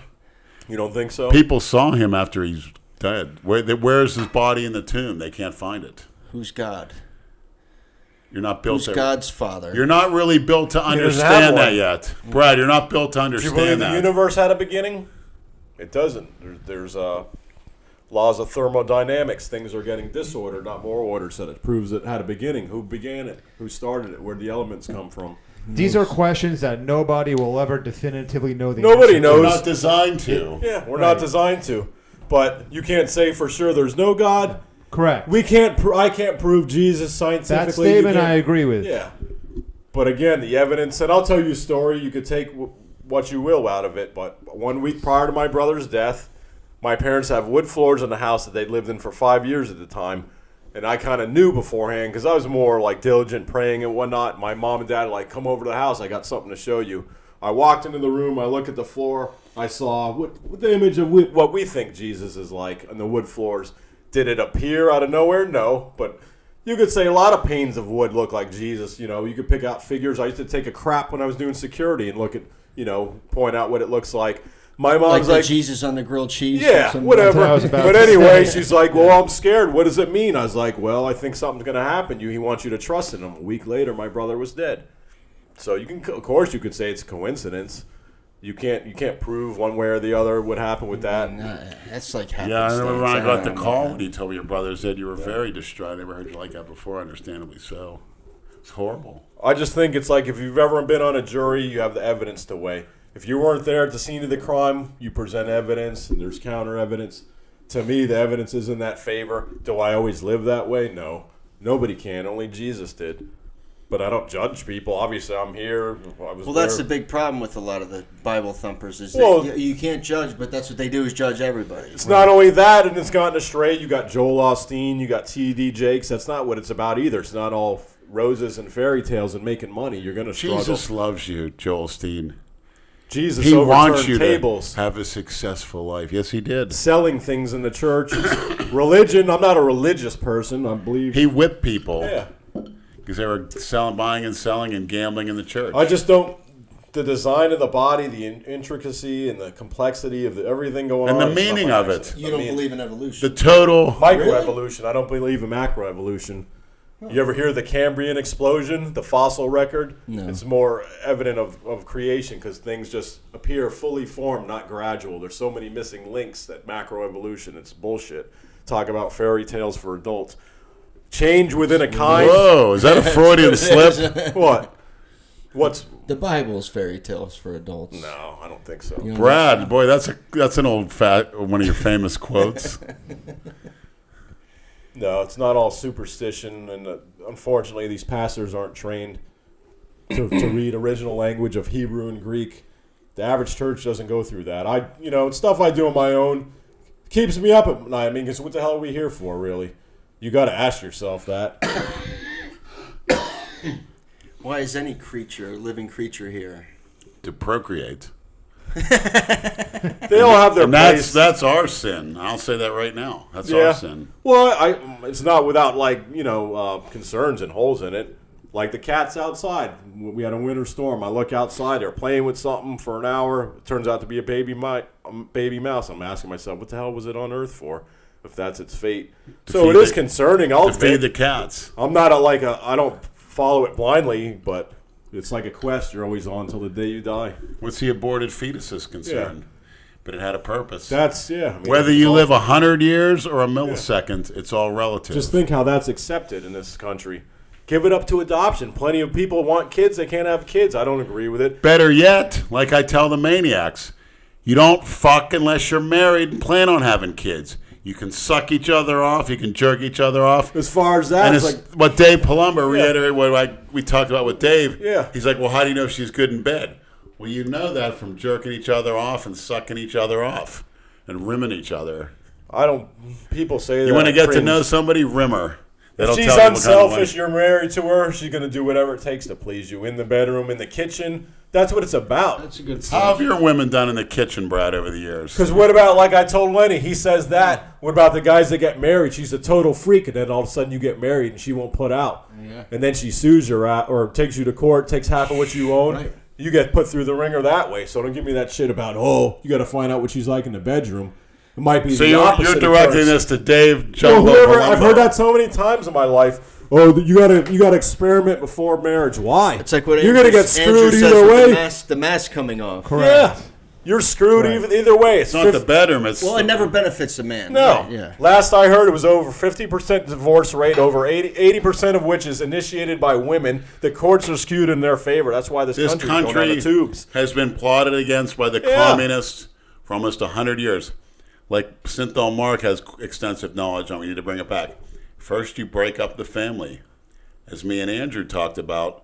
You don't think so? People saw him after he's dead. Where's his body in the tomb? They can't find it. Who's God? You're not built Who's to. God's father? You're not really built to doesn't have understand that one. yet, Brad. You're not built to Do you understand believe the that. universe had a beginning? It doesn't. There's laws of thermodynamics. Things are getting disordered, not more ordered. So it proves it had a beginning. Who began it? Who started it? Where did the elements come from? These are questions that nobody will ever definitively know the Nobody answer to. knows. We're not designed to. Yeah, we're not designed to. But you can't say for sure there's no God. Correct. We can't. I can't prove Jesus scientifically. That statement You can't- I agree with. Yeah. But again, the evidence, and I'll tell you a story. You could take what you will out of it. But 1 week prior to my brother's death, my parents have wood floors in the house that they'd lived in for 5 years at the time. And I kind of knew beforehand because I was more like diligent praying and whatnot. My mom and dad like, come over to the house. I got something to show you. I walked into the room. I looked at the floor. I saw what the image of what we think Jesus is like on the wood floors. Did it appear out of nowhere? No. But you could say a lot of panes of wood look like Jesus. You know, you could pick out figures. I used to take a crap when I was doing security and look at, point out what it looks like. My mom's like like, the Jesus on the grilled cheese. or yeah, something? That's what whatever. I was about But to anyway, say. she's like, well, I'm scared. What does it mean? I was like, well, I think something's going to happen. He wants you to trust in him. A week later, my brother was dead. So you can, of course, you could say it's coincidence. You can't prove one way or the other what happened with that. That's like Yeah, I remember when I got the don't know call about when you told me your brother said you were very distraught. I never heard you like that before, understandably so. It's horrible. I just think it's like if you've ever been on a jury, you have the evidence to weigh. If you weren't there at the scene of the crime, you present evidence, and there's counter evidence. To me, the evidence is in that favor. Do I always live that way? No. Nobody can. Only Jesus did. But I don't judge people. Obviously, I'm here. Well, that's the big problem with a lot of the Bible thumpers is Well- that you can't judge, but that's what they do is judge everybody. It's not only that, and it's gotten astray. You got Joel Osteen, you got T.D. Jakes. That's not what it's about either. It's not all roses and fairy tales and making money. You're going to struggle. Jesus loves you, Joel Steen. Jesus He wants overturned you tables. to have a successful life. Yes, he did. Selling things in the church. Religion. I'm not a religious person. I believe. He whipped people Yeah. because they were buying and selling and gambling in the church. I just don't. The design of the body, the intricacy and the complexity of everything going And on. the meaning of it. You don't believe in evolution. The total. Microevolution. I don't believe in macroevolution. You ever hear the Cambrian explosion, the fossil record? No. It's more evident of creation because things just appear fully formed, not gradual. There's so many missing links that macroevolution, it's bullshit. Talk about fairy tales for adults. Change within a kind. Whoa, is that a Freudian slip? What? What's... The Bible's fairy tales for adults. No, I don't think so. You know, Brad, boy, that's an old one of your famous quotes. No, it's not all superstition, and unfortunately, these pastors aren't trained to read original language of Hebrew and Greek. The average church doesn't go through that. It's stuff I do on my own. Keeps me up at night. I mean, 'cause what the hell are we here for, really? You got to ask yourself that. Why is any living creature here? To procreate. They all have their And place. that's our sin. I'll say that right now. That's our sin. Well, it's not without concerns and holes in it. Like the cats outside. We had a winter storm. I look outside. They're playing with something for an hour. It turns out to be a baby mouse. I'm asking myself, what the hell was it on Earth for? If that's its fate. So it is concerning. To feed the cats. I'm not I don't follow it blindly, but it's like a quest you're always on until the day you die. What's the aborted fetus is concerned? Yeah. But it had a purpose. That's, yeah. Whether you live 100 years or a millisecond, it's all relative. Just think how that's accepted in this country. Give it up to adoption. Plenty of people want kids. They can't have kids. I don't agree with it. Better yet, like I tell the maniacs, you don't fuck unless you're married and plan on having kids. You can suck each other off. You can jerk each other off. As far as that, And it's it's like, what Dave Palumbo reiterated, what we talked about with Dave. Yeah. He's like, well, how do you know if she's good in bed? Well, you know that from jerking each other off and sucking each other off and rimming each other. people say that. You want to get to cringe. know somebody, rimmer. If she's unselfish, you're married to her, she's going to do whatever it takes to please you. In the bedroom, in the kitchen. That's what it's about. That's a good How have your women done in the kitchen, Brad, over the years? Because what about, like I told Lenny, he says that. What about the guys that get married? She's a total freak, and then all of a sudden you get married and she won't put out. Yeah. And then she sues you or takes you to court, takes half of what you own. Right. You get put through the ringer that way. So don't give me that shit about, you got to find out what she's like in the bedroom. It might be So the you're opposite directing occurs. this to Dave Well, Jumbo whoever, Palumbo. I've heard that so many times in my life. oh, you gotta experiment before marriage. Why? It's like what you're gonna get Andrew screwed says either with way. the mask coming off. Correct. Yeah, you're screwed either way. It's not the bedroom. It's Well, it never benefits the man. No. Right, yeah. Last I heard, it was over 50% divorce rate, over 80% of which is initiated by women. The courts are skewed in their favor. That's why this country's going down the tubes. has been plotted against by the communists for almost 100 years. Like Synthol Mark has extensive knowledge on. We need to bring it back. First, you break up the family, as me and Andrew talked about,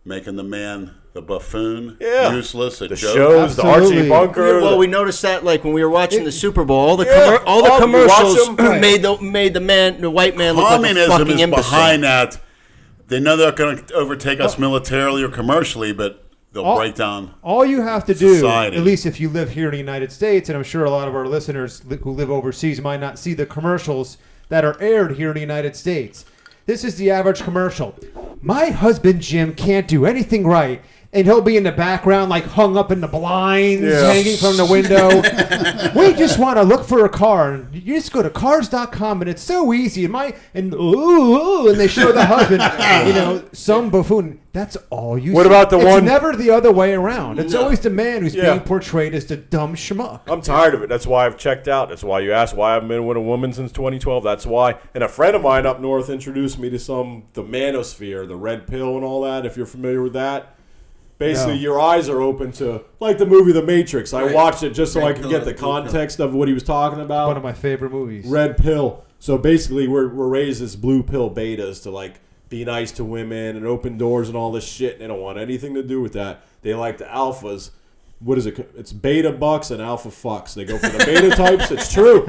making the man the buffoon, useless, a The joke. shows, the Absolutely. Archie Bunker. Well, we noticed that like when we were watching the Super Bowl, all the you commercials watch 'em? made the white man look like a Communism fucking is imbecile. behind that. They know they're going to overtake us militarily or commercially, but they'll break down. All you have to do, Society. at least if you live here in the United States, and I'm sure a lot of our listeners who live overseas might not see the commercials that are aired here in the United States. This is the average commercial. My husband Jim can't do anything right, and he'll be in the background like hung up in the blinds, hanging from the window. We just want to look for a car, and you just go to cars.com, and it's so easy. And they show the husband, some buffoon. That's all you. What see. about the it's one- never the other way around. It's always the man who's being portrayed as the dumb schmuck. I'm tired of it. That's why I've checked out. That's why you asked why I haven't been with a woman since 2012. That's why. And a friend of mine up north introduced me to the manosphere, the red pill and all that, if you're familiar with that. Basically, your eyes are open to, like the movie The Matrix. I watched it just so I could get the context of what he was talking about. One of my favorite movies. Red pill. So basically, we're raised as blue pill betas to like be nice to women and open doors and all this shit. They don't want anything to do with that. They like the alphas. What is it? It's beta bucks and alpha fucks. They go for the beta types. It's true.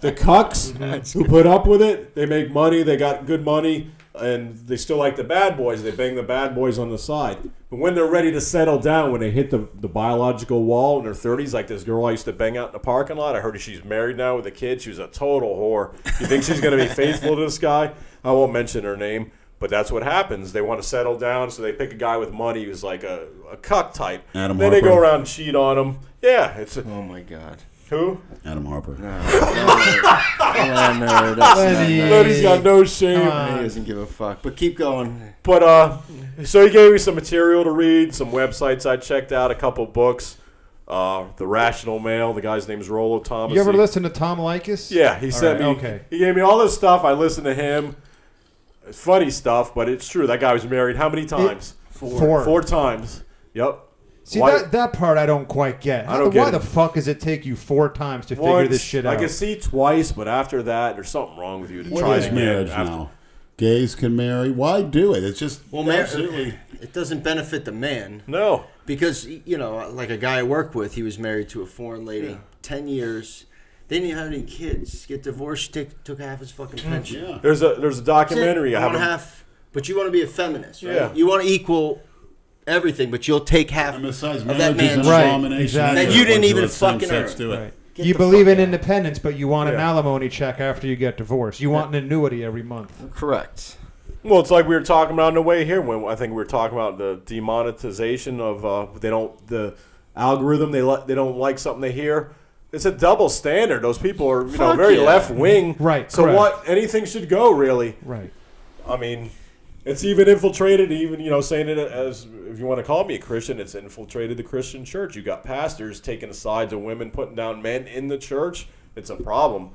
The cucks who put up with it, they make money. They got good money. And they still like the bad boys. They bang the bad boys on the side. But when they're ready to settle down, when they hit the biological wall in their 30s, like this girl I used to bang out in the parking lot, I heard she's married now with a kid. She was a total whore. You think she's going to be faithful to this guy? I won't mention her name. But that's what happens. They want to settle down, so they pick a guy with money who's like a cuck type. Adam then they Harper. go around and cheat on him. Yeah. Oh my God. Who? Adam Harper. No, that's Lenny. Lenny's got no shame. He doesn't give a fuck. But keep going. But so he gave me some material to read, some websites I checked out, a couple books. The Rational Male, the guy's name is Rollo Thomas. You ever listen to Tom Likas? Yeah, he sent me. Okay. He gave me all this stuff. I listened to him. It's funny stuff, but it's true. That guy was married how many times? Four times. Yep. See, Why- that part I don't quite get. I don't get Why it. the fuck does it take you 4 times to figure Once, this shit out? I can see twice, but after that, there's something wrong with you to What try is again. marriage now? Gays can marry. Why do it? It's just absolutely. It doesn't benefit the man No. because like a guy I work with, he was married to a foreign lady, 10 years. They didn't have any kids. Get divorced, took half his fucking pension. Yeah. There's a documentary. I You want haven't. half, but you want to be a feminist, right? Yeah. You want to equal everything, but you'll take half And besides, of that marriage is an man's. Right, abomination. exactly. That you didn't Once even let same fucking sex earn. do it. Right. Get You the believe fuck in out. independence, but you want an Yeah. alimony check after you get divorced. You want an annuity every month. Correct. Well, it's like we were talking about on the way here when I think we were talking about the demonetization of the algorithm. They don't like something they hear. It's a double standard. Those people are Fuck very yeah. left wing. Right, So correct. anything should go really. Right. I mean, it's even infiltrated. Even saying it as if you want to call me a Christian, it's infiltrated the Christian church. You got pastors taking the sides of women, putting down men in the church. It's a problem.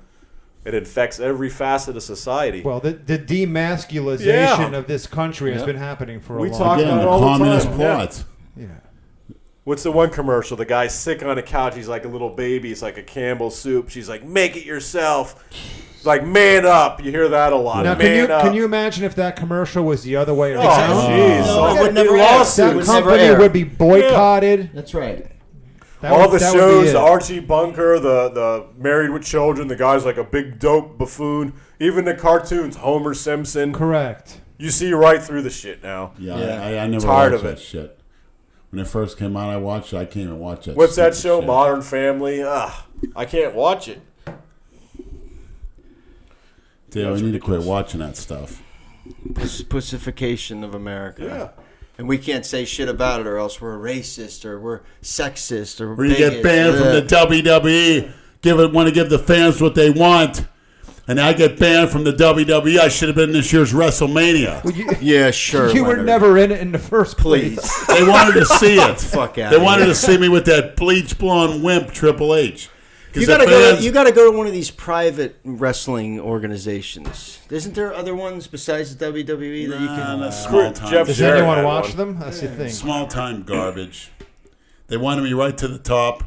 It infects every facet of society. Well, the demasculization Yeah. of this country has Yep. been happening for a We long talk- time. Again, the all the communist time, yeah. plot. Yeah. What's the one commercial? The guy's sick on a couch. He's like a little baby. It's like a Campbell's soup. She's like, make it yourself. Like, man up. You hear that a lot. Now, Man up. can you imagine if that commercial was the other way Oh, around? jeez. No, Oh, it would never air. lawsuits. That would never company air. would be boycotted. That's right. That All would- the that would be shows, it. the Archie Bunker, the Married with Children, the guy's like a big dope buffoon. Even the cartoons, Homer Simpson. Correct. You see right through the shit now. Yeah, Yeah. I never Tired watched of that it. shit. When it first came out, I watched it. I can't even watch it. What's that stupid show? shit. Modern Family. I can't watch it. Dude, we need to quit watching that stuff. Pussification of America. Yeah. And we can't say shit about it, or else we're racist, or we're sexist, or Or you get bigots. banned from the WWE. Want to give the fans what they want. And I get banned from the WWE. I should have been in this year's WrestleMania. Yeah, sure. You were Leonard. never in it in the first place. Please. They wanted to see it. Fuck out. They wanted to see me with that bleach blonde wimp Triple H. You gotta go. You gotta go to one of these private wrestling organizations. Isn't there other ones besides the WWE that you can? That's small time. Jeff Does Jarrett anyone had watch one. them? That's the thing. Small time garbage. They wanted me right to the top.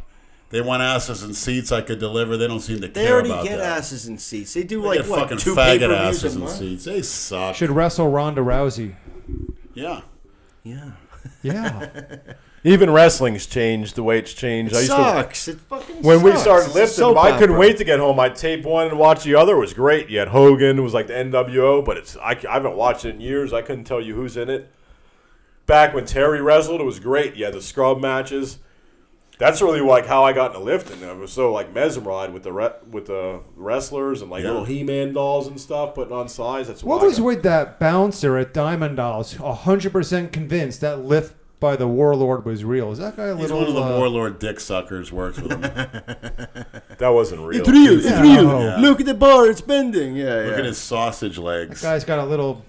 They want asses and seats I could deliver. They don't seem to They care already about get that. asses and seats. They do They like get what, fucking 2 faggot pay-per-views asses a and month? seats. They suck. Should wrestle Ronda Rousey. Yeah. Yeah. Yeah. Even wrestling's changed the way it's changed. It I used sucks. It fucking to, when we sucks. started It's a lifting, soap I couldn't opera. wait to get home. I'd tape one and watch the other. It was great. You had Hogan. It was like the NWO, but I haven't watched it in years. I couldn't tell you who's in it. Back when Terry wrestled, it was great. You had the scrub matches. That's really like how I got into lifting. I was so like mesmerized with the wrestlers and like Yeah. little He-Man dolls and stuff, putting on size. That's What why I was got- with that bouncer at Diamond Dolls? 100% convinced that lift by the Warlord was real. Is that guy a He's little? one of the warlord dick suckers. Works with him. that wasn't real. It's real. It's Yeah. real. Yeah. Look at the bar. It's bending. Yeah, Look yeah. at his sausage legs. That guy's got a little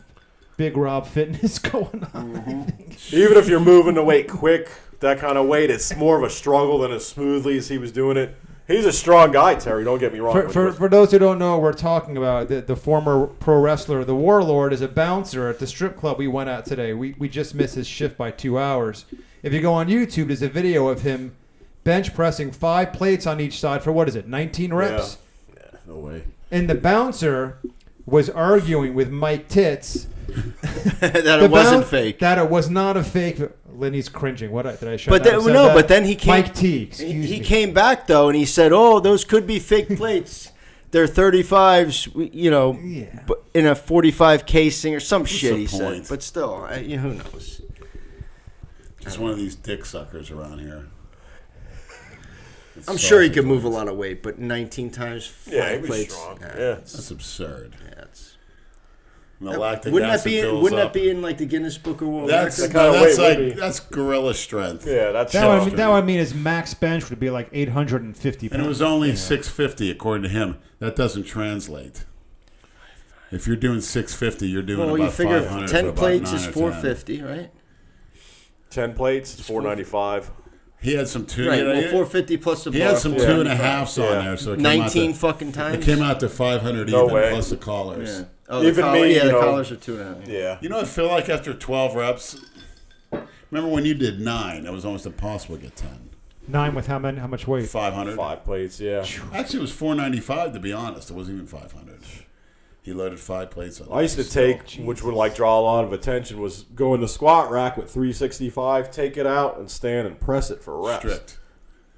Big Rob fitness going on. Even if you're moving the weight quick, that kind of weight, it's more of a struggle than as smoothly as he was doing it. He's a strong guy, Terry. Don't get me wrong. For those who don't know what we're talking about, the former pro wrestler, the Warlord, is a bouncer at the strip club we went at today. We just missed his shift by 2 hours. If you go on YouTube, there's a video of him bench pressing 5 plates on each side for, 19 reps? Yeah, no way. And the bouncer was arguing with Mike Tits That it wasn't fake. that it was not a fake. Lenny's cringing. What did I show? But then, no, but then he came. Mike T. Excuse he me. came back though, and he said, "Oh, those could be fake plates. They're 35s, you know, Yeah. but in a 45 casing or some shit." the He said, point? but still, who knows? Just one of these dick suckers around here. I'm sure he could move a lot of weight, but 19 times 5 Yeah, he was plates. strong. nah, Yeah. That's absurd. yeah, it's- And the lactic wouldn't that acid be? builds Wouldn't up. that be in like the Guinness Book of World That's Records? kind of that's weight would like be- that's gorilla strength. Yeah, that's That would mean his max bench would be like 850 pounds. And it was only 650 according to him. That doesn't translate. If you're doing 650, you're doing Well, about you figure 500 for 10 about plates 9 is or 10. 450, right? 10 plates, it's 495. He had some two. Right. you know, Well, 450 plus the he bar. had some 2.5s Yeah. on there, so it came 19 out to, fucking it times. came out to 500 No even way. plus the collars. Yeah. Oh, Even the collar, me, yeah, you the know- collars are 2.5. Yeah. You know what I feel like after 12 reps? Remember when you did 9? It was almost impossible to get 10. 9 with how much weight? 500. 5 plates, yeah. Actually, it was 495 to be honest. It wasn't even 500. He loaded 5 plates on I used to take, which would like draw a lot of attention, was go in the squat rack with 365, take it out, and stand and press it for reps. strict.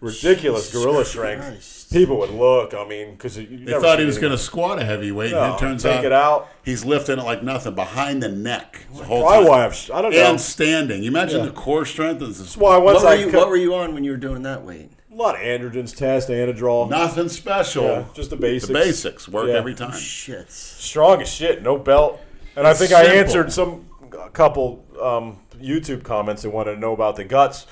Ridiculous gorilla strength. Christ. People would look, I mean, because They thought he was going to squat a heavyweight, and it turns take out it out. he's lifting it like nothing behind the neck the whole Probably time. why I don't know. And standing. You imagine Yeah. the core strength? That's why once What were you on when you were doing that weight? a lot of androgens test, anadrol. Nothing special. Yeah, just the basics. The basics work Yeah. every time. Shit. Strong as shit, no belt. And I It's think I simple. answered a couple YouTube comments that wanted to know about the guts.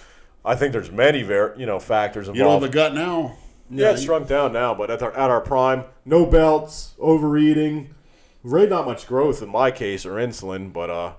I think there's many factors involved. You don't have a gut now. Yeah, it's shrunk down now, but at our prime, no belts, overeating, really not much growth in my case or insulin, but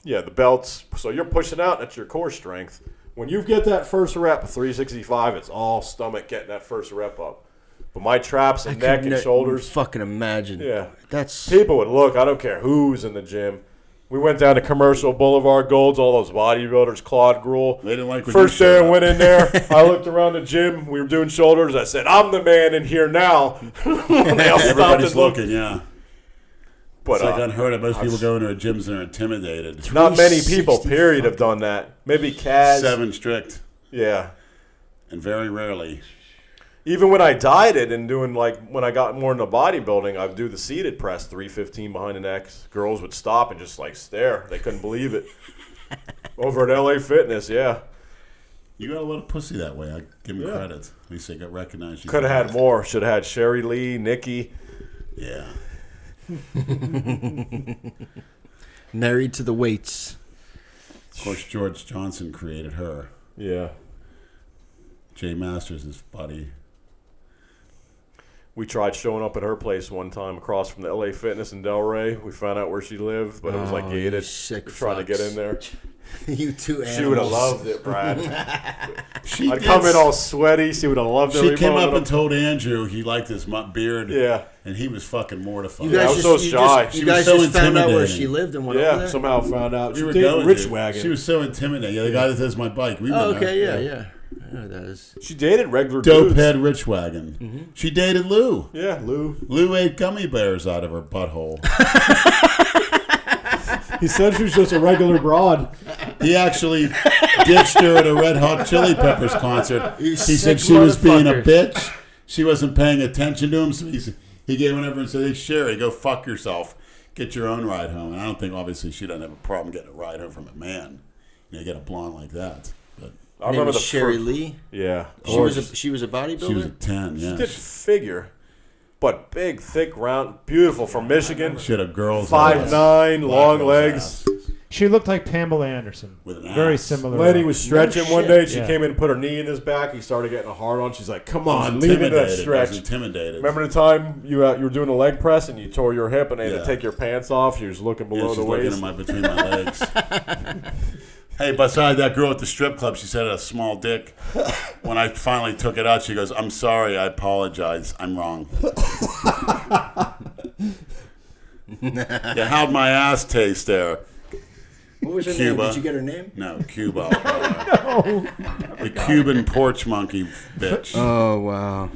yeah, the belts. So you're pushing out. That's your core strength. When you get that first rep, 365, it's all stomach getting that first rep up. But my traps and neck and shoulders, Fucking imagine. yeah. That's People would look. I don't care who's in the gym. We went down to Commercial Boulevard Golds, all those bodybuilders, Claude Gruel. They didn't like when First you day I showed up. went in there, I looked around the gym. We were doing shoulders. I said, "I'm the man in here now." They all stopped Everybody's and looked. looking, yeah. But It's like unheard of. Most people go into a gyms and are intimidated. not many people, period, have done that. Maybe Kaz. 7 strict. Yeah. And very rarely. Even when I dieted and doing when I got more into bodybuilding, I'd do the seated press, 315 behind the neck. Girls would stop and just stare. They couldn't believe it. Over at LA Fitness, yeah. You got a lot of pussy that way. I give him credit. At least they got recognized. Could have had more. Should have had Sherry Lee, Nikki. Yeah. married to the weights. Of course, George Johnson created her. Yeah. Jay Masters' buddy. We tried showing up at her place one time across from the LA Fitness in Delray. We found out where she lived, but it was like gated. Sick We tried to get in there. You two animals. She would have loved it, Brad. She I'd did. come in all sweaty. She would have loved it. She came up and told Andrew he liked his beard. Yeah. And he was fucking mortified. You guys I was so shy. You She guys was so just found out where intimidating. she lived and went over Yeah, there? somehow found out. We She were dated going Rich to. Wagon. She was so intimidating. Yeah, the guy that does my bike. We Oh, were there. okay, yeah. I know that is. She dated regular Dope dudes. head Rich Wagon. Mm-hmm. She dated Lou. Yeah, Lou. Lou ate gummy bears out of her butthole. He said she was just a regular broad. He actually ditched her at a Red Hot Chili Peppers concert. You He sick said she was being a motherfucker. bitch. She wasn't paying attention to him, so he gave one over and said, "Hey, Sherry, go fuck yourself. Get your own ride home." And I don't think, obviously, she doesn't have a problem getting a ride home from a man. You get a blonde like that. But I remember the Sherry first, Lee. Yeah. She was a bodybuilder. she was a 10, She yeah. did figure, but big, thick, round, beautiful from Michigan. She had a girl's 5'9", ass. long Black legs. girl's ass. She looked like Pamela Anderson. With an Very ass. similar. Lenny was stretching No one shit. day. She Yeah. came in and put her knee in his back. He started getting a hard on. She's like, "Come I on, was lean into that intimidated. I stretch." was intimidated. Remember the time you were doing a leg press and you tore your hip and they had Yeah. to take your pants off? You was looking Yeah, below she's the looking waist. at between my legs. Hey, beside that girl at the strip club, she said it had a small dick. When I finally took it out, she goes, "I'm sorry, I apologize. I'm wrong." Yeah, how'd my ass taste there? What was her Cuba. name? Did you get her name? No, Cuba. The Cuban porch monkey bitch. Oh, wow.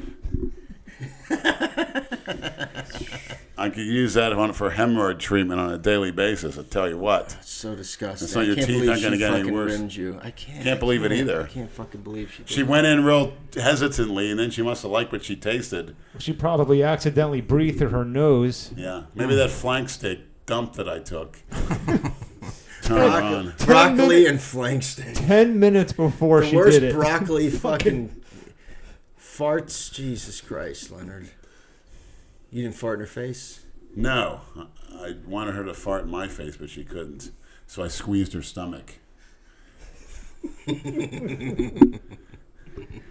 I could use that one for hemorrhoid treatment on a daily basis, I tell you what. So disgusting. It's not your I can't teeth believe aren't gonna she get any fucking worse. rimmed you. I can't. Can't believe it either. I can't fucking believe she did She that. went in real hesitantly, and then she must have liked what she tasted. She probably accidentally breathed through her nose. Yeah, maybe that flank steak dump that I took. Turn it on. Broccoli and flank steak. 10 minutes before The she worst did it. broccoli fucking farts. Jesus Christ, Leonard. You didn't fart in her face? No, I wanted her to fart in my face, but she couldn't. So I squeezed her stomach.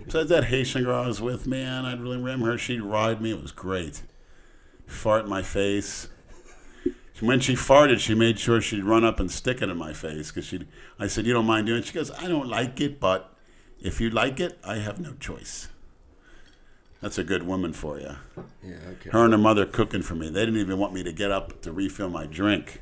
Besides that Haitian girl I was with, man, I'd really remember her. She'd ride me. It was great. Fart in my face. When she farted, she made sure she'd run up and stick it in my face. I said, "You don't mind doing it?" She goes, "I don't like it, but if you like it, I have no choice." That's a good woman for you. Yeah, okay. Her and her mother cooking for me. They didn't even want me to get up to refill my drink.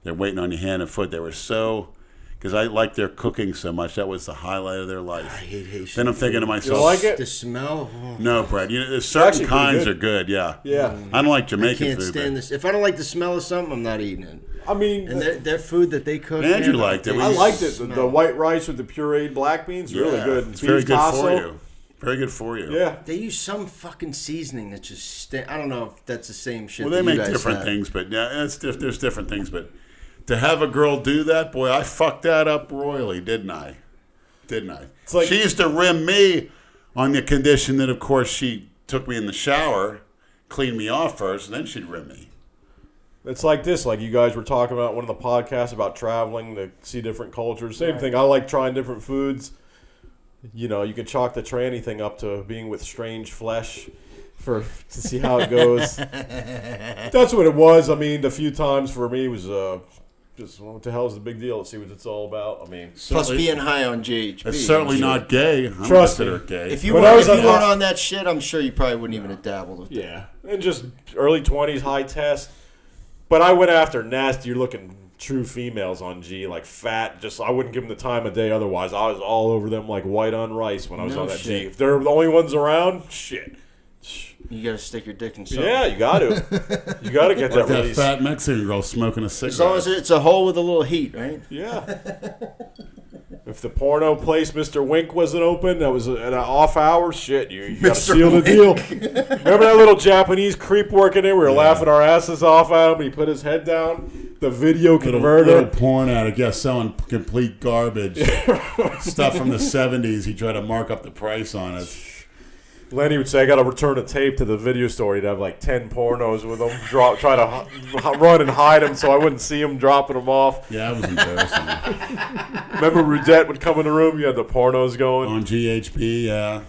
They're waiting on your hand and foot. They were so, because I liked their cooking so much. That was the highlight of their I life. hate Haitian Then I'm thinking to food. myself, You like it? The smell. Oh, no, Brad. There's certain actually pretty kinds good. are good. Yeah. Yeah. I don't like I Jamaican can't food. stand this. If I don't like the smell of something, I'm not eating it. I mean, And their food that they cook. Andrew man, liked it. they I liked it. smell. The white rice with the pureed black beans, really Yeah, good. It's Beef very good tasso. for you. Very good for you. Yeah. They use some fucking seasoning that just I don't know if that's the same shit. Well, they that you make guys different have. things, but yeah, there's different things. But to have a girl do that, boy, I fucked that up royally, didn't I? It's like- She used to rim me on the condition that, of course, she took me in the shower, cleaned me off first, and then she'd rim me. It's like this, like you guys were talking about one of the podcasts about traveling to see different cultures. Same thing. I like trying different foods. You know, you can chalk the tranny thing up to being with strange flesh to see how it goes. That's what it was. I mean, the few times for me was just what the hell is the big deal? Let's see what it's all about. I mean, Plus Certainly- being high on GHB. It's certainly I'm sure. not gay. I don't Trust me. consider it gay. If you When weren't, I was if you on- weren't on that shit, I'm sure you probably wouldn't even have dabbled with it. yeah, and just early 20s, high test. But I went after nasty. You're looking true females on G, like fat. Just I wouldn't give them the time of day otherwise. I was all over them like white on rice when I was No on that shit. G. If they're the only ones around, shit. You gotta stick your dick in something. Yeah, you got to. You got to get Like that that release. fat Mexican girl smoking a cigarette. As long as it's a hole with a little heat, right? Yeah. If the porno place, Mr. Wink, wasn't open, that was at an off hour, shit, you got to Mr. seal the deal. Remember that little Japanese creep working there? We were laughing our asses off at him. He put his head down. The video little converter. porn addict, yeah, selling complete garbage. Stuff from the 70s. He tried to mark up the price on it. Lenny would say, I got to return a tape to the video store. He'd have like 10 pornos with him. Try to run and hide them so I wouldn't see him dropping them off. Yeah, that was embarrassing. Remember Rudette would come in the room? You had the pornos going. On GHB, yeah.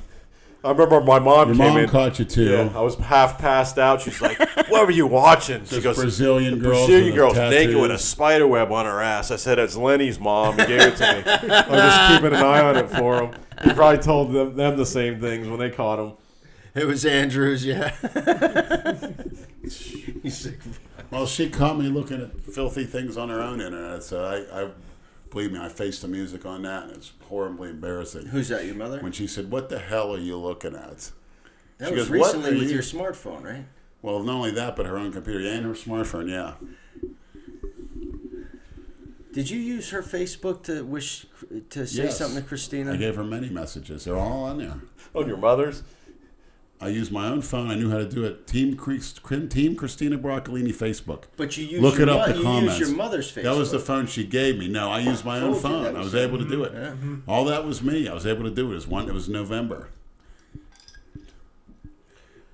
I remember my mom Your came mom in. caught you too. Yeah, I was half passed out. She's like, "What were you watching?" She Those goes, Brazilian "The girls Brazilian with girls tattoos." naked with a spider web on her ass." I said, "It's Lenny's mom. He gave it to me. I'm just keeping an eye on it for him." He probably told them the same things when they caught him. It was Andrew's, yeah. He's like, Well, she caught me looking at filthy things on her own internet, so I believe me, I faced the music on that, and it's horribly embarrassing. who's that, your mother? When she said, "What the hell are you looking at?" That she was goes, "What recently are with you-" your smartphone, right? Well, not only that, but her own computer and her smartphone, yeah. Did you use her Facebook to say Yes. something to Christina? I gave her many messages. They're all on there. On your mother's? I used my own phone. I knew how to do it. Team Christina Broccolini Facebook. But you used Look your it up. The you comments. used your mother's Facebook. That was the phone she gave me. No, I used my own told you phone. that I was was able to do it. Yeah. All that was me. I was able to do it. It was November.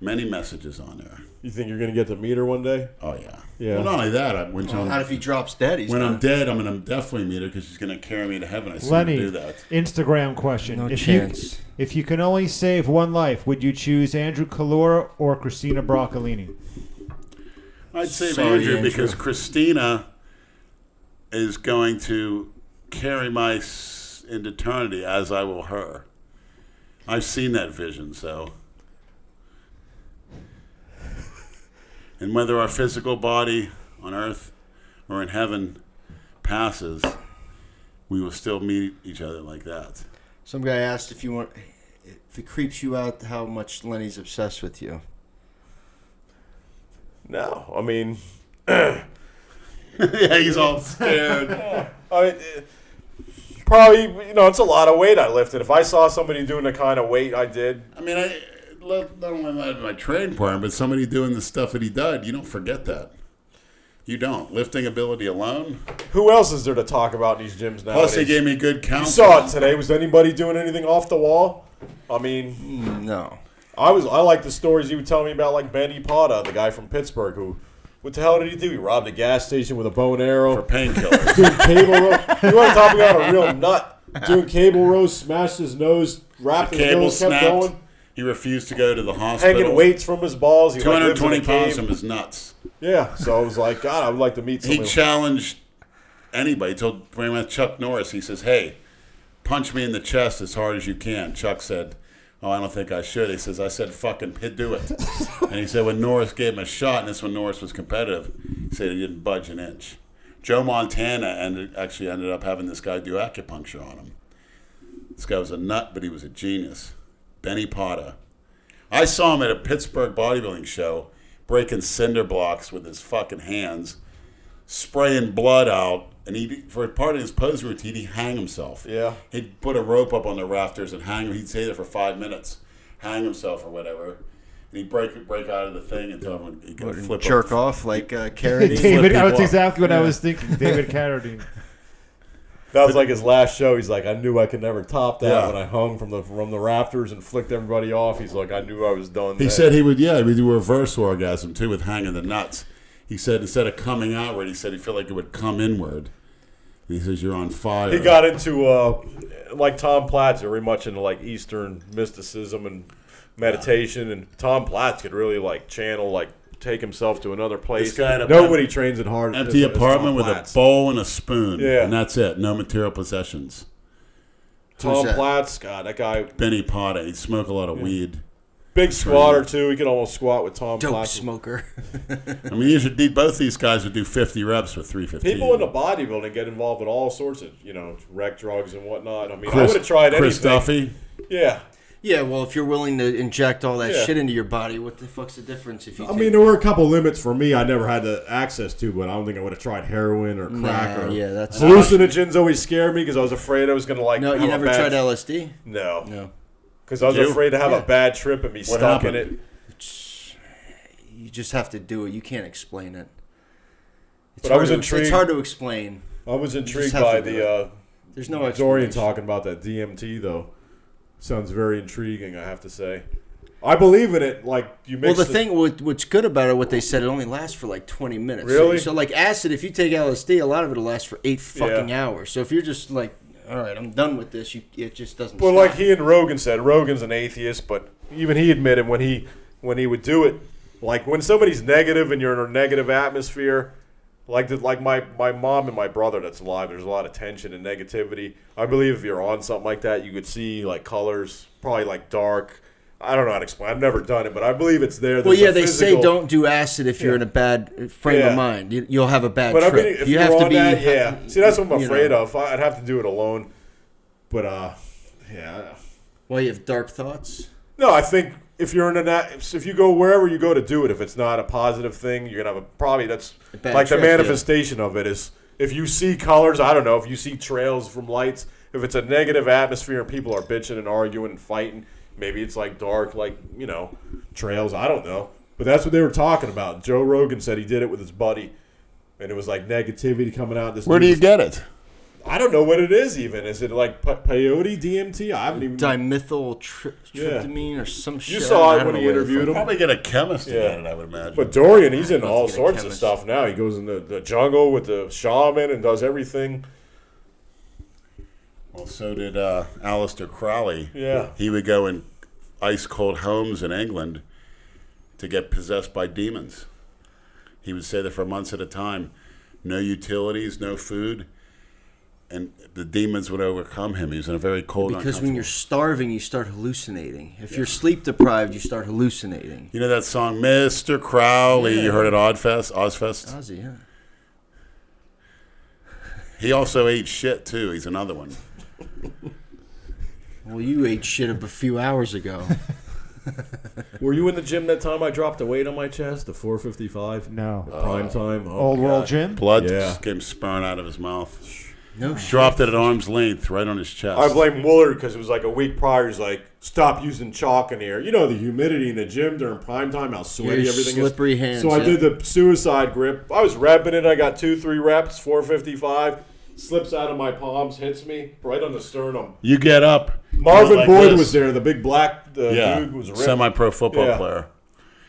Many messages on there. You think you're going to get to meet her one day? Oh yeah. Yeah. Well, not only that. Not if he drops dead. He's when not. I'm dead, I'm gonna definitely meet her because she's gonna carry me to heaven. I see her Lenny, do that. Instagram question. No if chance. If you can only save one life, would you choose Andrew Collura or Christina Broccolini? I'd say Sorry, Andrew Andrew. because Christina is going to carry my into eternity as I will her. I've seen that vision, so. And whether our physical body on earth or in heaven passes, we will still meet each other like that. Some guy asked if it creeps you out how much Lenny's obsessed with you. No. I mean, Yeah, he's all scared. I mean, probably, it's a lot of weight I lifted. If I saw somebody doing the kind of weight I did, I mean, not only my training partner, but somebody doing the stuff that he did, you don't forget that. You don't. Lifting ability alone. who else is there to talk about in these gyms nowadays? Plus, he gave me good You counsel. saw it today. Was anybody doing anything off the wall? I mean, No. I like the stories you were telling me about, like Benny Pata, the guy from Pittsburgh, who, what the hell did he do? He robbed a gas station with a bow and arrow. For painkillers. Doing cable row. You want to talk about a real nut? Doing cable rows, smashed his nose, wrapped The his cable nose, kept snapped. going. He refused to go to the hospital. Hanging weights from his balls. He 220 lives in a pounds cave. from his nuts. Yeah, so I was like, God, I would like to meet He someone. challenged anybody. He told when he went to Chuck Norris, he says, "Hey, punch me in the chest as hard as you can." Chuck said, "Oh, I don't think I should." He says, "I said fucking do it." And he said when Norris gave him a shot, and this when Norris was competitive, he said he didn't budge an inch. Joe Montana ended up having this guy do acupuncture on him. This guy was a nut, but he was a genius. Benny Pata. I saw him at a Pittsburgh bodybuilding show breaking cinder blocks with his fucking hands, spraying blood out, and for part of his pose routine, he'd hang himself. Yeah. He'd put a rope up on the rafters and hang. He'd stay there for 5 minutes, hang himself or whatever, and he'd break out of the thing until he could flip Jerk up. off like Carradine. David, people that's up. exactly what I was thinking. David Carradine. That was like his last show. He's like, I knew I could never top that Yeah. when I hung from the rafters and flicked everybody off. He's like, I knew I was done. He then. said he would do a reverse orgasm too with hanging the nuts. He said instead of coming outward, he said he felt like it would come inward. He says you're on fire. He got into like Tom Platt's very much into like Eastern mysticism and meditation, and Tom Platt could really like channel, like take himself to another place. This guy had a Nobody trains it hard. empty as apartment Tom with Platt's. a bowl and a spoon. Yeah. And that's it. No material possessions. Tom Who's that? Platt's, God, that guy, Benny Pata. He'd smoke a lot of weed. big squatter too. He could almost squat with Tom Dope Platt. smoker. I mean, both these guys would do 50 reps with 315. People into bodybuilding get involved in all sorts of, rec drugs and whatnot. I mean, I Chris- would have tried Chris anything. Duffy. Yeah. Yeah, well, if you're willing to inject all that Yeah. shit into your body, what the fuck's the difference if you I take... mean, there were a couple limits for me I never had the access to, but I don't think I would have tried heroin or crack or yeah, that's... Hallucinogens always scared me because I was afraid I was going to like. No, have you a never bad tried LSD? No, No. because I was You? afraid to have a bad trip and be What stuck in happened? it. You just have to do it. You can't explain it. It's But I was hard to- intrigued. It's hard to explain. I was intrigued have by to do the There's no Dorian explanation. talking about that DMT though. Sounds very intriguing, I have to say. I believe in it. Like you Well, mix the thing, what's good about it, what they said, it only lasts for like 20 minutes. Really? So like acid, if you take LSD, a lot of it will last for 8 fucking Yeah. hours. So if you're just like, all right, I'm done with this, it just doesn't Well, stop. like he and Rogan said, Rogan's an atheist, but even he admitted when he would do it, like when somebody's negative and you're in a negative atmosphere, like my mom and my brother that's alive, there's a lot of tension and negativity. I believe if you're on something like that, you could see like colors, probably like dark. I don't know how to explain. I've never done it, but I believe it's there. Well, yeah, they say don't do acid if you're in a bad frame of mind. You'll have a bad trip. I mean, if you have to be, See, that's what I'm afraid of. I'd have to do it alone. But yeah. Well, you have dark thoughts. No, I think if you're in if you go wherever you go to do it, if it's not a positive thing, you're gonna have probably that's like the manifestation of it is if you see colors. I don't know if you see trails from lights. If it's a negative atmosphere and people are bitching and arguing and fighting. Maybe it's like dark, like, trails. I don't know. But that's what they were talking about. Joe Rogan said he did it with his buddy. And it was like negativity coming out. Where do you get it? I don't know what it is even. Is it like peyote, DMT? I haven't even... Dimethyltryptamine or some shit. You saw it when he interviewed him. Probably get a chemist to get it, I would imagine. But Dorian, he's in all sorts of stuff now. He goes in the jungle with the shaman and does everything. Well, so did Aleister Crowley. Yeah. He would go in ice-cold homes in England to get possessed by demons. He would stay there for months at a time. No utilities, no food. And the demons would overcome him. He was in a very cold, because when you're starving, you start hallucinating. If you're sleep-deprived, you start hallucinating. You know that song, Mr. Crowley? Yeah. You heard it at Ozfest? Ozzy, yeah. He also ate shit, too. He's another one. Well, you ate shit a few hours ago. Were you in the gym that time I dropped the weight on my chest, the 455? No. Prime time? Old World Gym? Blood came spurring out of his mouth. No shit. Dropped it at arm's length, right on his chest. I blame Willard because it was like a week prior. He's like, stop using chalk in here. You know, the humidity in the gym during prime time, how sweaty everything slippery is. hands. So I did the suicide grip. I was repping it. I got 2-3 reps, 455. Slips out of my palms, hits me right on the sternum. You get up. Marvin like Boyd this. was there, the big black dude who was ripped. Semi-pro football player.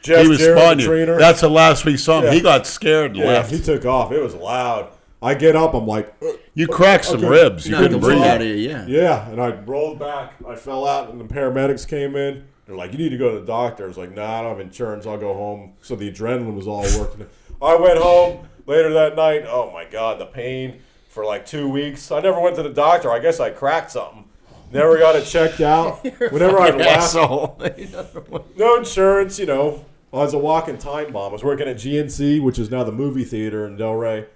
Jeff he was Jarrett, spawning the you. trainer. That's the last we saw him. He got scared and left. He took off. It was loud. I get up. I'm like, you cracked some ribs. You couldn't breathe. Out of you, yeah, and I rolled back. I fell out, and the paramedics came in. They're like, you need to go to the doctor. I was like, nah, I don't have insurance. I'll go home. So the adrenaline was all working. I went home later that night. Oh, my God, the pain for like 2 weeks. I never went to the doctor. I guess I cracked something. Never got it checked out. Whenever I'd laugh. No insurance, I was a walking time bomb. I was working at GNC, which is now the movie theater in Delray.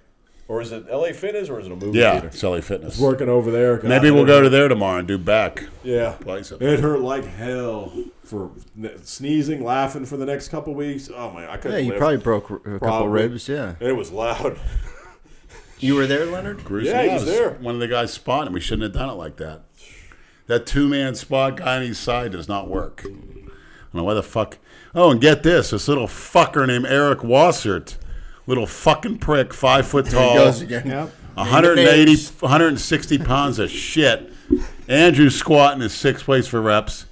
Or is it LA Fitness or is it a movie theater? Yeah, it's LA Fitness. I was working over there. Maybe we'll go to there tomorrow and do back. Yeah. It hurt like hell for sneezing, laughing for the next couple weeks. Oh, my, I couldn't live. You probably broke a couple ribs, yeah. It was loud. You were there, Leonard? Gruesome. Yeah, he was there. One of the guys spotted. We shouldn't have done it like that. That two-man spot guy on each side does not work. I don't know why the fuck. Oh, and get this. This little fucker named Eric Wassert. Little fucking prick, 5 foot tall. There he goes again. Yep. 180, 160 pounds of shit. Andrew's squatting his 6 plates for reps.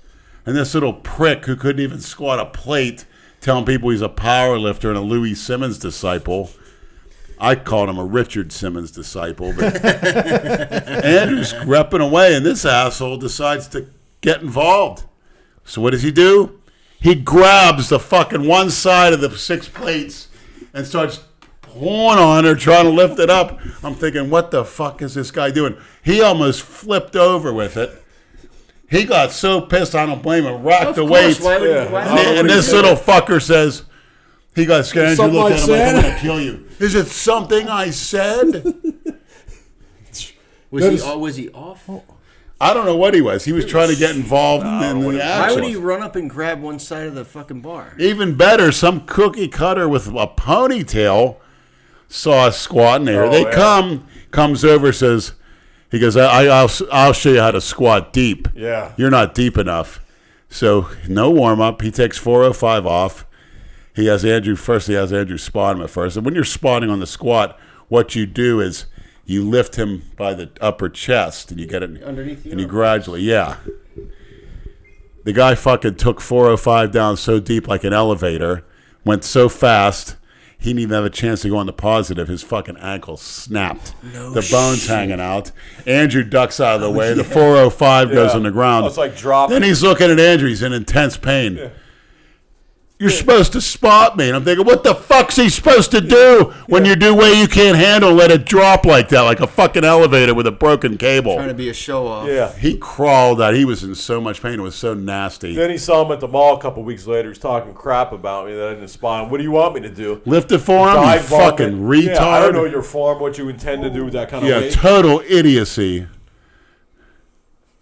And this little prick who couldn't even squat a plate telling people he's a power lifter and a Louis Simmons disciple. I called him a Richard Simmons disciple, but Andrew's repping away, and this asshole decides to get involved. So what does he do? He grabs the fucking one side of the 6 plates and starts pulling on her, trying to lift it up. I'm thinking, what the fuck is this guy doing? He almost flipped over with it. He got so pissed, I don't blame him, rocked the weights. And this little fucker says, he got scared. Andrew looked at him like, I'm going to kill you. Is it something I said? Was he off? I don't know what he was. He was trying to get involved in the action. Why would he run up and grab one side of the fucking bar? Even better, some cookie cutter with a ponytail saw us squatting there. Comes over, says, he goes, I'll show you how to squat deep. Yeah. You're not deep enough. So no warm-up. He takes 405 off. He has Andrew spot him at first. And when you're spotting on the squat, what you do is you lift him by the upper chest and you get it underneath you. And you gradually, The guy fucking took 405 down so deep like an elevator, went so fast, He didn't even have a chance to go on the positive. His fucking ankle snapped. The bone's hanging out. Andrew ducks out of the way. The 405 goes on the ground. It's like dropping. Then he's looking at Andrew. He's in intense pain. Yeah. You're supposed to spot me. And I'm thinking, what the fuck's he supposed to do when you do way you can't handle and let it drop like that, like a fucking elevator with a broken cable? Trying to be a show-off. Yeah. He crawled out. He was in so much pain. It was so nasty. Then he saw him at the mall a couple weeks later. He's talking crap about me that I didn't spot him. What do you want me to do? Lift it for him, you Dive bomb fucking it? retard. Yeah, I don't know your form, what you intend to do with that kind of weight. Total idiocy.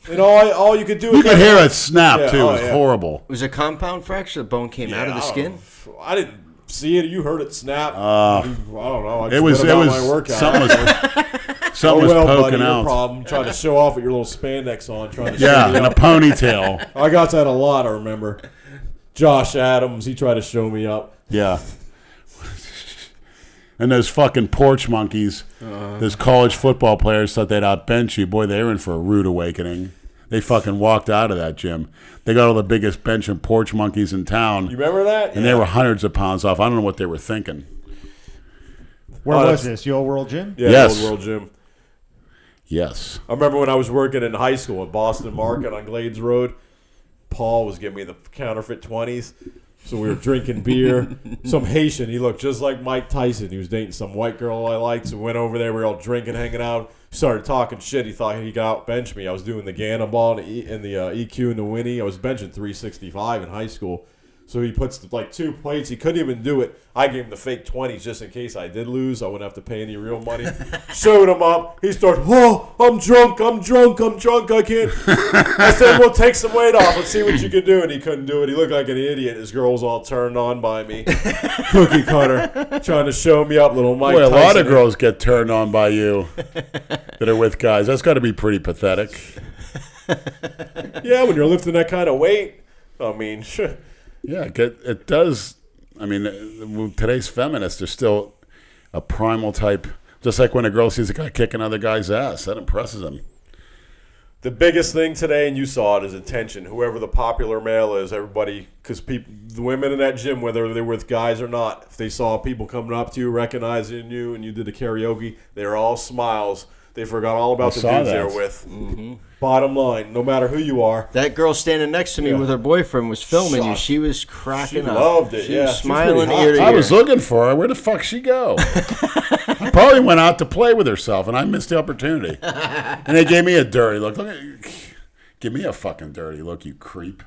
And all you could do is... You could hear it snap, too. It was yeah. horrible. It was a compound fracture. The bone came out of the skin. I didn't see it. You heard it snap. I don't know. I just It was my workout. something was poking buddy, out. Your problem. Trying to show off with your little spandex on. Trying to Yeah, show me and a up. ponytail. I got that a lot, I remember. Josh Adams, he tried to show me up. Yeah. And those fucking porch monkeys, those college football players thought they'd outbench you. Boy, they were in for a rude awakening. They fucking walked out of that gym. They got all the biggest bench and porch monkeys in town. You remember that? And they were hundreds of pounds off. I don't know what they were thinking. Where was this? The Old World Gym? Yeah, Yes. the Old World Gym. Yes. I remember when I was working in high school at Boston Market on Glades Road, Paul was giving me the counterfeit 20s. So we were drinking beer. Some Haitian, he looked just like Mike Tyson. He was dating some white girl I liked. So we went over there. We were all drinking, hanging out. Started talking shit. He thought he could outbench me. I was doing the Gannon ball and the EQ and the Winnie. I was benching 365 in high school. So he puts like 2 plates. He couldn't even do it. I gave him the fake 20s just in case I did lose. I wouldn't have to pay any real money. Showed him up. He started, I'm drunk. I can't. I said, well, take some weight off. Let's see what you can do. And he couldn't do it. He looked like an idiot. His girl was all turned on by me. Cookie cutter. Trying to show me up, little Mike Boy, a Tyson. lot of girls get turned on by you that are with guys. That's got to be pretty pathetic. Yeah, when you're lifting that kind of weight. I mean, shit. Yeah, it does. I mean, today's feminists are still a primal type. Just like when a girl sees a guy kick another guy's ass, that impresses them. The biggest thing today, and you saw it, is attention. Whoever the popular male is, everybody, because the women in that gym, whether they're with guys or not, if they saw people coming up to you, recognizing you, and you did the karaoke, they were all smiles. They forgot all about the dudes they were with. Mm-hmm. Bottom line, no matter who you are. That girl standing next to me with her boyfriend was filming you. She was cracking up. She loved it, She yeah. was She's smiling pretty ear to hot. ear. I was looking for her. Where the fuck she go? I probably went out to play with herself, and I missed the opportunity. And they gave me a dirty look. Give me a fucking dirty look, you creep.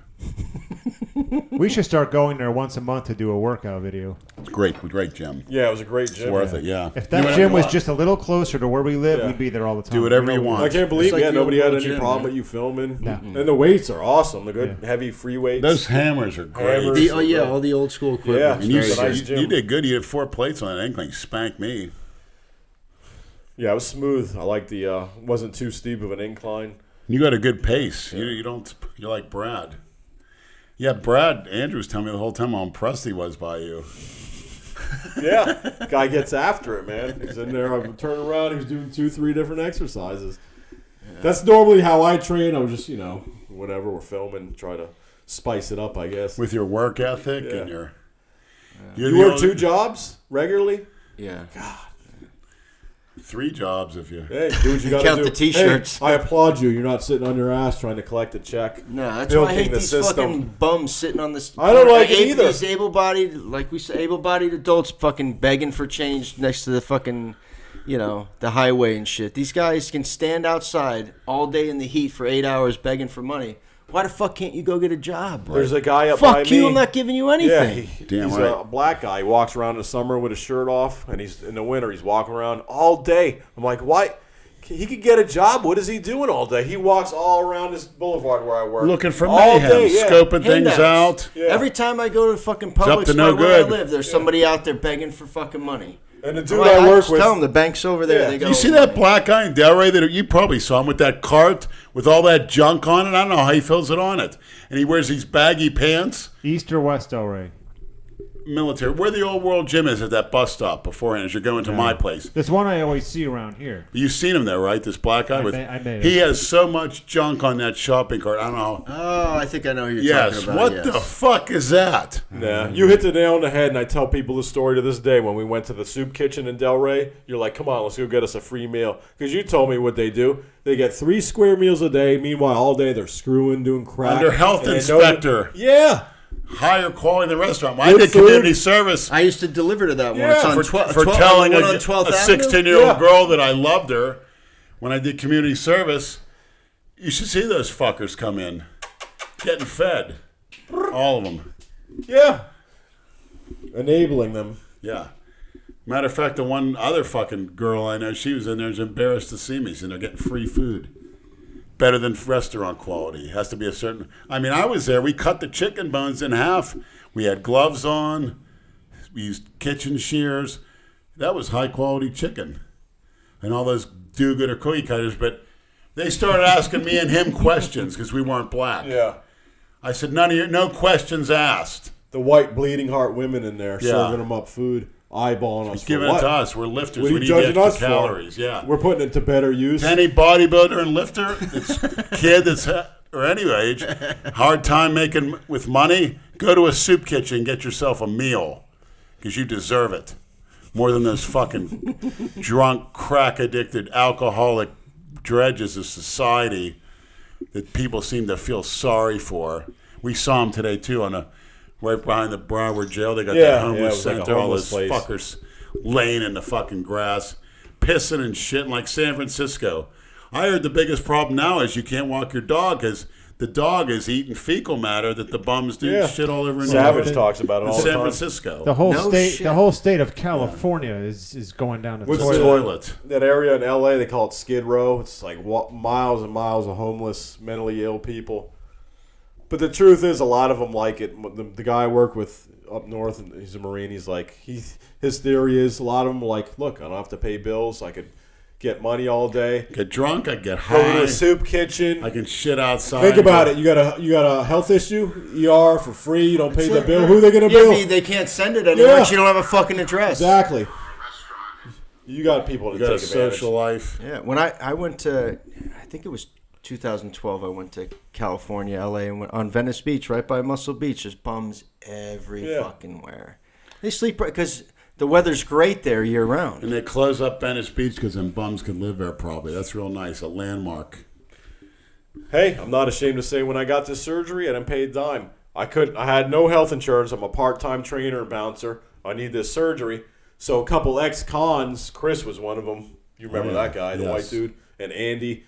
We should start going there once a month to do a workout video. It's great gym. Yeah, it was a great It's gym. worth it, yeah. If that gym was just a little closer to where we live, Yeah. we'd be there all the time. Do whatever you want. I can't believe, It's like the nobody old had world any gym, problem man. with you filming. No. And the weights are awesome. The good, heavy free weights. Those hammers are great. Hammers. All the old school equipment. Yeah. was And you, very nice good. gym. you did good. You had 4 plates on that incline. You spanked me. Yeah, it was smooth. I like the, wasn't too steep of an incline. You got a good pace. You're like Brad. Yeah, Brad Andrews telling me the whole time how impressed he was by you. Yeah, guy gets after it, man. He's in there. I would turn around. He was doing 2-3 different exercises. Yeah. That's normally how I train. I was just, whatever we're filming, try to spice it up, I guess. With your work ethic and your... You work 2 jobs regularly? Yeah. 3 jobs if you... Hey, do what you got to do. Count the T-shirts. Hey, I applaud you. You're not sitting on your ass trying to collect a check. No, that's why I hate Milking the these system. fucking bums sitting on this. I don't like it either. These able-bodied, like we say, able-bodied adults fucking begging for change next to the fucking, the highway and shit. These guys can stand outside all day in the heat for 8 hours begging for money. Why the fuck can't you go get a job? There's a guy up by Fuck you! me. I'm not giving you anything. Yeah, Damn he's right. a black guy. He walks around in the summer with his shirt off, and he's in the winter. He's walking around all day. I'm like, why? He could get a job. What is he doing all day? He walks all around this boulevard where I work. Looking for all mayhem, day, yeah. scoping things Handouts. out. Yeah. Every time I go to fucking up Publix to no where I good. live, there's somebody out there begging for fucking money. And the dude I'm like, I work just with, tell them the bank's over there. Yeah. They go, You see that black guy in Delray that you probably saw him with that cart with all that junk on it? I don't know how he fills it on it. And he wears these baggy pants. East or West Delray? military. Where the old world gym is at that bus stop beforehand as you're going to my place. There's one I always see around here. You've seen him there, right? This black guy. I may have. He has so much junk on that shopping cart. I don't know. Oh, I think I know who you're Yes. talking about. What the fuck is that? Yeah, you hit the nail on the head, and I tell people the story to this day. When we went to the soup kitchen in Delray, you're like, come on, let's go get us a free meal. Because you told me what they do. They get 3 square meals a day. Meanwhile, all day they're screwing, doing crack. Under health inspector. Yeah. Higher quality than the restaurant. When I Good did food. community service I used to deliver to that one. Yeah, It's on for telling a 12th Avenue? 16-year-old Yeah. girl that I loved her, when I did community service, you should see those fuckers come in. Getting fed. All of them. Yeah. Enabling them. Yeah. Matter of fact, the one other fucking girl I know, she was in there, was embarrassed to see me. She's in there getting free food. Better than restaurant quality. It has to be a certain... I mean, I was there. We cut the chicken bones in half. We had gloves on. We used kitchen shears. That was high-quality chicken. And all those do-gooder cookie cutters. But they started asking me and him questions because we weren't black. Yeah. I said, no questions asked. The white bleeding heart women in there Yeah. serving them up food, eyeballing us. He's giving for it what? to us. We're lifters. What are We you need judging the us extra calories. for? Yeah. We're putting it to better use. Any bodybuilder and lifter, kid that's or any age, hard time making with money, go to a soup kitchen and get yourself a meal because you deserve it more than those fucking drunk, crack-addicted, alcoholic dredges of society that people seem to feel sorry for. We saw them today too on right behind the Broward jail. They got Yeah, that homeless it was like a center. All homeless those place. fuckers laying in the fucking grass, pissing and shitting like San Francisco. I heard the biggest problem now is you can't walk your dog because the dog is eating fecal matter that the bums do Yeah. shit all over in Savage talks about it in all the San time. Francisco. The whole No state, shit. the whole state of California is going down the What's the toilet. toilet. That area in LA, they call it Skid Row. It's like miles and miles of homeless, mentally ill people. But the truth is, a lot of them like it. The guy I work with up north, and he's a Marine. He's like, his theory is a lot of them are like, look, I don't have to pay bills. I could get money all day. Get drunk, I get Go to high, a soup kitchen. I can shit outside. Think about it. You got a health issue, ER for free. You don't pay the bill. Who are they going to Yeah, bill? they can't send it anywhere. Yeah. You don't have a fucking address. Exactly. You got people to You got a take advantage. social life. Yeah, when I went to, I think it was 2012. I went to California, LA, and went on Venice Beach, right by Muscle Beach. There's bums every Yeah. fucking where. They sleep because the weather's great there year round. And they close up Venice Beach because them bums could live there probably. That's real nice. A landmark. Hey, I'm not ashamed to say when I got this surgery, I didn't pay a dime. I had no health insurance. I'm a part-time trainer and bouncer. I need this surgery. So a couple ex-cons, Chris was one of them. You remember Oh, yeah. that guy, the Yes. white dude, and Andy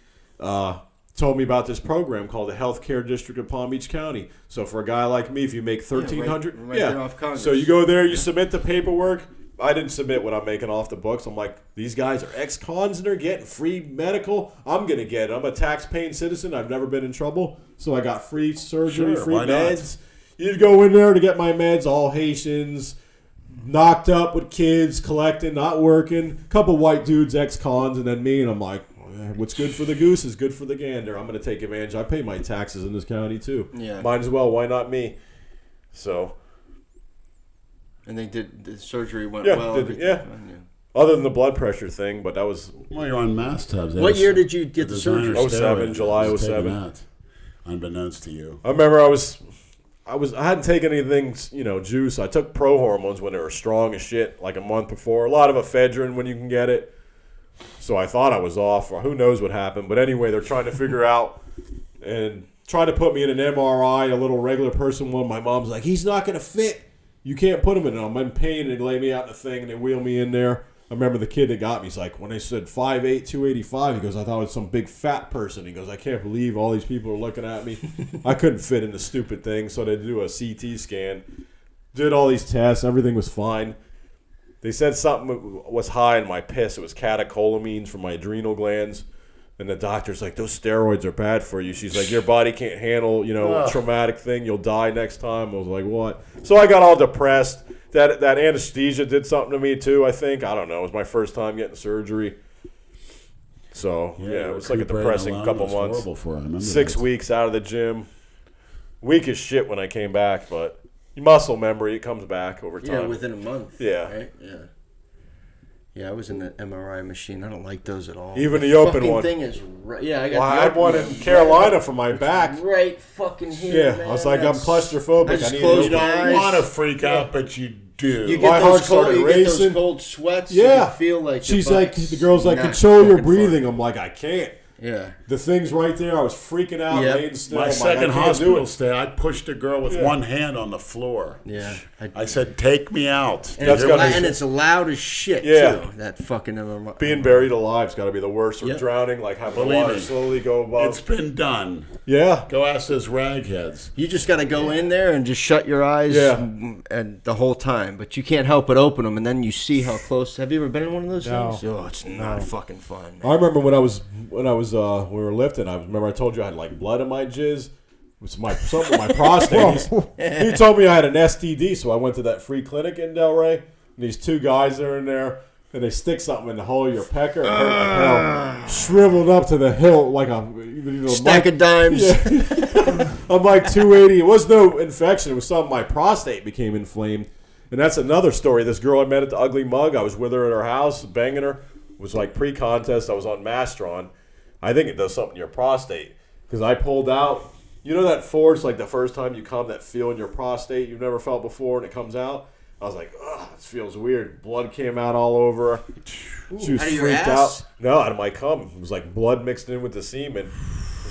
told me about this program called the Healthcare District of Palm Beach County. So for a guy like me, if you make $1,300, right there off Congress. So you go there, you submit the paperwork. I didn't submit what I'm making off the books. I'm like, these guys are ex-cons and they're getting free medical. I'm going to get it. I'm a tax-paying citizen. I've never been in trouble. So I got free surgery, Sure, free why not? meds. You'd go in there to get my meds, all Haitians, knocked up with kids, collecting, not working. Couple white dudes, ex-cons, and then me. And I'm like, what's good for the goose is good for the gander. I'm going to take advantage. I pay my taxes in this county too. Yeah. Might as well. Why not me? So... And they did the surgery went Yeah, well. did- everything yeah. fine, Other than the blood pressure thing, but that was Well, you're on mass tubs. What year did you get the surgery? 07, July 07. That, unbeknownst to you. I remember I hadn't taken anything, juice. I took pro hormones when they were strong as shit, like a month before. A lot of ephedrine when you can get it. So I thought I was off, or who knows what happened. But anyway, they're trying to figure out and try to put me in an MRI, a little regular person one. My mom's like, he's not going to fit. You can't put him in it. I'm in pain, and they lay me out in the thing, and they wheel me in there. I remember the kid that got me. He's like, when they said 5'8", 285, he goes, I thought it was some big fat person. He goes, I can't believe all these people are looking at me. I couldn't fit in the stupid thing, so they do a CT scan. Did all these tests. Everything was fine. They said something was high in my piss. It was catecholamines from my adrenal glands. And the doctor's like, those steroids are bad for you. She's like, your body can't handle, a traumatic thing. You'll die next time. I was like, what? So I got all depressed. That anesthesia did something to me, too, I think. I don't know. It was my first time getting surgery. So, yeah, it was like a depressing couple was months. horrible for him. I remember 6 that. weeks out of the gym. Weak as shit when I came back, but Your muscle memory, it comes back over time. Yeah, within a month. Yeah. Right? Yeah. Yeah, I was in the MRI machine. I don't like those at all. Even the open fucking one. Thing is right. Yeah, I got. Well, the I had open one in Carolina for my back. Right fucking here. Yeah, man. I was like, I'm That's- claustrophobic. I I just need closed to my You eyes. want to freak out, but you do. You My get heart those cold. started You get those racing. cold sweats. Yeah. You feel like She's your like, butt's the girl's like, not control your fucking breathing. fun. I'm like, I can't. Yeah. The thing's right there. I was freaking out, Yep. laying still. My I'm like, second I can't do hospital it. stay, I pushed a girl with one hand on the floor. Yeah. I said, "Take me out." And, That's it's, gotta be- and it's loud as shit Yeah. too. That fucking MRI. Being buried alive's got to be the worst. Or Yep. drowning, like having the Believe water me. slowly go above. It's been done. Yeah. Go ask those ragheads. You just got to go in there and just shut your eyes Yeah. and the whole time. But you can't help but open them, and then you see how close. Have you ever been in one of those No. things? Oh, it's not fucking fun. I remember when we were lifting. I told you I had like blood in my jizz. It was something with my prostate. He told me I had an STD, so I went to that free clinic in Delray. And these two guys are in there, and they stick something in the hole of your pecker. It hurt like hell. Shriveled up to the hilt like a Stack of dimes. I'm like 280. It was no infection. It was something. My prostate became inflamed. And that's another story. This girl I met at the Ugly Mug, I was with her at her house, banging her. It was like pre-contest. I was on Mastron. I think it does something to your prostate. Because I pulled out, you know that force, like the first time you come, that feel in your prostate you've never felt before, and it comes out? I was like, ugh, this feels weird. Blood came out all over her. She was Out of your freaked ass? out. No, out of my cum. It was like blood mixed in with the semen.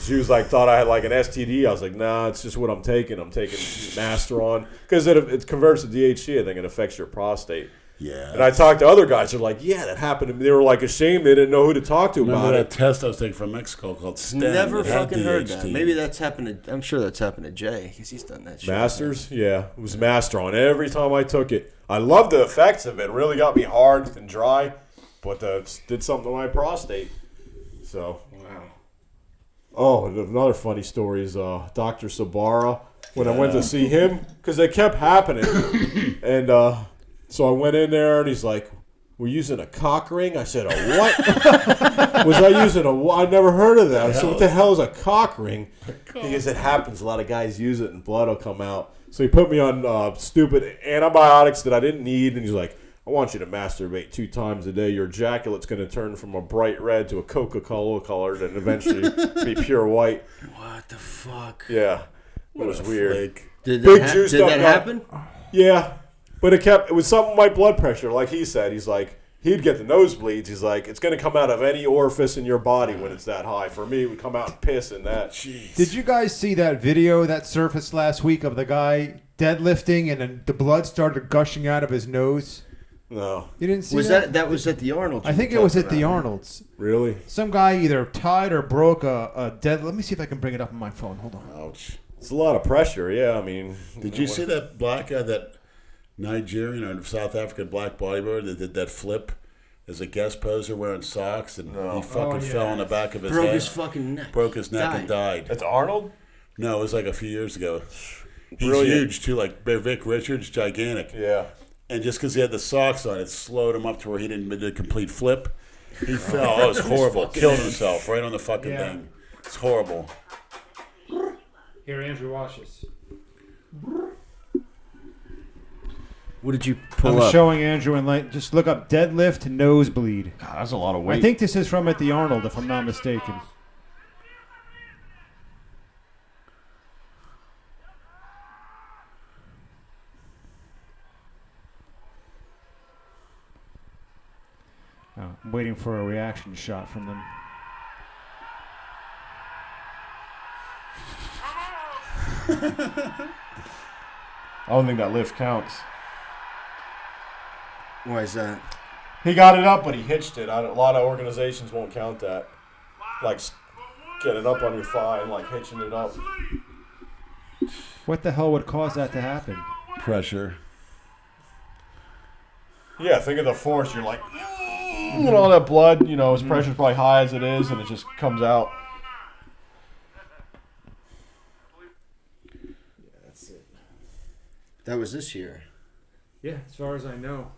She was like, thought I had like an STD. I was like, nah, it's just what I'm taking. I'm taking Mastron. Because it converts to DHC. I think it affects your prostate. Yeah. And I talked to other guys. They're like, yeah, that happened to me. They were like ashamed. They didn't know who to talk to Remember about that it. test I was taking from Mexico called STEM? Never It had fucking heard that. DHT. Maybe that's happened to. I'm sure that's happened to Jay because he's done that shit. Masters? Yeah. It was Mastron. Every time I took it. I loved the effects of it. It really got me hard and dry. But did something to my prostate. So. Wow. Oh, and another funny story is Dr. Sabara. When I went to see him, because they kept happening. And so I went in there, and he's like, we're using a cock ring? I said, a what? Was I using I never heard of that. I said, what the hell is a cock ring? He goes, it happens. A lot of guys use it, and blood will come out. So he put me on stupid antibiotics that I didn't need, and he's like, I want you to masturbate 2 times a day. Your ejaculate's going to turn from a bright red to a Coca-Cola color and eventually be pure white. What the fuck? Yeah. It was weird. Flake. Did Big that, juiced did up that guy. happen? Yeah. But it was something with my blood pressure. Like he said, he's like, he'd get the nosebleeds. He's like, it's going to come out of any orifice in your body when it's that high. For me, it would come out and piss in that. Jeez. Did you guys see that video that surfaced last week of the guy deadlifting and then the blood started gushing out of his nose? No. You didn't see Was that? that was at the Arnold? I think it was at the Arnold's. Really? Some guy either tied or broke a dead. Let me see if I can bring it up on my phone. Hold on. Ouch. It's a lot of pressure. Yeah, I mean. Did you see that black guy, that Nigerian or South African black bodybuilder that did that flip as a guest poser wearing socks and he fucking fell on the back of his Broke head. his fucking neck. Broke his neck and died. That's Arnold? No, it was like a few years ago. He's Brilliant. huge too, like Vic Richards, gigantic. Yeah. And just because he had the socks on, it slowed him up to where he didn't do a complete flip. He fell. Oh, it was horrible. Killed himself right on the fucking thing. It's horrible. Here, Andrew, watch this. What did you pull I'm up? showing Andrew and like just look up deadlift nosebleed. God, that's a lot of weight. I think this is from at the Arnold, if I'm not mistaken. Oh, I'm waiting for a reaction shot from them. I don't think that lift counts. Why is that? He got it up, but he hitched it. A lot of organizations won't count that. Like, get it up on your thigh and, like, hitching it up. What the hell would cause that to happen? Pressure. Yeah, think of the force. You're like, and all that blood, his pressure's probably high as it is, and it just comes out. That was this year. Yeah, as far as I know.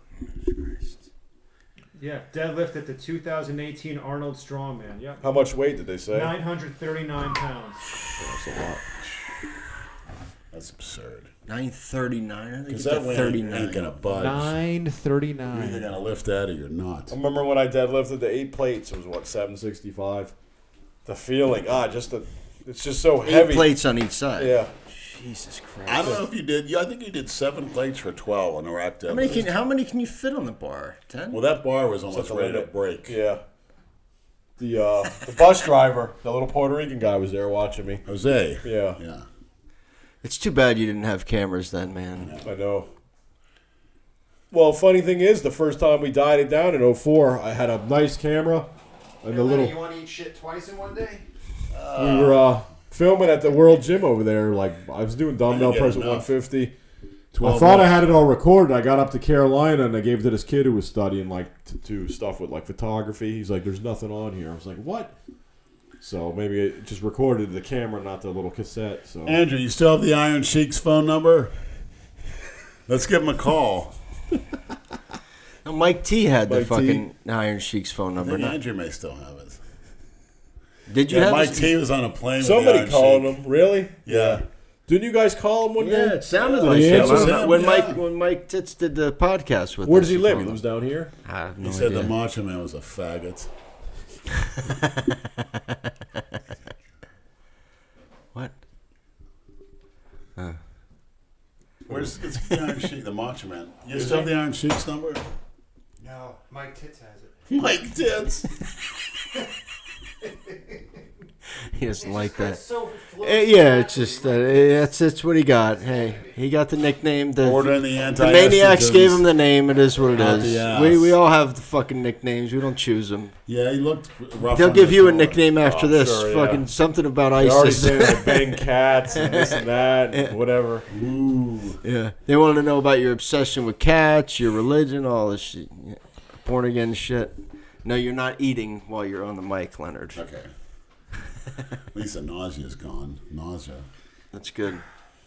Yeah, deadlift at the 2018 Arnold Strongman. Yep. How much weight did they say? 939 pounds. That's a lot. That's absurd. 939. I think Because it's that way 39. ain't going to budge. 939. You're either going to lift that or you're not. I remember when I deadlifted the 8 plates. It was what, 765. The feeling, it's just so 8 heavy. plates on each side. Yeah. Jesus Christ. I don't know if you did. I think you did 7 plates for 12 on the rack deadlift. How many can you fit on the bar? 10? Well, that bar was almost Such a ready to limit. break. Yeah. The bus driver, the little Puerto Rican guy, was there watching me. Jose. Yeah. Yeah. It's too bad you didn't have cameras then, man. I know. Well, funny thing is, the first time we dyed it down in 04, I had a nice camera and the little. You want to eat shit twice in one day? We were filming at the World Gym over there. Like I was doing dumbbell get press at enough. 150. 12 I thought I bucks. had it all recorded. I got up to Carolina and I gave it to this kid who was studying like to stuff with like photography. He's like, "There's nothing on here." I was like, "What?" So maybe it just recorded the camera, not the little cassette. So Andrew, you still have the Iron Sheik's phone number? Let's give him a call. No, Mike T had the Mike T. fucking Iron Sheik's phone I number. think Not- Andrew may still have it. Did you Yeah, have Mike his- T was on a plane with somebody the Iron called Sheik. him. Really? Yeah. Didn't you guys call him one Yeah, day? it sounded Yeah, like he him. answered I don't know. him, When yeah. Mike Titz did the podcast with Where us, does he live? He called lives him. down here. I have no He said idea. the Macho Man was a faggot. What? Where's it's the Iron Sheik, the Macho Man? You still have the Iron Sheik's number? No, Mike Titz has it. Mike Tits. He doesn't like that. So Yeah, it's just that's what he got. Hey, he got the nickname. The Ordering the Maniacs gave him the name. It is what it Out the is. ass. We all have the fucking nicknames. We don't choose them. Yeah, he looked rough. They'll on give the you a collar. nickname after Oh, this. sure, yeah. Fucking something about They already ISIS. say they bang cats and this and that, and whatever. Ooh. Yeah, they want to know about your obsession with cats, your religion, all this shit. Yeah. Born again shit. No, you're not eating while you're on the mic, Leonard. Okay. At least the nausea's gone. Nausea. That's good.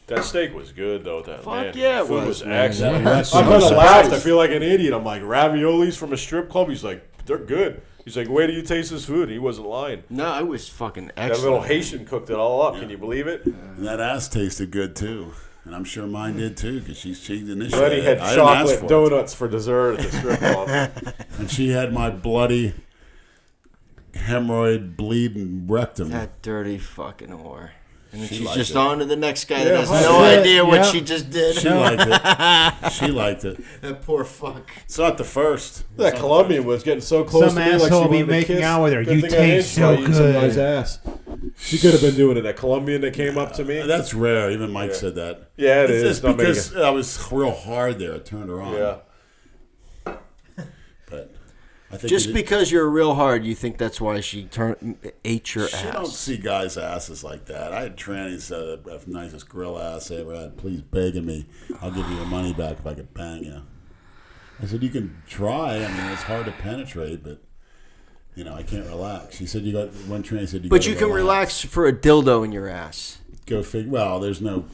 That steak was good though. That Fuck man. yeah, it Food was, was man. excellent. That's I so kind of surprised. laughed. I feel like an idiot. I'm like, raviolis from a strip club? He's like, they're good. He's like, wait till you taste this food. He wasn't lying. No, it was fucking That excellent. little Haitian cooked it all up. Can you believe it? And that ass tasted good too. And I'm sure mine did too, because she initiated Lenny had it. I didn't ask chocolate for it. donuts for dessert at the strip club. And she had my bloody hemorrhoid bleeding rectum. That dirty fucking whore. And then She she's liked just it. on to the next guy that Yeah, has huh? no Yeah, idea what yeah. she just did. She liked it. She liked it. That poor fuck. It's not the first. That Colombian was getting so close Some to me, like she asshole be wanted to making kiss. out with her. Good You thing I taste didn't, so so I eat some good. guy's ass. She could have been doing it. That Colombian that came up to me. That's rare. Even Mike Yeah. said that. Yeah, it It's is. just Not many because I was real hard there. It turned her on. Yeah. But I think Just it- because you're real hard, you think that's why she ate your She don't ass. see guys' asses like that. I had trannies that have the nicest grill ass I ever had. Please begging me, I'll give you your money back if I could bang you. I said, you can try. I mean, it's hard to penetrate, but, you know, I can't relax. She said, you got, one tranny said, But you can relax for a dildo in your ass. Go figure. Well, there's no,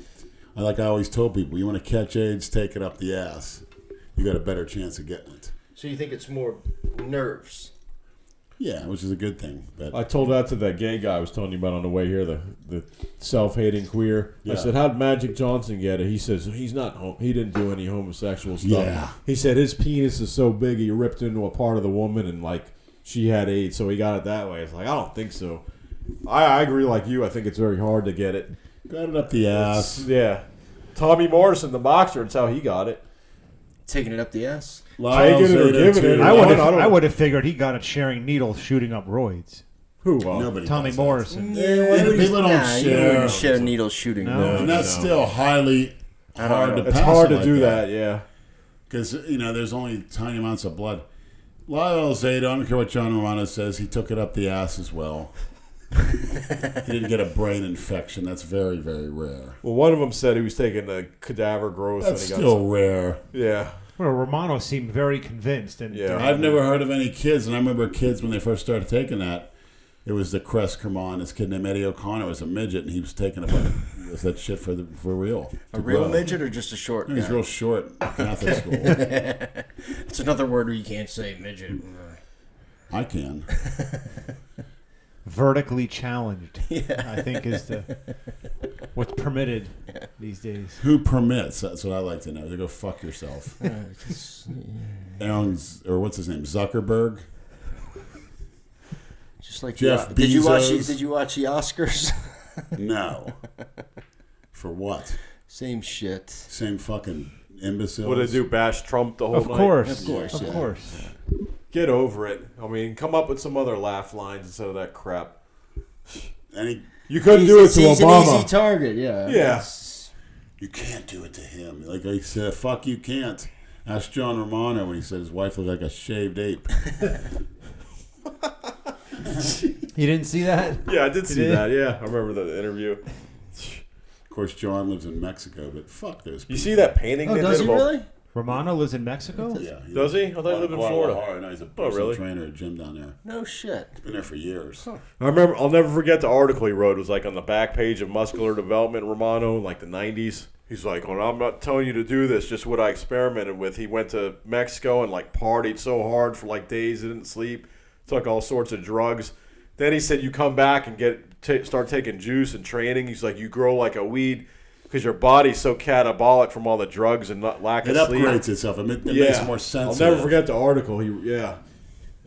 like I always told people, you want to catch AIDS, take it up the ass. You got a better chance of getting it. So you think it's more nerves? Yeah, which is a good thing. But I told that to that gay guy I was telling you about on the way here, the self-hating queer. Yeah. I said, how'd Magic Johnson get it? He says, he's not, he didn't do any homosexual stuff. Yeah. He said his penis is so big he ripped into a part of the woman and like she had AIDS, so he got it that way. It's like, I don't think so. I agree like you. I think it's very hard to get it. got it up the ass. Yeah. Tommy Morrison, the boxer, that's how he got it. Taking it up the ass? Lyle's Taking it or there giving too. it. I I would don't- have figured he got it sharing needles, shooting up roids. Who? Nobody Tommy does that. Morrison. People don't You share. wouldn't share needles shooting. No. And that's still highly hard to It's pass hard it to like do that, yeah. Because, you know, there's only tiny amounts of blood. Lyle Zeta, I don't care what John Romano says, he took it up the ass as well. He didn't get a brain infection. That's very, very rare. Well, one of them said he was taking the cadaver growth. That's and he still got rare. yeah. Well, Romano seemed very convinced. And Yeah. I've never heard of any kids, and I remember kids when they first started taking that. It was the Crest Kermon. This kid named Eddie O'Connor was a midget, and he was taking that shit for real. A to real grow. midget or just a short He was guy? real short. Catholic school. It's another word where you can't say midget. I can. vertically challenged, I think is the. What's permitted these days? Who permits? That's what I like to know. They go fuck yourself. Alan's, or what's his name? Zuckerberg. Just like Jeff did you watch? Bezos. Did you watch the Oscars? No. For what? Same shit. Same fucking imbeciles. What did they do? Bash Trump the whole Of night? course. Of course, Of yeah. course. Get over it. I mean, come up with some other laugh lines instead of that crap. Any, You couldn't do it to He's an Obama. easy target. Yeah. Yeah. you can't do it to him. Like I said, fuck you can't. Ask John Romano when he said his wife looked like a shaved ape. You didn't see that? Yeah, I did see did? that. Yeah, I remember the interview. Of course, John lives in Mexico, but fuck those people. You see that painting Oh, they does did he of really? Romano lives in Mexico? Yeah. Does he? I thought he lived in Florida. No, he's a Oh, personal really? trainer at a gym down there. No shit. He's been there for years. I remember. I'll never forget the article he wrote. It was like on the back page of Muscular Development, Romano, in like the 90s. He's like, well, I'm not telling you to do this, just what I experimented with. He went to Mexico and like partied so hard for like days, he didn't sleep, took all sorts of drugs. Then he said, you come back and start taking juice and training. He's like, you grow like a weed because your body's so catabolic from all the drugs and lack It of sleep. upgrades itself. It makes more sense. I'll never forget the article. Yeah.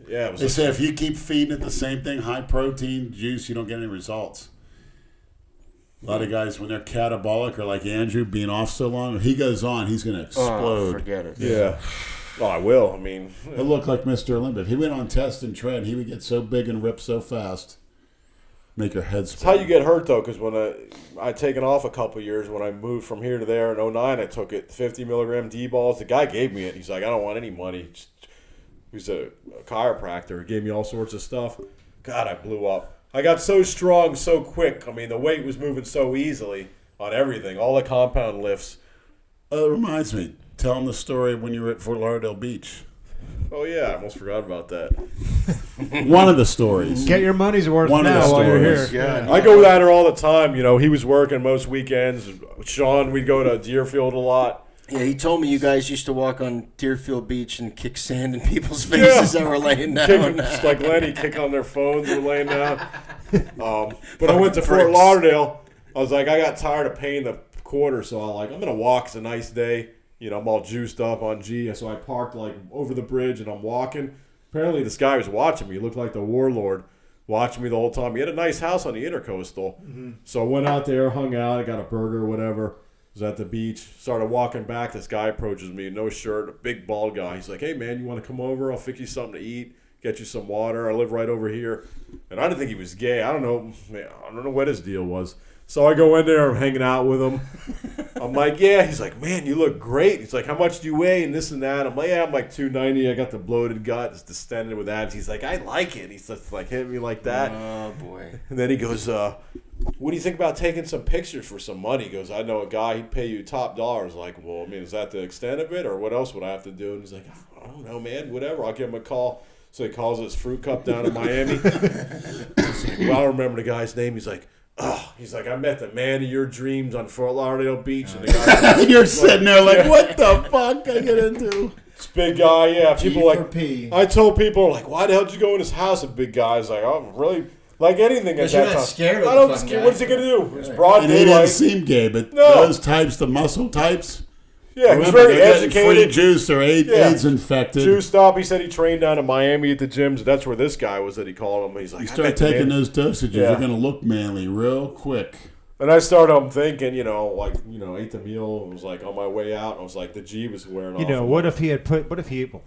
It was They say if you keep feeding it the same thing, high protein juice, you don't get any results. A lot of guys, when they're catabolic or like Andrew being off so long, if he goes on, he's going to Oh, explode. forget it. Yeah. Oh, I will. I mean, He'll look like Mr. Olympia. If he went on test and trend, he would get so big and rip so fast. Make your head it's how spin. you get hurt, though, because when I'd taken off a couple years, when I moved from here to there in 09, I took it 50 milligram D-balls. The guy gave me it. He's like, I don't want any money. He's a chiropractor. He gave me all sorts of stuff. God, I blew up. I got so strong so quick. I mean, the weight was moving so easily on everything, all the compound lifts. It reminds me. Tell him the story when you were at Fort Lauderdale Beach. Oh, yeah, I almost forgot about that. One of the stories. Get your money's worth One of the now while you're here. stories. Yeah. I go at her all the time. You know, he was working most weekends. Sean, we'd go to Deerfield a lot. Yeah, he told me you guys used to walk on Deerfield Beach and kick sand in people's faces that were laying down. Just like Lenny, kick on their phones or laying down. But I went to Fort Lauderdale. I was like, I got tired of paying the quarter, so I'm going to walk. It's a nice day. You know, I'm all juiced up on G. So I parked like over the bridge and I'm walking. Apparently this guy was watching me. He looked like the warlord watching me the whole time. He had a nice house on the Intercoastal. Mm-hmm. So I went out there, hung out. I got a burger or whatever. Was at the beach. Started walking back. This guy approaches me, no shirt, a big bald guy. He's like, hey, man, you want to come over? I'll fix you something to eat. Get you some water. I live right over here. And I didn't think he was gay. I don't know what his deal was. So I go in there, I'm hanging out with him. I'm like, yeah. He's like, man, you look great. He's like, how much do you weigh and this and that? I'm like, yeah, I'm like 290. I got the bloated gut. It's distended with abs. He's like, I like it. He's just like hitting me like that. Oh, boy. And then he goes, what do you think about taking some pictures for some money? He goes, I know a guy, he'd pay you top dollar. I was like, well, I mean, is that the extent of it? Or what else would I have to do? And he's like, I don't know, man, whatever. I'll give him a call. So he calls his fruit cup down in Miami. Well, I don't remember the guy's name. He's like, I met the man of your dreams on Fort Lauderdale Beach. And the guy, You're sitting there like, what the fuck I get into? this big guy, yeah. People G for like, P. I told people, like, why the hell did you go in his house? A big guy's like, oh, really? Like anything at Because you're that not time. scared of I the don't fucking scare. guy. What's he gonna do? It's broad And he didn't daylight. seem gay, but No. those types, the muscle types, Yeah, he was remember, very they're getting free educated. juice or Yeah. AIDS infected. Juiced up. He said he trained down in Miami at the gyms. That's where this guy was that he called him. He's like, You I start met the taking man. those dosages, Yeah. you're going to look manly real quick. And I started thinking, ate the meal and was like on my way out. I was like, the G was wearing off. You know, what if he had put? What if he? Well,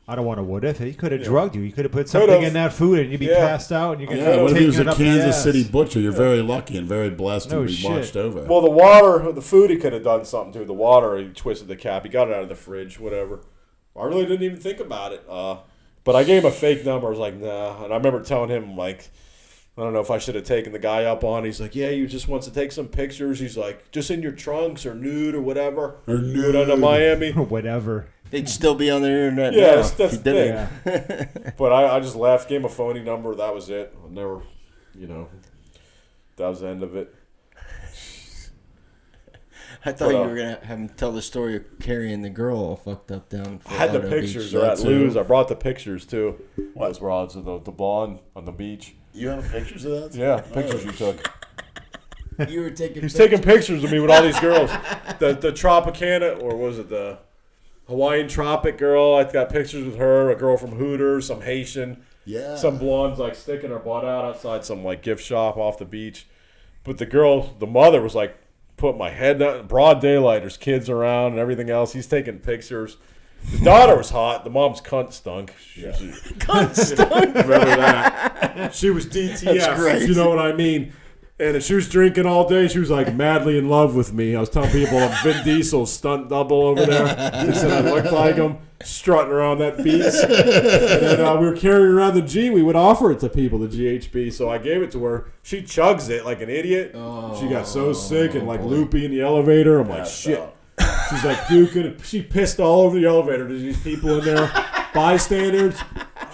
I don't want to. What if he could have drugged you? He could have put something Could've. in that food, and you'd be Yeah. passed out, and you get Yeah, what if he was a taken up the Kansas ass. City butcher? You're very lucky and very blessed No to be shit. watched over. Well, the water, the food, he could have done something to. The water, he twisted the cap. He got it out of the fridge, whatever. I really didn't even think about it. But I gave him a fake number. I was like, nah. And I remember telling him, like, I don't know if I should have taken the guy up on it. He's like, yeah, he just wants to take some pictures. He's like, just in your trunks or nude or whatever. Or Nude under nude. Miami. Whatever. They'd still be on the internet Yeah, now. that's the if you did thing. it. But I just left, gave him a phony number. That was it. I never, that was the end of it. I thought you were going to have him tell the story of carrying the girl all fucked up down. I had the Lauderdale pictures Beach. are at That too. Lou's. I brought the pictures too. Those rods of the blonde on the beach. You have pictures of that? Yeah, pictures you took. You were taking. He's taking pictures of me with all these girls. The Tropicana, or was it the Hawaiian Tropic girl? I got pictures with her. A girl from Hooters, some Haitian. Yeah. Some blondes like sticking her butt out outside some like gift shop off the beach. But the girl, the mother was like putting my head down, broad daylight. There's kids around and everything else. He's taking pictures. The daughter was hot. The mom's cunt stunk. Cunt stunk. Remember that? She was DTF. That's great. You know what I mean? And she was drinking all day. She was like madly in love with me. I was telling people I'm Vin Diesel's stunt double over there. They said I looked like him, strutting around that beach. And then we were carrying around the G. We would offer it to people, the GHB. So I gave it to her. She chugs it like an idiot. She got so sick and like loopy in the elevator. I'm like, shit. She's like puking. She pissed all over the elevator. There's these people in there, bystanders.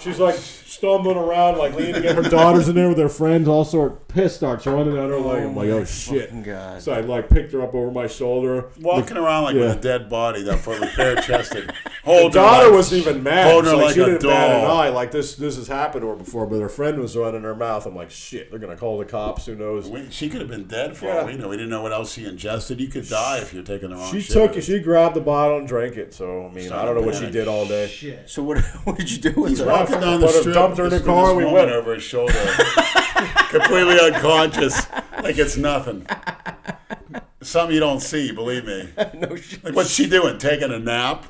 She's like stumbling around, like leaning at her daughters in there with their friends. All sort piss starts running at her. Like I'm like, oh shit. God. So I like picked her up over my shoulder. Walking around like with a dead body, that fully bare chested. The daughter wasn't even mad. Holding her Like, like she a didn't bat an doll. eye. Like this has happened to her before, but her friend was running her mouth. I'm like, shit, they're gonna call the cops. Who knows? She could have been dead for all we know. We didn't know what else she ingested. You could die if you're taking the wrong She shit. took it. She grabbed the bottle and drank it. So I mean, I don't know what she Son of a did all day. Shit. So what did you do with He's her? walking down the Put her- strip. dumped her in the just with car, this we woman went. over his shoulder, completely unconscious, like it's nothing. Something you don't see, believe me. No shit. Like, what's she doing? Taking a nap?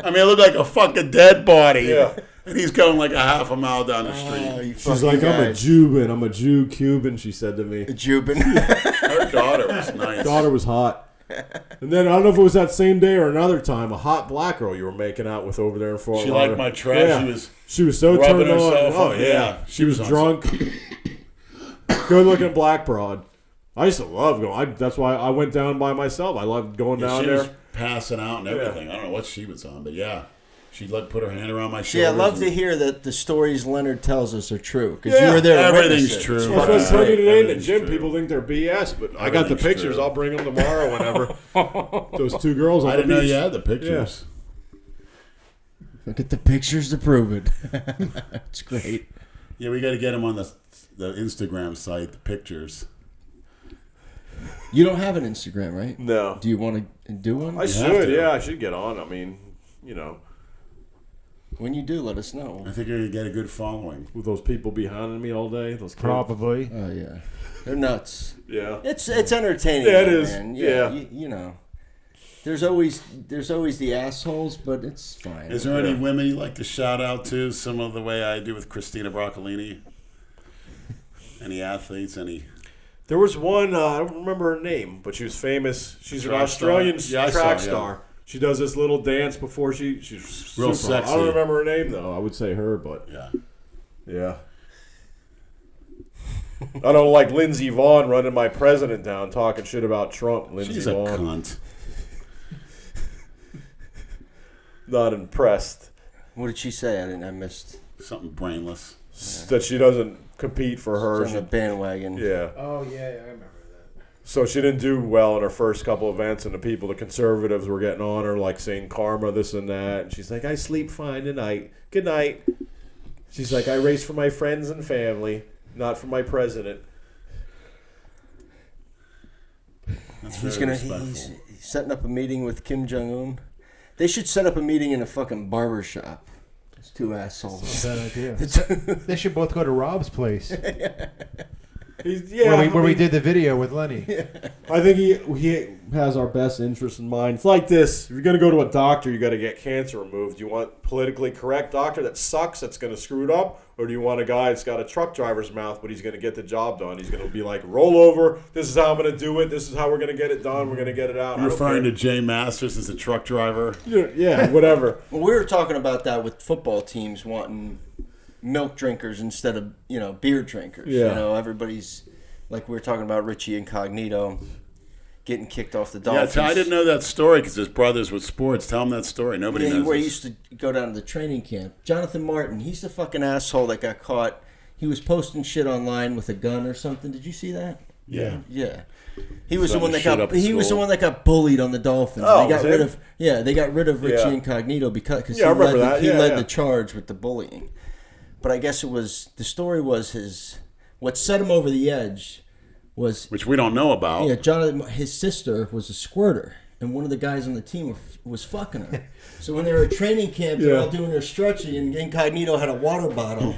I mean, it looked like a fucking dead body. Yeah. And he's going like a half a mile down the street. You She's fucking like, I'm a guys. Cuban. I'm a Jew Cuban. She said to me. Jubin. Her daughter was nice. Daughter was hot. And then I don't know if it was that same day or another time, a hot black girl you were making out with over there in Fort She Lauderdale. liked my trash. Yeah. She She was so rubbing turned on. herself Oh on- yeah, yeah. she was on drunk. Good looking black broad. I used to love going. That's why I went down by myself. I loved going down she there. was passing out and everything. I don't know what she was on, but yeah. She'd like put her hand around my shoulder. Yeah, I love to hear that the stories Leonard tells us are true because you Yeah, were there. to everything's witness it. true. It's Well, fucking if I tell you great. today in the Everything's gym, true. people think they're BS, but I got the Everything's pictures. true. I'll bring them tomorrow whenever. Those two girls on I the didn't know beach. you had the pictures. Look at the pictures to prove it. It's great. Yeah, we got to get them on the Instagram site, the pictures. You don't have an Instagram, right? No, Do you want to do one? I have should. to. Yeah, I should get on. I mean, you know, When you do, let us know. I think you're going to get a good following. with those people behind me all day, those kids. Probably. Oh yeah, they're nuts. Yeah. It's entertaining. Yeah, it though, is. Man. Yeah. You know, there's always the assholes, but it's fine. Is there any women you like to shout out to, similar to the way I do with Christina Broccolini? Any athletes? Any? There was one, I don't remember her name, but she was famous. She's an Track Australian star? Yeah, I saw track her, yeah. star. She does this little dance before she's Real super- sexy. I don't remember her name, though. I would say her, but Yeah. yeah. I don't like Lindsey Vaughn running my president down talking shit about Trump. Lindsey She's a Vaughn. cunt. Not impressed What did she say? I missed. Something brainless. that she doesn't compete for her. On the bandwagon. Yeah. Oh, yeah, I remember that. So she didn't do well in her first couple events, and the conservatives were getting on her, like saying karma, this and that. And she's like, I sleep fine tonight. Good night. She's like, I race for my friends and family, not for my president. That's He's very gonna. respectful. He's setting up a meeting with Kim Jong Un. They should set up a meeting in a fucking barber shop. Those two assholes. Bad idea. They should both go to Rob's place Yeah, where we did the video with Lenny. I think he has our best interest in mind. It's like this: if you're going to go to a doctor, you got to get cancer removed. Do you want politically correct doctor that sucks, that's going to screw it up, or do you want a guy that's got a truck driver's mouth, but he's going to get the job done? He's going to be like, roll over. This is how I'm going to do it. This is how we're going to get it done. We're going to get it out. You're referring to Jay Masters as a truck driver. Yeah, whatever. Well, we were talking about that with football teams wanting milk drinkers instead of beer drinkers. Yeah. Everybody's like we were talking about Richie Incognito getting kicked off the Yeah, Dolphins. I didn't know that story because his brothers with sports. Tell him that story. Nobody Yeah, knows. where he this. used to go down to the training camp. Jonathan Martin, he's the fucking asshole that got caught. He was posting shit online with a gun or something. Did you see that? Yeah. Yeah. He was the Setting one that shit got. up at He was the school. one that got bullied on the Dolphins. Oh, they got was rid him? of. Yeah, they got rid of Richie Yeah. Incognito because Yeah, I remember that. he Yeah, led yeah. the charge with the bullying. But I guess it was the story was what set him over the edge was which we don't know about. yeah, Jonathan. His sister was a squirter, and one of the guys on the team was fucking her. So when they were at training camp, they were all doing their stretching, and Incognito had a water bottle.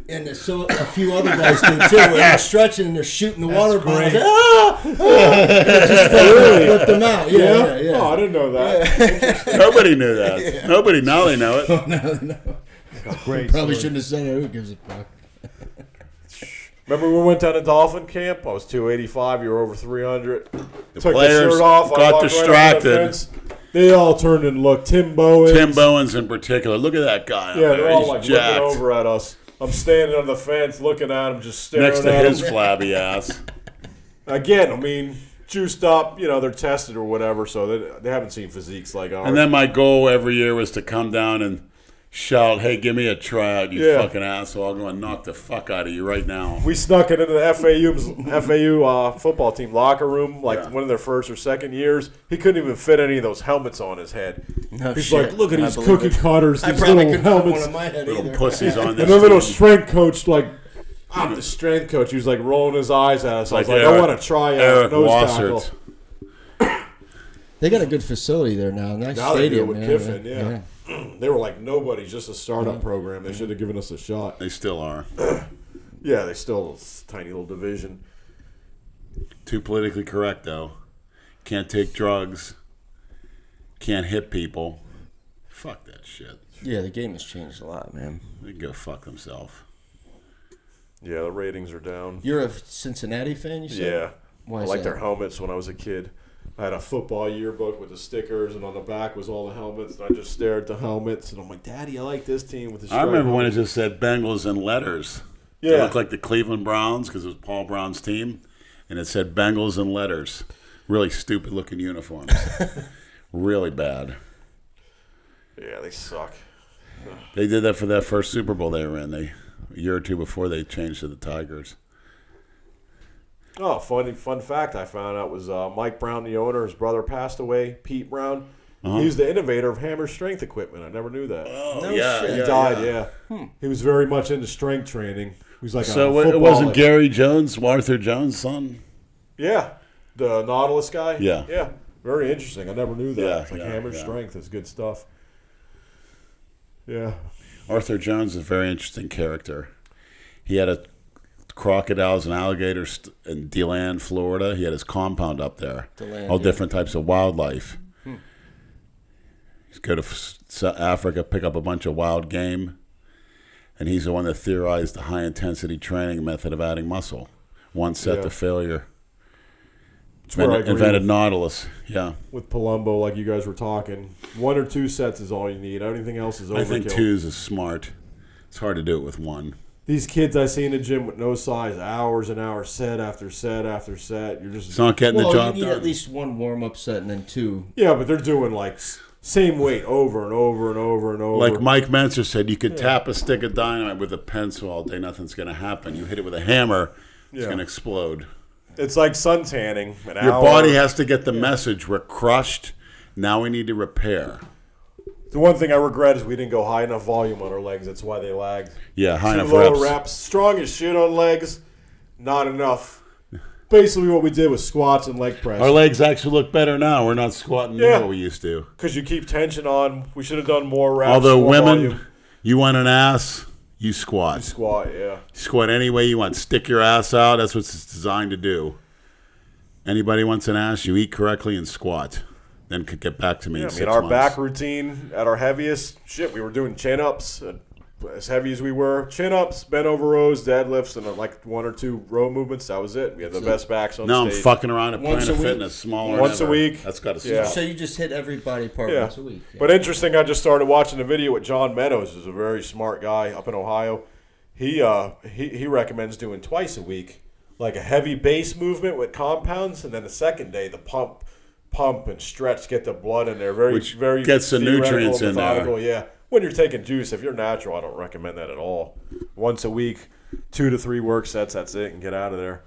And so a few other guys did too. And they're stretching and they're shooting the water bottles. Just flipped them out. Yeah. Oh, I didn't know that. Nobody knew that. Nobody, now they know it. No. Great. Probably story. shouldn't have said it. Who gives a fuck? Remember we went down to Dolphin camp? I was 285. You were over 300. The Took players the shirt off. I got walked right up to the distracted. fence. They all turned and looked. Tim Bowens. Tim Bowens in particular. Look at that guy. Yeah, up they're there. all He's like jacked. looking over at us. I'm standing on the fence looking at him, just staring Next to at his him. flabby ass. Again, I mean, juiced up, they're tested or whatever, so they haven't seen physiques like ours. And then my goal every year was to come down and shout, "Hey, give me a tryout, you fucking asshole. I'm going to knock the fuck out of you right now." We snuck it into the FAU football team locker room, one of their first or second years. He couldn't even fit any of those helmets on his head. No He's shit. like, look at I these believe cookie it. cutters, I these probably little couldn't put one helmets. on my head Little either. pussies on And this the little team. strength coach, I'm the strength coach. He was like rolling his eyes at us. I was like, I want to try out Eric nose Wassert. tackle. They got a good facility there now. Nice Now they do stadium. with Kiffin, yeah. They were like nobody, just a startup program. They should have given us a shot. They still are. Yeah, they still a tiny little division. Too politically correct, though. Can't take drugs. Can't hit people. Fuck that shit. Yeah, the game has changed a lot, man. They can go fuck themselves. Yeah, the ratings are down. You're a Cincinnati fan, you said? Yeah. Why I is liked that? their helmets when I was a kid. I had a football yearbook with the stickers, and on the back was all the helmets. And I just stared at the helmets, and I'm like, Daddy, I like this team with the I remember when it helmets." just said Bengals in letters. It Yeah. looked like the Cleveland Browns because it was Paul Brown's team, and it said Bengals in letters. Really stupid looking uniforms. Really bad. Yeah, they suck. They did that for that first Super Bowl they were in. A year or two before they changed to the Tigers. Oh, fun fact I found out was Mike Brown, the owner, his brother passed away, Pete Brown. He was the innovator of Hammer strength equipment. I never knew that. Oh, No yeah, shit. He yeah, died, yeah. He was very much into strength training. He was like So a it football, wasn't like- Gary Jones, Arthur Jones' son? Yeah, the Nautilus guy. Yeah. Yeah, very interesting. I never knew that. Yeah, It's like yeah, Hammer yeah. strength is good stuff. Yeah. Arthur Jones is a very interesting character. He had crocodiles and alligators in DeLand, Florida. He had his compound up there. DeLand, All yeah. different types of wildlife. He'd go to South Africa, pick up a bunch of wild game, and he's the one that theorized the high-intensity training method of adding muscle. One set Yeah. to failure. That's where I agree Invented with- Nautilus. Yeah. With Palumbo, like you guys were talking, 1 or 2 sets is all you need. Everything else is overkill. I think twos is smart. It's hard to do it with one. These kids I see in the gym with no size, hours and hours, set after set after set. You're just It's not getting Well, the job you need done. at least one warm-up set and then two. yeah, but they're doing like same weight over and over and over and over. Like Mike Menzer said, you could tap a stick of dynamite with a pencil all day. Nothing's going to happen. You hit it with a hammer, it's Yeah. going to explode. It's like sun tanning. Your body has to get the message. We're crushed. Now we need to repair. The one thing I regret is we didn't go high enough volume on our legs. That's why they lagged. Yeah, high Too enough low reps. reps. Strong as shit on legs, not enough. Basically, what we did was squats and leg press. Our legs actually look better now. We're not squatting near Yeah. what we used to. Because you keep tension on. We should have done more reps. Although more women, volume. you want an ass, you squat. Squat, yeah. Squat any way you want. Stick your ass out. That's what it's designed to do. Anybody wants an ass, you eat correctly and squat. Then could get back to me in I 6 mean, our months. back routine at our heaviest, we were doing chin-ups. As heavy as we were, chin-ups, bent over rows, deadlifts, and like 1 or 2 row movements. That was it. We had the best backs on Now I'm stage. fucking around at Once Planet a week? Fitness, smaller Once than a ever. week. That's got to stop. Yeah. So you just hit every body part Yeah. once a week. Yeah. But interesting, I just started watching a video with John Meadows, who's a very smart guy up in Ohio. He recommends doing twice a week, like a heavy base movement with compounds, and then the second day the pump and stretch, get the blood in there. Which very gets the theoretical, nutrients in there. methodical, yeah. When you're taking juice, if you're natural, I don't recommend that at all. Once a week, 2 to 3 work sets, that's it, and get out of there.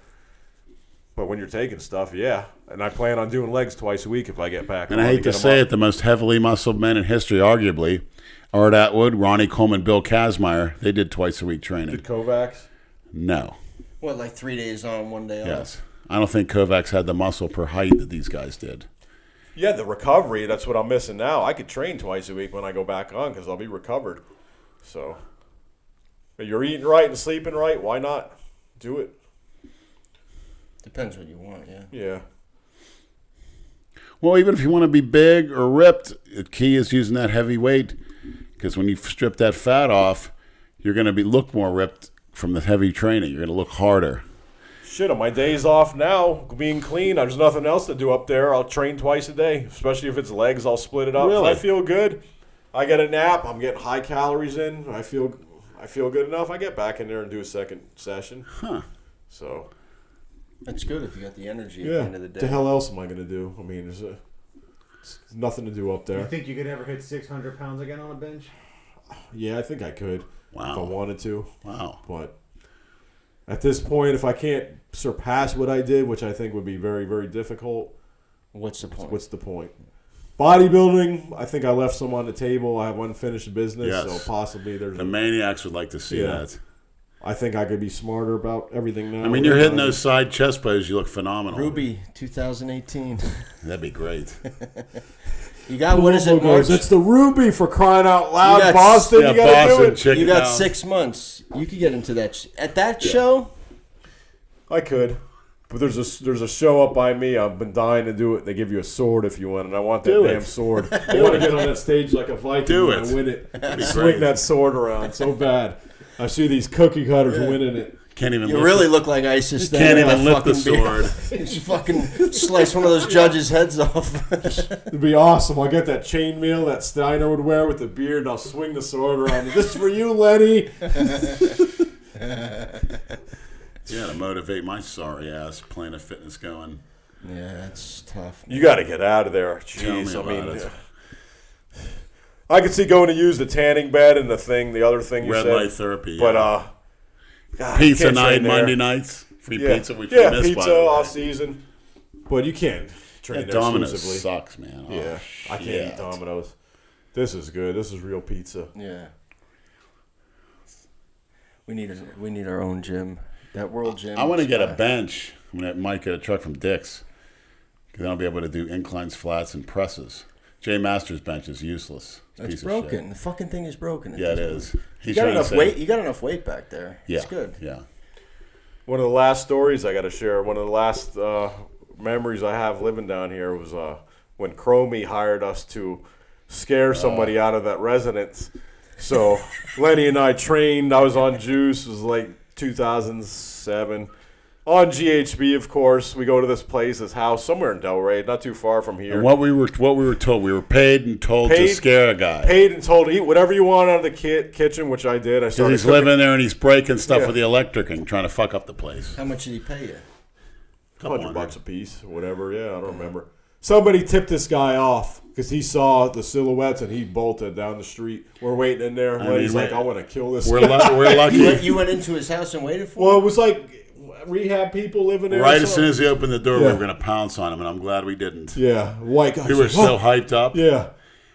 But when you're taking stuff, yeah. And I plan on doing legs twice a week if I get back. And I hate to say it, the most heavily muscled men in history, arguably, Art Atwood, Ronnie Coleman, Bill Kazmaier, they did twice a week training. Did Kovacs? No. What, like 3 days on, 1 day off? Yes. I don't think Kovacs had the muscle per height that these guys did. Yeah, the recovery, that's what I'm missing now. I could train twice a week when I go back on because I'll be recovered. So, if you're eating right and sleeping right, why not do it? Depends what you want, yeah. Yeah. Well, even if you want to be big or ripped, the key is using that heavy weight, because when you strip that fat off, you're going to look more ripped from the heavy training. You're going to look harder. Shit, on my days off now, being clean, there's nothing else to do up there. I'll train twice a day, especially if it's legs. I'll split it up. Really? If I feel good, I get a nap. I'm getting high calories in. I feel good enough. I get back in there and do a second session. Huh. So. That's good if you got the energy at Yeah. the end of the What day. the hell else am I going to do? I mean, there's nothing to do up You there. think you could ever hit 600 pounds again on a bench? Yeah, I think I could Wow. if I wanted to. Wow. But at this point, if I can't surpass what I did, which I think would be very, very difficult, What's the point? what's the point? Bodybuilding, I think I left some on the table. I have unfinished business, Yes. so possibly there's. The Maniacs would like to see Yeah. that. I think I could be smarter about everything now. I mean, you're hitting those side chest poses. You look phenomenal. Ruby 2018. That'd be great. You got, what is it, March? It's the Ruby, for crying out loud, You got- Boston. Yeah, you got to do Boston it. chicken You got house. 6 months. You could get into that. At that show, I could. But there's a show up by me. I've been dying to do it. They give you a sword if you want, and I want that Do it. damn sword. I want to get on that stage like a Viking Do and it. win it. be Swing great. that sword around so bad. I see these cookie cutters winning it. Can't even. you lift really it. look like ISIS. Can't then. even lift the Fucking be- sword. You should fucking slice one of those judges' heads off. It'd be awesome. I'll get that chainmail that Steiner would wear with the beard, and I'll swing the sword around. This is for you, Lenny. Yeah, to motivate my sorry ass Planet Fitness going. Yeah, that's tough. You got to get out of there. Tell me Jeez, I about mean, it. I could see going to use the tanning bed and the other thing you Red said. light therapy. But yeah. God, Pizza can't night train there. Monday nights. Free Yeah. pizza, which yeah, we missed, by pizza the way. off season. But you can't train That there Domino's exclusively. sucks, man. Oh, Yeah, I can't shit. eat Domino's. This is good. This is real pizza. Yeah. We need our own gym. That world gym. I want to get a spot. bench. I might get a truck from Dick's. Because then I'll be able to do inclines, flats, and presses. Jay Masters' bench is useless. It's Piece of broken. shit. The fucking thing is broken. Yeah, it is. You He's got trying to enough say- weight. You got enough weight back there. Yeah. It's good. Yeah. One of the last stories I got to share, one of the last memories I have living down here was when Chromie hired us to scare somebody out of that residence. So Lenny and I trained. I was on juice. It was like 2007. On GHB, of course. We go to this place, this house, somewhere in Delray, not too far from here. And what we were told, we were paid and told to Paid- scare a guy. Paid and told to eat whatever you want out of the kitchen, which I did. I Because started he's cooking. living there and he's breaking stuff Yeah. with the electric and trying to fuck up the place. How much did he pay you? $100 a piece or whatever. Yeah, I don't remember. Somebody tipped this guy off because he saw the silhouettes and he bolted down the street. We're waiting in there. I Lenny's mean, like, I want to kill this We're, guy. we're lucky. You went into his house and waited for Well, him? it was like rehab people living there. or Right as something. soon as he opened the door, we Yeah. were going to pounce on him, and I'm glad we didn't. Yeah, white guy. We were so hyped up. Yeah.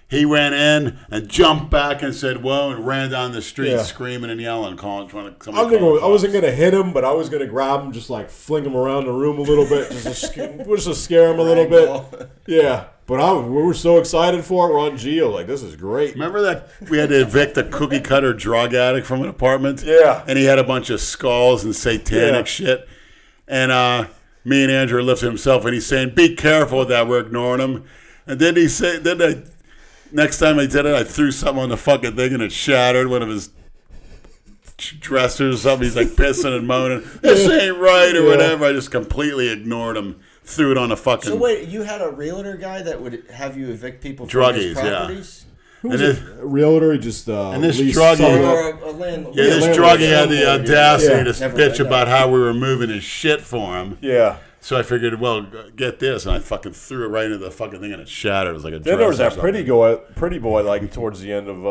He went in and jumped back and said, whoa, and ran down the street Yeah. screaming and yelling, trying to I somebody call the wasn't cops. gonna hit him, but I was gonna grab him, just like fling him around the room a little bit, just to scare him a little bit. Yeah, but we were so excited for it. We're on Geo, like this is great. Remember that we had to evict a cookie cutter drug addict from an apartment? Yeah. And he had a bunch of skulls and satanic Yeah. shit. And me and Andrew lifted himself, and he's saying, be careful with that, we're ignoring him. And then he said, next time I did it, I threw something on the fucking thing, and it shattered one of his dressers or something. He's like pissing and moaning, this ain't right, or whatever. I just completely ignored him, threw it on the fucking... So wait, you had a realtor guy that would have you evict people from his Druggies, yeah. properties? Who And was this- a realtor? He just And this leased druggie- some of the- Or a landlord? Yeah, this landlord, druggie had the landlord, audacity yeah. to Never bitch read about that. how we were moving his shit for him. Yeah. So I figured, well, get this, and I fucking threw it right into the fucking thing, and it shattered. It was like a Then there was dress that or something. pretty boy, like towards the end of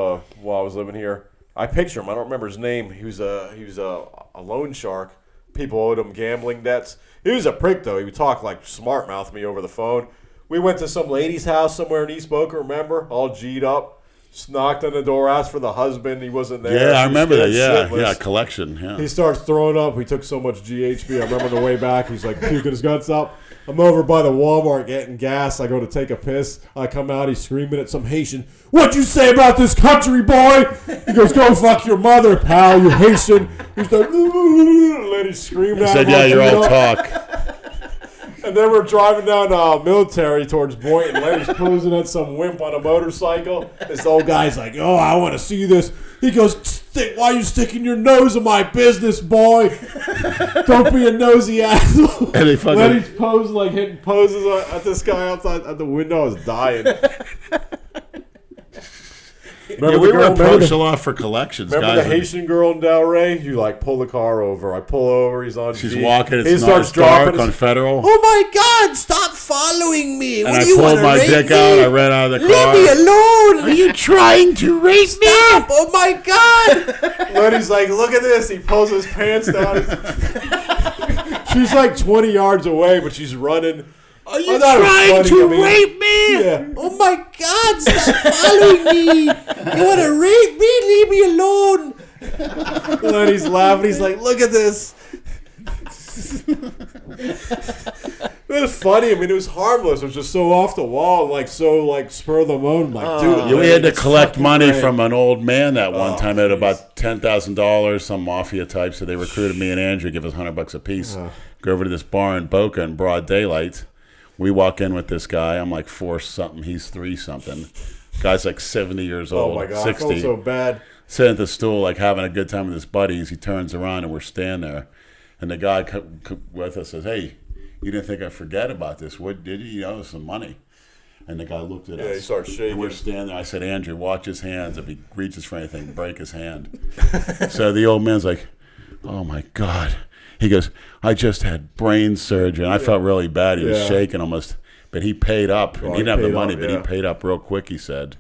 while I was living here. I picture him. I don't remember his name. He was a loan shark. People owed him gambling debts. He was a prick though. He would talk like smart mouth me over the phone. We went to some lady's house somewhere in East Boca. Remember, all G'd up. knocked on the door, asked for the husband. He wasn't there. Yeah, I She was remember that. scared Yeah, shitless. collection. Yeah. He starts throwing up. He took so much GHB. I remember on the way back, he's like puking his guts up. I'm over by the Walmart getting gas. I go to take a piss. I come out. He's screaming at some Haitian. What'd you say about this country, boy? He goes, go fuck your mother, pal, you Haitian. He's like, Lenny's screaming He at said, him. yeah, like, you're you all know? talk. And then we're driving down Military towards Boynton. Lenny's posing at some wimp on a motorcycle. This old guy's like, oh, I want to see this. He goes, why are you sticking your nose in my business, boy? Don't be a nosy asshole. And they fucking- Lenny's posing, like hitting poses at this guy outside at the window. I was dying. Yeah, we were approached a lot for collections. Remember guys the would- Haitian girl in Delray? You like pull the car over. I pull over. He's on. She's G. walking. He It's starts not dark dropping on his- Federal. Oh my God! Stop following me! And What I do you want pulled to my rape dick me? out. I ran out of the Leave car. me alone! Are you trying to rape Stop! Oh my God! Lenny's like, look at this. He pulls his pants down. She's like 20 yards away, but she's running. Are you thought it was trying funny, to I mean- rape me? Yeah. Oh my God! Stop following me! You want to rape me? Leave me alone! Lenny's laughing. He's like, look at this. It was funny. I mean, it was harmless. It was just so off the wall, and like so like spur of the moment. Like, dude, Yeah, we had to it's collect fucking money great. from an old man that one Oh, time. It had jeez. about $10,000, some mafia type. So they recruited me and Andrew, give us $100 a piece. Go over to this bar in Boca in broad daylight. We walk in with this guy. I'm like 4 something. He's 3 something. Guy's like 70 years old. Oh my god, 60. I felt so bad. Sitting at the stool, like having a good time with his buddies. He turns around and we're standing there. And the guy with us says, hey, you didn't think I'd forget about this, what did you? You know, some money. And the guy looked at us. Yeah, he starts shaking. And we're standing there. I said, Andrew, watch his hands. If he reaches for anything, break his hand. So the old man's like, oh my God. He goes, I just had brain surgery. And I felt really bad. He was Yeah. shaking almost. But he paid up. Oh, he didn't have the paid money, up, but he yeah. paid up real quick, he said.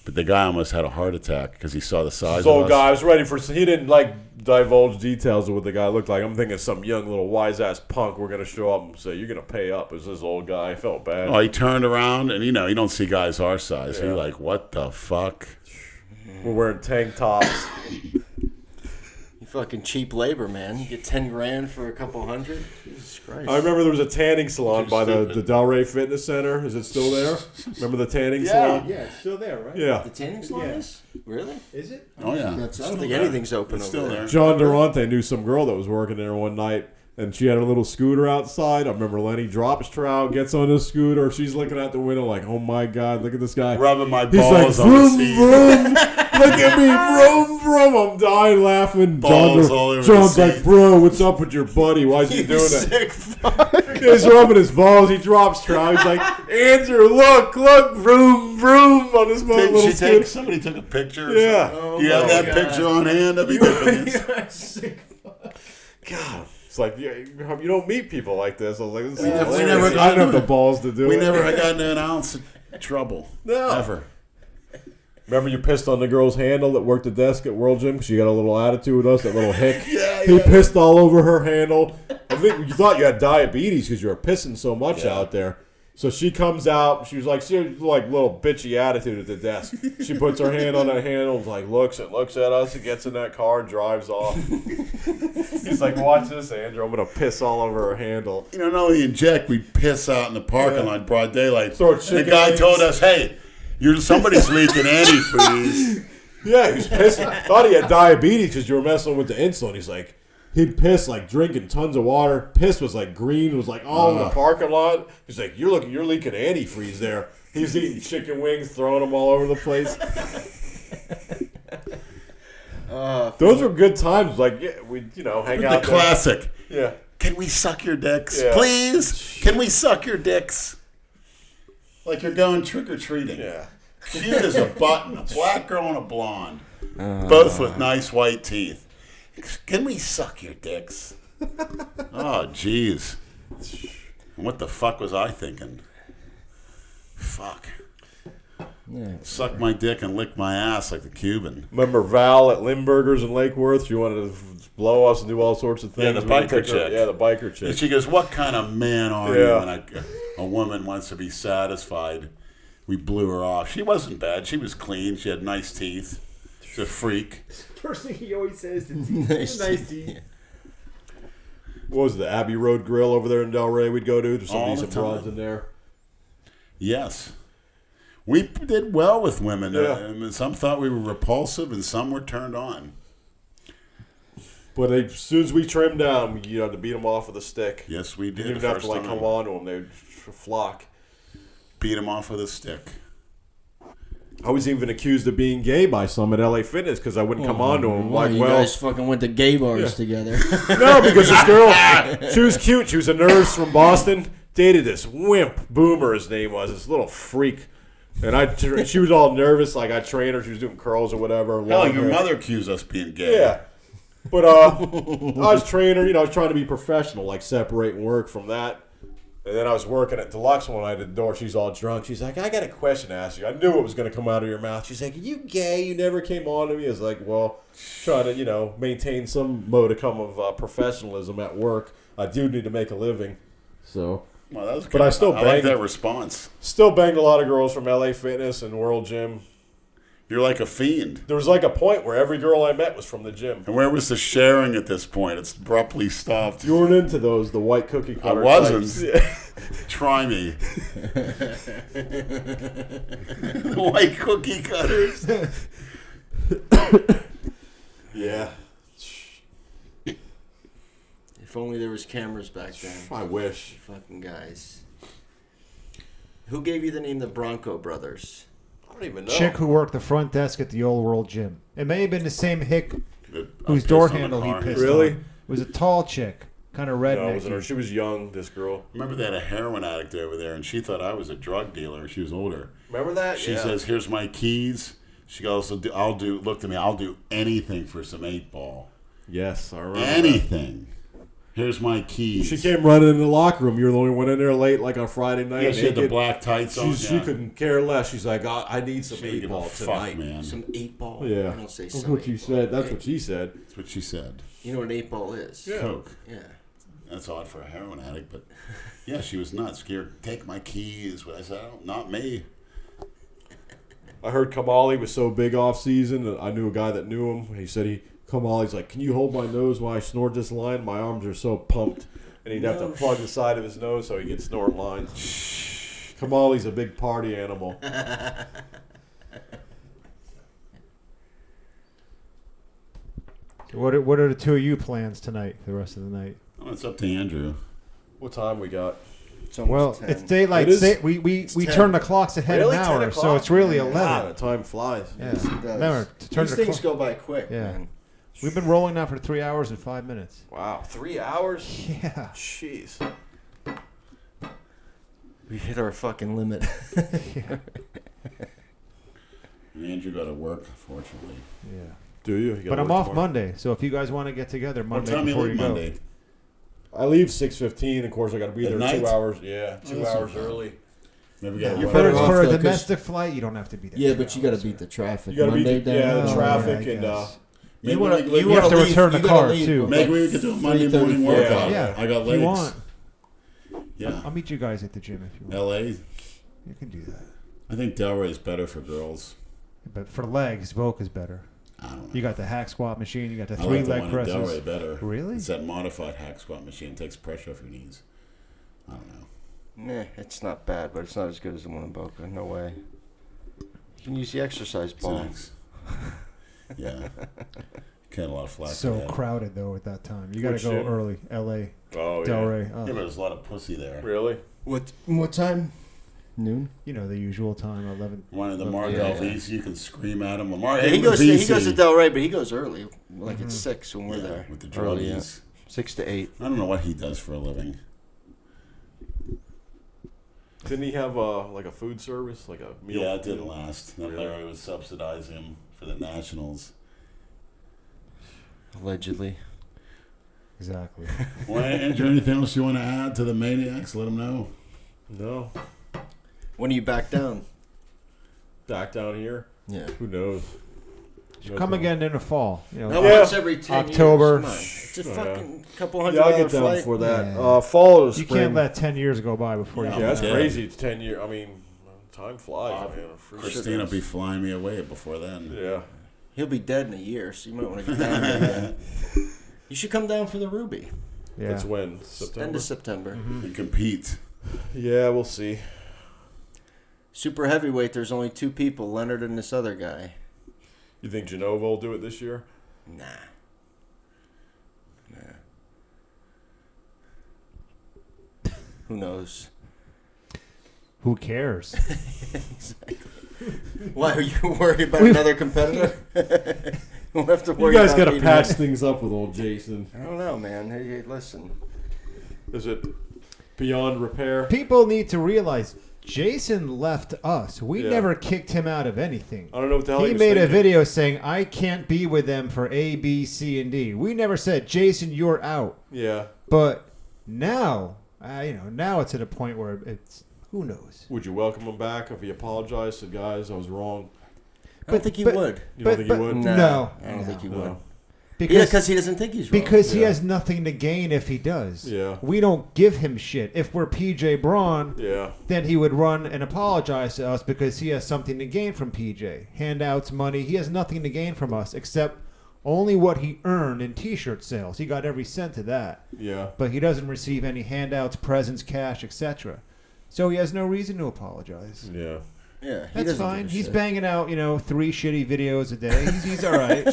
But the guy almost had a heart attack because he saw the size This old of us. guy, I was ready for. He didn't like divulge details of what the guy looked like. I'm thinking some young little wise ass punk. We're gonna show up and say you're gonna pay up. It was this old guy. I felt bad. Oh, he turned around, and you know, you don't see guys our size. Yeah. He like, what the fuck? We're wearing tank tops. You fucking cheap labor, man. You get 10 grand for a couple hundred. Jesus Christ. I remember there was a tanning salon Too by the stupid. Delray Fitness Center. Is it still there? Remember the tanning salon? Yeah, it's still there, right? Yeah. The tanning salon is? Really? Is it? Oh yeah, I don't think anything's open it's over still there. there. John Durante knew some girl that was working there one night, and she had a little scooter outside. I remember Lenny drops trout, gets on his scooter. She's looking out the window like, oh my God, look at this guy. Rubbing my He's like, balls on the vroom, seat. vroom. Look at me, vroom, vroom. I'm dying laughing. Balls all over the John's seat. like, bro, what's up with your buddy? Why is he doing that? Sick fuck. He's rubbing his balls. He drops trout. He's like, Andrew, look, vroom, vroom, on his little Didn't she scooter. take? Somebody took a picture. Or Yeah. something? You have that picture on hand. That'd be good for this. God. It's like, yeah, you don't meet people like this. I was like, this is We never hilarious. got I didn't have into the balls to do We it. never got into an ounce of trouble. No. Ever. Remember you pissed on the girl's handle that worked the desk at World Gym because she got a little attitude with us, that little hick. He pissed all over her handle. I think you thought you had diabetes because you were pissing so much out there. So she comes out. She was like little bitchy attitude at the desk. She puts her hand on that handle, like looks at us, and gets in that car and drives off. He's like, "Watch this, Andrew. I'm gonna piss all over her handle." You know, not only inject, we piss out in the parking lot, broad daylight. Throw The chicken guy wings. told us, hey, somebody's leaking antifreeze. Yeah, he was pissing. Thought he had diabetes because you were messing with the insulin. He's like, he'd piss like drinking tons of water. Piss was like green, was like all in the parking lot. He's like, you're leaking antifreeze there. He's eating chicken wings, throwing them all over the place. Those were good times. Like, yeah, we hang The out. classic. There. Yeah. Can we suck your dicks? Yeah. Please? Can we suck your dicks? Like you're going trick-or-treating. Yeah. Cute as a button. A black girl and a blonde. Both with nice white teeth. Can we suck your dicks? Oh, jeez. What the fuck was I thinking? Fuck. Yeah. Suck my dick and lick my ass like the Cuban. Remember Val at Limburgers in Lake Worth? She wanted to blow us and do all sorts of things. Yeah, the We biker took her- chick. Yeah, the biker And chick. she goes, what kind of man are Yeah. you when a woman wants to be satisfied We blew her off. She wasn't bad. She was clean. She had nice teeth. She's a freak. First thing he always says to Nice teeth. What was it, the Abbey Road Grill over there in Delray we'd go to? There's some All decent the time. broads in there. Yes. We did well with women. Yeah. Some thought we were repulsive and some were turned on. But as soon as we trimmed down, you had to beat them off with a stick. Yes, we You did. didn't even the have to first come time. on to them. They'd flock. Beat them off with a stick. I was even accused of being gay by some at LA Fitness because I wouldn't come on to them. Well, Like, you well, guys fucking went to gay bars together. no, because this girl, she was cute. She was a nurse from Boston. Dated this wimp, Boomer, his name was, this little freak. And she was all nervous. Like, I trained her. She was doing curls or whatever. Hell, long your hair. mother accused us being gay. Yeah. But I was training her. I was trying to be professional, like separating work from that. And then I was working at Deluxe one night at the door. She's all drunk. She's like, I got a question to ask you. I knew it was going to come out of your mouth. She's like, are you gay? You never came on to me. I was like, well, trying to, maintain some modicum of professionalism at work. I do need to make a living. So, Well, that was But good. I still like banged- that response. still banged a lot of girls from LA Fitness and World Gym. You're like a fiend. There was like a point where every girl I met was from the gym. And where was the sharing at this point? It's abruptly stopped. You weren't into those, the white cookie I cutter wasn't. types. Try me. The white cookie cutters. Yeah. If only there was cameras back then. I wish. Fucking guys. Who gave you the name the Bronco Brothers? I don't even know. Chick who worked the front desk at the Old World Gym. It may have been the same hick That whose pissed door on the handle he car. pissed Really? on. It was a tall chick, kind of No, it redneck. wasn't her. She was young, this girl. Remember they had a heroin addict over there, and she thought I was a drug dealer. She was older. Remember that? She says, "Here's my keys." She goes, I'll do anything for some 8-ball. Yes, I remember. Anything. Here's my keys. She came running in the locker room. You were the only one in there late, like on Friday night. Yeah, she had the naked. black tights on. She couldn't care less. She's like, I need some She didn't give a 8-ball fuck, tonight. man. Some 8-ball? Yeah. I don't say That's some what you 8-ball, said. That's okay? what she said. That's what she said. You know what an 8-ball is? Yeah. Coke. Yeah. That's odd for a heroin addict, but yeah, she was nuts. Scared. Take my keys. But I said, oh, not me. I heard Kamali was so big off season. That I knew a guy that knew him. He said Kamali's like, can you hold my nose while I snort this line? My arms are so pumped. And he'd have to plug the side of his nose so he could snort lines. Kamali's a big party animal. So what are the two of you plans tonight for the rest of the night? Oh, it's up to Andrew. What time we got? It's almost Well, 10. it's daylight. It is- We 10. turn the clocks ahead Really? an 10 hour, so o'clock? it's really God, 11. the time flies. Yeah. It does. Remember to turn These the things clock. go by quick, Yeah. man. We've been rolling now for 3 hours and 5 minutes. Wow, 3 hours? Yeah. Jeez. We hit our fucking limit. And Andrew got to work, fortunately. Yeah. Do you? You But gotta I'm work off tomorrow. Monday, so if you guys want to get together What Monday time you before leave you go. Monday? I leave 6:15. Of course, I got to be At there night? 2 hours. Yeah, Oh, 2 that's hours not bad. early. Maybe we Yeah, got you're to better work. off, For a though, 'cause- domestic flight, you don't have to be there. Yeah, 2 but you got to hours. beat the traffic. You gotta beat Monday the- yeah, down. the Oh, traffic yeah, I and, guess. Maybe You wanna- we- you we have wanna to leave- return the you gotta car, leave too. like Maybe we could do a Monday morning 3:34. workout. Yeah. I got If you legs. want, Yeah. I'll meet you guys at the gym if you want. LA. You can do that. I think Delray is better for girls. But for legs, Vogue is better. I don't know. You got the hack squat machine. You got the I 3 like the leg one presses. in Delray better. Really? It's that modified hack squat machine. It takes pressure off your knees. I don't know. Nah, it's not bad, but it's not as good as the one in Boca. No way. You can use the exercise It's ball. an X. Yeah. Get a lot of flack. for So that. crowded though at that time. You got to Which go gym? early. L.A. Oh, yeah. Delray. Yeah, but there's a lot of pussy there. Really? What time? Noon. You know the usual time. 11. One of the Mark Yeah, Alvisi, you can scream at him. Mark Yeah, he goes to Alvisi. Delray, but he goes early. Like it's 6 when we're there. with the Early, yeah. druggies. 6 to 8. I don't know what he does for a living. Didn't he have like a food service, like a meal? Yeah, it didn't last. Then Really? Larry was subsidizing him for the Nationals. Allegedly. Exactly. Well, Andrew, anything else you want to add to the Maniacs? Let them know. No. When are you back down? Back down here? Yeah. Who knows? Should come again in the fall. You know, Not Yeah. once every 10 October. years. Come on. It's a Yeah. fucking couple $100 Yeah, I'll get down flight. for that. Yeah. Fall or you spring. can't let 10 years go by before you Yeah. get Yeah, that's back. crazy. It's 10 years. I mean, Time flies, man. Christina will be flying me away before then. Yeah. He'll be dead in a year, so you might want to get down there again. You should come down for the Ruby. Yeah. That's when? September? End of September. And compete. Yeah, we'll see. Super heavyweight, there's only 2 people, Leonard and this other guy. You think Genova will do it this year? Nah. Who knows? Who cares? Exactly. Why are you worried about another competitor? You don't have to worry You guys about got to beating patch him. things up with old Jason. I don't know, man. Hey, listen. Is it beyond repair? People need to realize Jason left us. We Yeah. never kicked him out of anything. I don't know what the hell He was made a thinking. video saying, I can't be with them for A, B, C, and D. We never said, Jason, you're out. Yeah. But now, now it's at a point where it's, who knows? Would you welcome him back if he apologized? Said, guys, I was wrong. I don't think he would. You don't think he would? Nah, No. I don't think he would. No. Because he doesn't think he's wrong. Because he Yeah. has nothing to gain if he does. Yeah. We don't give him shit. If we're PJ Braun, Yeah. then he would run and apologize to us because he has something to gain from PJ. Handouts, money. He has nothing to gain from us except only what he earned in T-shirt sales. He got every cent of that. Yeah. But he doesn't receive any handouts, presents, cash, etc. So he has no reason to apologize. Yeah. Yeah, he That's doesn't fine. give a He's shit. banging out, 3 shitty videos a day. He's all right.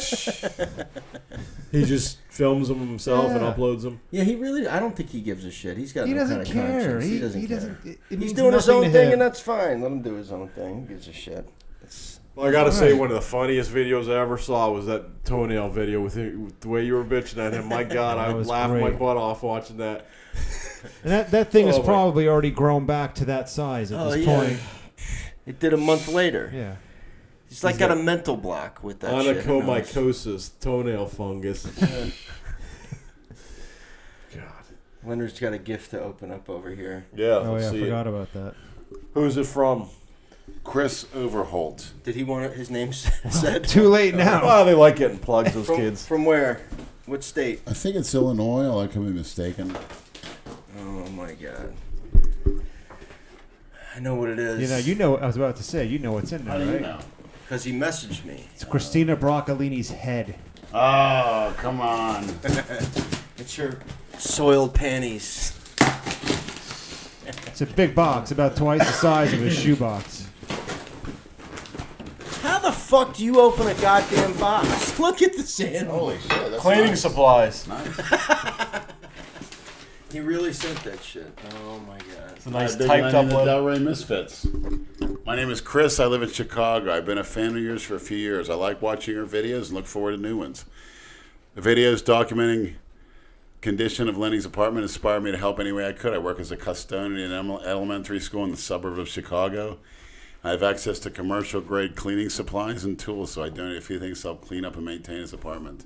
He just films them himself and Yeah. uploads them. Yeah, he really. I don't think he gives a shit. He's got He no doesn't kind of care. conscience. He doesn't care. it He's means doing his nothing own to thing, him. and that's fine. Let him do his own thing. Who gives a shit? It's, Well, I gotta say, Alright. one of the funniest videos I ever saw was that toenail video with the way you were bitching at him. My God, I That was laughed my great. butt off watching that. And that thing has Oh, my- probably already grown back to that size at this yeah. point. It did a month later. Yeah. He's like got a mental block with that shit. Who knows? Onychomycosis, toenail fungus. God. Leonard's got a gift to open up over here. Yeah, Oh, let's yeah, I see forgot it. about that. Who's it from? Chris Overholt. Did he want his name said? Too late now. Oh, they like getting plugs, those From, kids. from where? What state? I think it's Illinois. I could be mistaken. Oh my God. I know what it is. I was about to say, you know what's in there, right? Because he messaged me. It's Christina Broccolini's head. Oh, come on. It's your soiled panties. It's a big box, about twice the size of a shoebox. How the fuck do you open a goddamn box? Look at this animal. Holy shit. That's Cleaning nice. supplies. Nice. He really sent that shit. Oh my God. It's a nice Big typed Lenny up and the look. Delray Misfits. My name is Chris. I live in Chicago. I've been a fan of yours for a few years. I like watching your videos and look forward to new ones. The videos documenting condition of Lenny's apartment inspired me to help any way I could. I work as a custodian in an elementary school in the suburb of Chicago. I have access to commercial-grade cleaning supplies and tools, so I donate a few things to help clean up and maintain his apartment.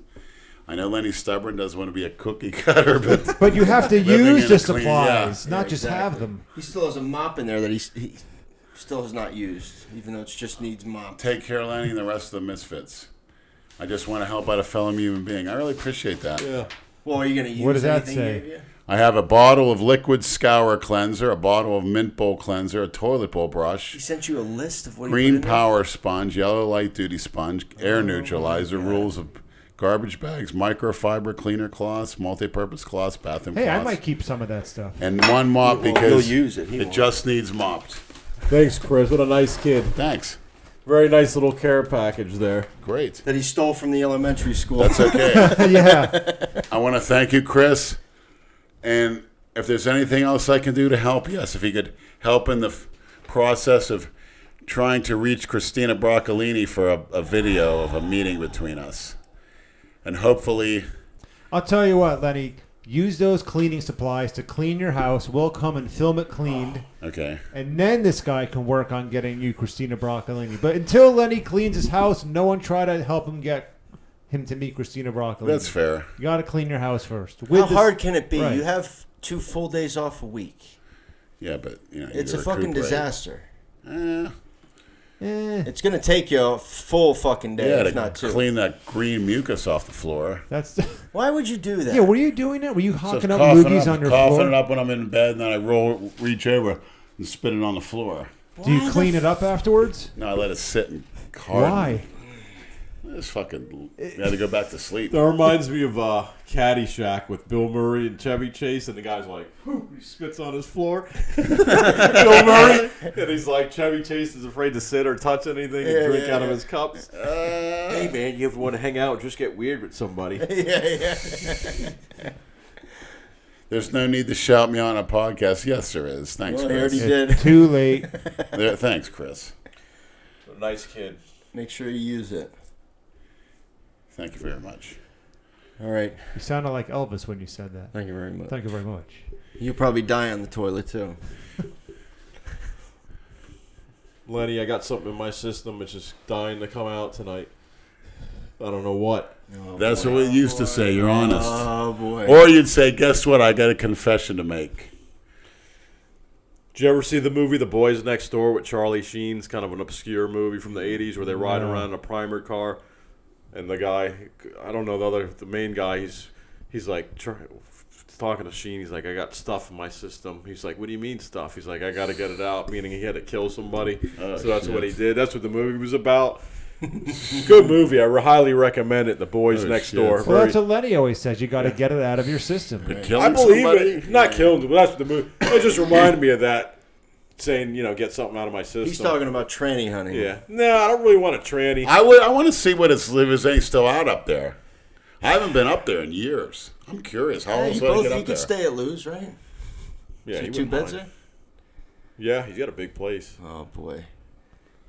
I know Lenny's stubborn, doesn't want to be a cookie cutter, but But you have to Living use in the a clean- supplies, yeah. not Yeah, just exactly. have them. He still has a mop in there that he still has not used, even though it just needs mopped. take care, Lenny, and the rest of the Misfits. I just want to help out a fellow human being. I really appreciate that. Yeah. Well, are you going to use What does that anything say? he gave you? I have a bottle of liquid scour cleanser, a bottle of mint bowl cleanser, a toilet bowl He brush, sent you a list of what he green put in there? power sponge, yellow light duty sponge, air neutralizer, rules of garbage bags, microfiber cleaner cloths, multi-purpose cloths, bathroom Hey, I cloths, might keep some of that stuff. and one mop Well, because he'll use it. He won't. just needs mopped. Thanks, Chris. What a nice kid. Thanks. Very nice little care package there. Great. That he stole from the elementary school. That's okay. Yeah. I want to thank you, Chris. And if there's anything else I can do to help, yes, if you could help in the process of trying to reach Christina Broccolini for a video of a meeting between us. And hopefully, I'll tell you what, Lenny. Use those cleaning supplies to clean your house. We'll come and film it cleaned. okay. And then this guy can work on getting you Christina Broccolini. But until Lenny cleans his house, no one try to help him get him to meet Christina Broccolini. That's fair. You got to clean your house first. How hard can it be? Right. You have 2 full days off a week. Yeah, but, you know, It's you a fucking recuperate. disaster. Eh, It's going to take you a full fucking day, Yeah, if to not 2. clean that green mucus off the floor. that's Why would you do that? yeah. Were you doing that? Were you So hocking up coughing loogies on your coughing floor? it up when I'm in bed, and then I reach over and spit it on the floor. Do you clean it up afterwards? No, I let it sit and harden. Why? It's fucking. You had to go back to sleep. That reminds me of Caddyshack with Bill Murray and Chevy Chase, and the guy's like, whew, he spits on his floor. Bill Murray, and he's like, Chevy Chase is afraid to sit or touch anything and drink out of his cups. Hey man, you ever want to hang out and just get weird with somebody? There's no need to shout me on a podcast. Yes, there is. Thanks, Well, I Chris. already did. Too late. Thanks, Chris. Nice kid. Make sure you use it. Thank you very much. All right. You sounded like Elvis when you said that. Thank you very much. Thank you very much. You'll probably die on the toilet, too. Lenny, I got something in my system. It's just dying to come out tonight. I don't know what. That's what we used to say. You're honest. Oh, boy. Or you'd say, guess what? I got a confession to make. Did you ever see the movie The Boys Next Door with Charlie Sheen? It's kind of an obscure movie from the 80s where they ride around in a primer car. And the guy, I don't know, the main guy, he's like talking to Sheen. He's like, I got stuff in my system. He's like, what do you mean stuff? He's like, I got to get it out, meaning he had to kill somebody. So that's what he did. That's what the movie was about. Good movie. I highly recommend it. The Boys Next Door. Well, that's what Lenny always says. You got to get it out of your system. Killing I believe somebody? it. Not killing them, but that's what the movie. It just reminded me of that. Saying, get something out of my system. He's talking about tranny hunting. Yeah. No, I don't really want a tranny. I want to see what it's ain't still out up there. I haven't been up there in years. I'm curious. How else would I get up You there? could stay at Lou's, right? Yeah, he Two wouldn't beds mind. there? Yeah, he's got a big place. Oh, boy. You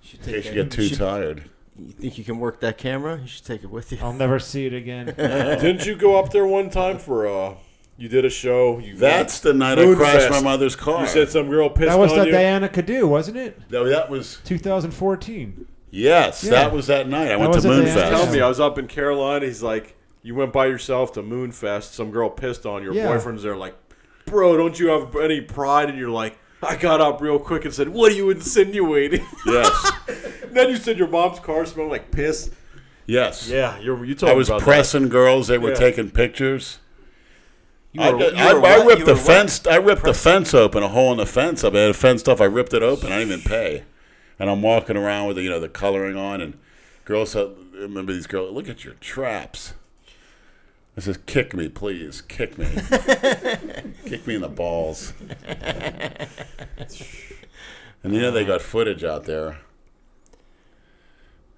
should In case you get too tired. You think you can work that camera? You should take it with you. I'll never see it again. Didn't you go up there one time for you did a show? That's the night I crashed my mother's car. You said some girl pissed That was on the you? Diana Cadu, wasn't it? No, that was 2014. yes. Yeah. That was that night. I went to was at Moonfest. Diana. Tell me, I was up in Carolina. He's like, you went by yourself to Moonfest. Some girl pissed on you. Your Yeah. boyfriend's there like, bro, don't you have any pride? And you're like, I got up real quick and said, what are you insinuating? Yes. Then you said your mom's car smelled like piss. Yes. Yeah, you told I me was about pressing girls. They were Yeah. taking pictures. You were I ripped you the were fence. I ripped the fence open. A hole in the fence. I had it fenced off. I ripped it open. I didn't even pay. And I'm walking around with the coloring on, and girls. I remember these girls. Look at your traps. I says, "Kick me, please. Kick me. Kick me in the balls." And they got footage out there.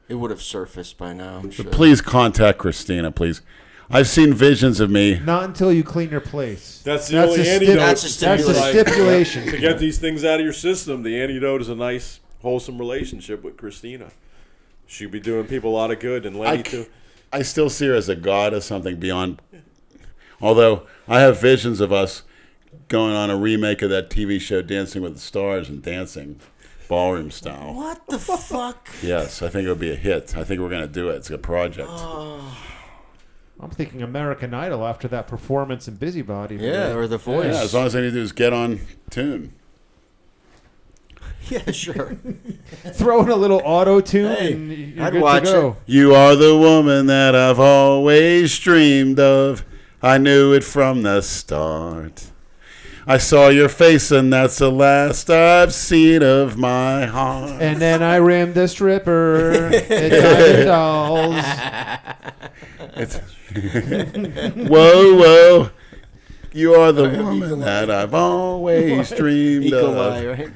It would have surfaced by now, I'm sure. Please contact Christina, please. I've seen visions of me. Not until you clean your place. That's the only antidote. That's a That's a stipulation. To get these things out of your system, the antidote is a nice, wholesome relationship with Christina. She'd be doing people a lot of good, and Lenny too. I still see her as a goddess, something beyond. Although I have visions of us going on a remake of that TV show Dancing with the Stars and dancing ballroom style. What the fuck? Yes, I think it would be a hit. I think we're going to do it. It's a project. I'm thinking American Idol after that performance in Busybody. Yeah, or The Voice. Yeah, as long as they need to do is get on tune. Yeah, sure. Throw in a little auto tune Hey, and you're I'd good watch to go. You are the woman that I've always dreamed of. I knew it from the start. I saw your face, and that's the last I've seen of my heart. And then I rimmed the stripper at Diamond Dolls. Whoa, whoa. You are the woman that I've always dreamed Equal-Eye, of. right?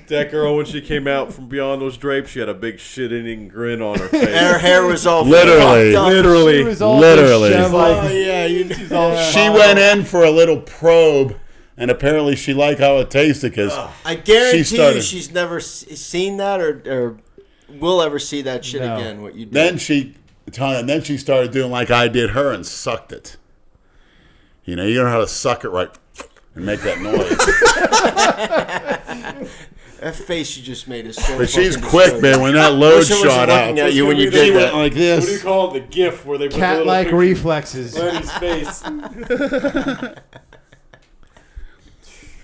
That girl, when she came out from beyond those drapes, she had a big shit-eating grin on her face. And her hair was all Literally. fucked up. Literally. She was all Literally. disheveled. Oh, yeah. She's all She went in for a little probe, and apparently she liked how it tasted because I guarantee started- you she's never seen that or will ever see that shit No. again, what you did. then she started doing like I did her and sucked it. You know how to suck it right and make that noise. That face you just made is so But she's fucking quick, disgusting. man. When that load Wish I wasn't shot out, looking at you when you She did went that. like What do you this. call it? The GIF where they put the little Cat-like picture reflexes. of Lenny's face.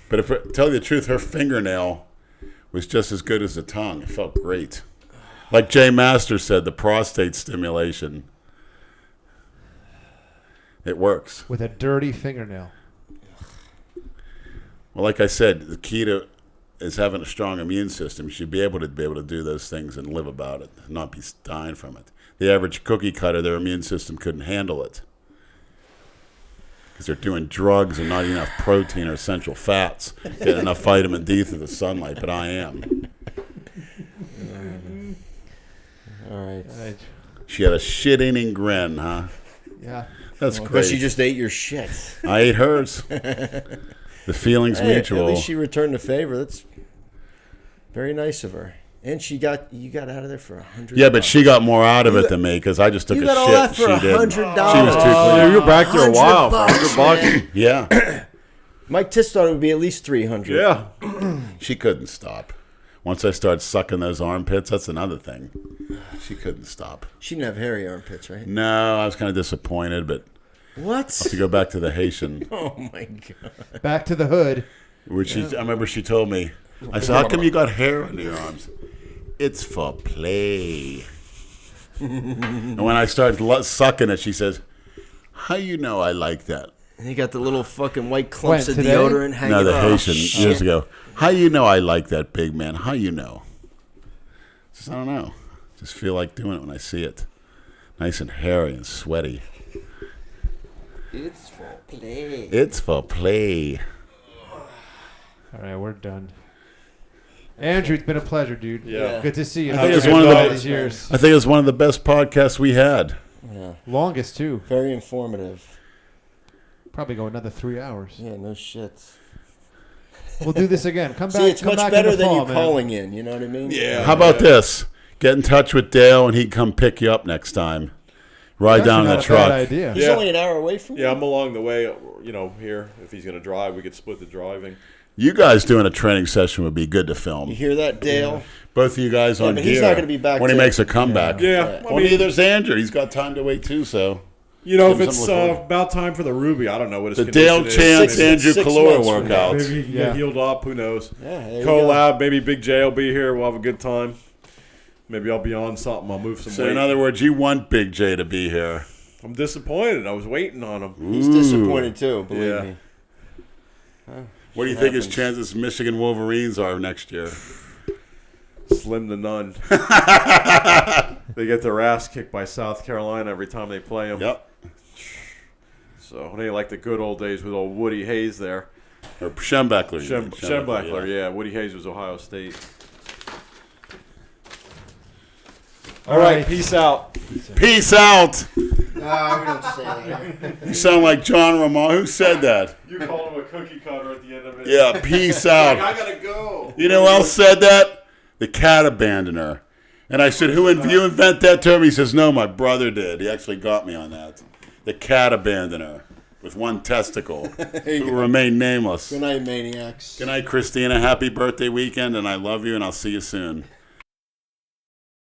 But if tell you the truth, her fingernail was just as good as the tongue. It felt great. Like Jay Master said, the prostate stimulation. It works. With a dirty fingernail. Well, like I said, the key to is having a strong immune system. You should be able to do those things and live about it, not be dying from it. The average cookie cutter, their immune system couldn't handle it because they're doing drugs and not eating enough protein or essential fats, getting enough vitamin D through the sunlight. But I am. All right. She had a shit-eating grin, huh? Yeah. That's But great. she just ate your shit. I ate hers. The feeling's Hey, mutual. at least she returned the favor. That's very nice of her. And you got out of there for $100. Yeah, but she got more out of it than me because I just took You a got all shit. that for she didn't. $100. She was too clean. you were back there a while for $100. Yeah, Mike Tiss thought it would be at least $300. Yeah. she couldn't stop. Once I started sucking those armpits, that's another thing. She couldn't stop. She didn't have hairy armpits, right? No, I was kind of disappointed, but What? to go back to the Haitian, Oh my god. Back to the hood. which I remember she told me, I said, how come you got hair under your arms? It's for play. And when I started sucking it, she says, how you know I like that? And he got the little fucking white clumps When, of today? deodorant hanging No, the out. Haitian years ago. How you know I like that, big man? How you know? Just, I don't know. Just feel like doing it when I see it. Nice and hairy and sweaty. It's for play. It's for play. All right, we're done. Andrew, it's been a pleasure, dude. Yeah. Good to see you. I think it's After one of the- all these years. I think it's one of the best podcasts we had. Yeah. Longest, too. Very informative. Probably go another 3 hours. Yeah, no shit. We'll do this again. Come back. See, it's come much back in better the than fall, you man. calling in, you know what I mean? How about this? Get in touch with Dale and he'd come pick you up next time. Ride That's down in not the a bad truck. idea. He's Yeah. only an hour away from Yeah, you. I'm along the way, here. If he's going to drive, we could split the driving. You guys doing a training session would be good to You film. hear that, Dale? Both of you guys on but gear. he's not gonna be back when he till- makes a comeback. Yeah. Well, neither's Andrew. He's got time to wait too, so. If Give him it's something to look about time for the Ruby, I don't know what his The condition Dale is. Chance Maybe- Andrew 6 Collura months from now. workouts. Maybe he can Yeah. get healed up. Who knows? Yeah, there you go. Collab. Maybe Big J will be here. We'll have a good time. Maybe I'll be on something. I'll move some So weight. in other words, you want Big J to be here. I'm disappointed. I was waiting on him. He's disappointed too, believe Yeah. me. What do you think his chances Michigan Wolverines are next year? Slim to none. They get their ass kicked by South Carolina every time they play them. Yep. So they like the good old days with old Woody Hayes there. Or Schembechler. you mean. Schembechler, yeah. Woody Hayes was Ohio State. All right, peace out. Peace out. No, we don't say that. You sound like John Ramon. Who said that? You called him a cookie cutter at the end of it. Yeah, peace out. gotta go. You know who else said that? The cat abandoner. And I said, you invent that term? He says, no, my brother did. He actually got me on that. The cat abandoner with one testicle who will remain nameless. Good night, maniacs. Good night, Christina. Happy birthday weekend, and I love you, and I'll see you soon.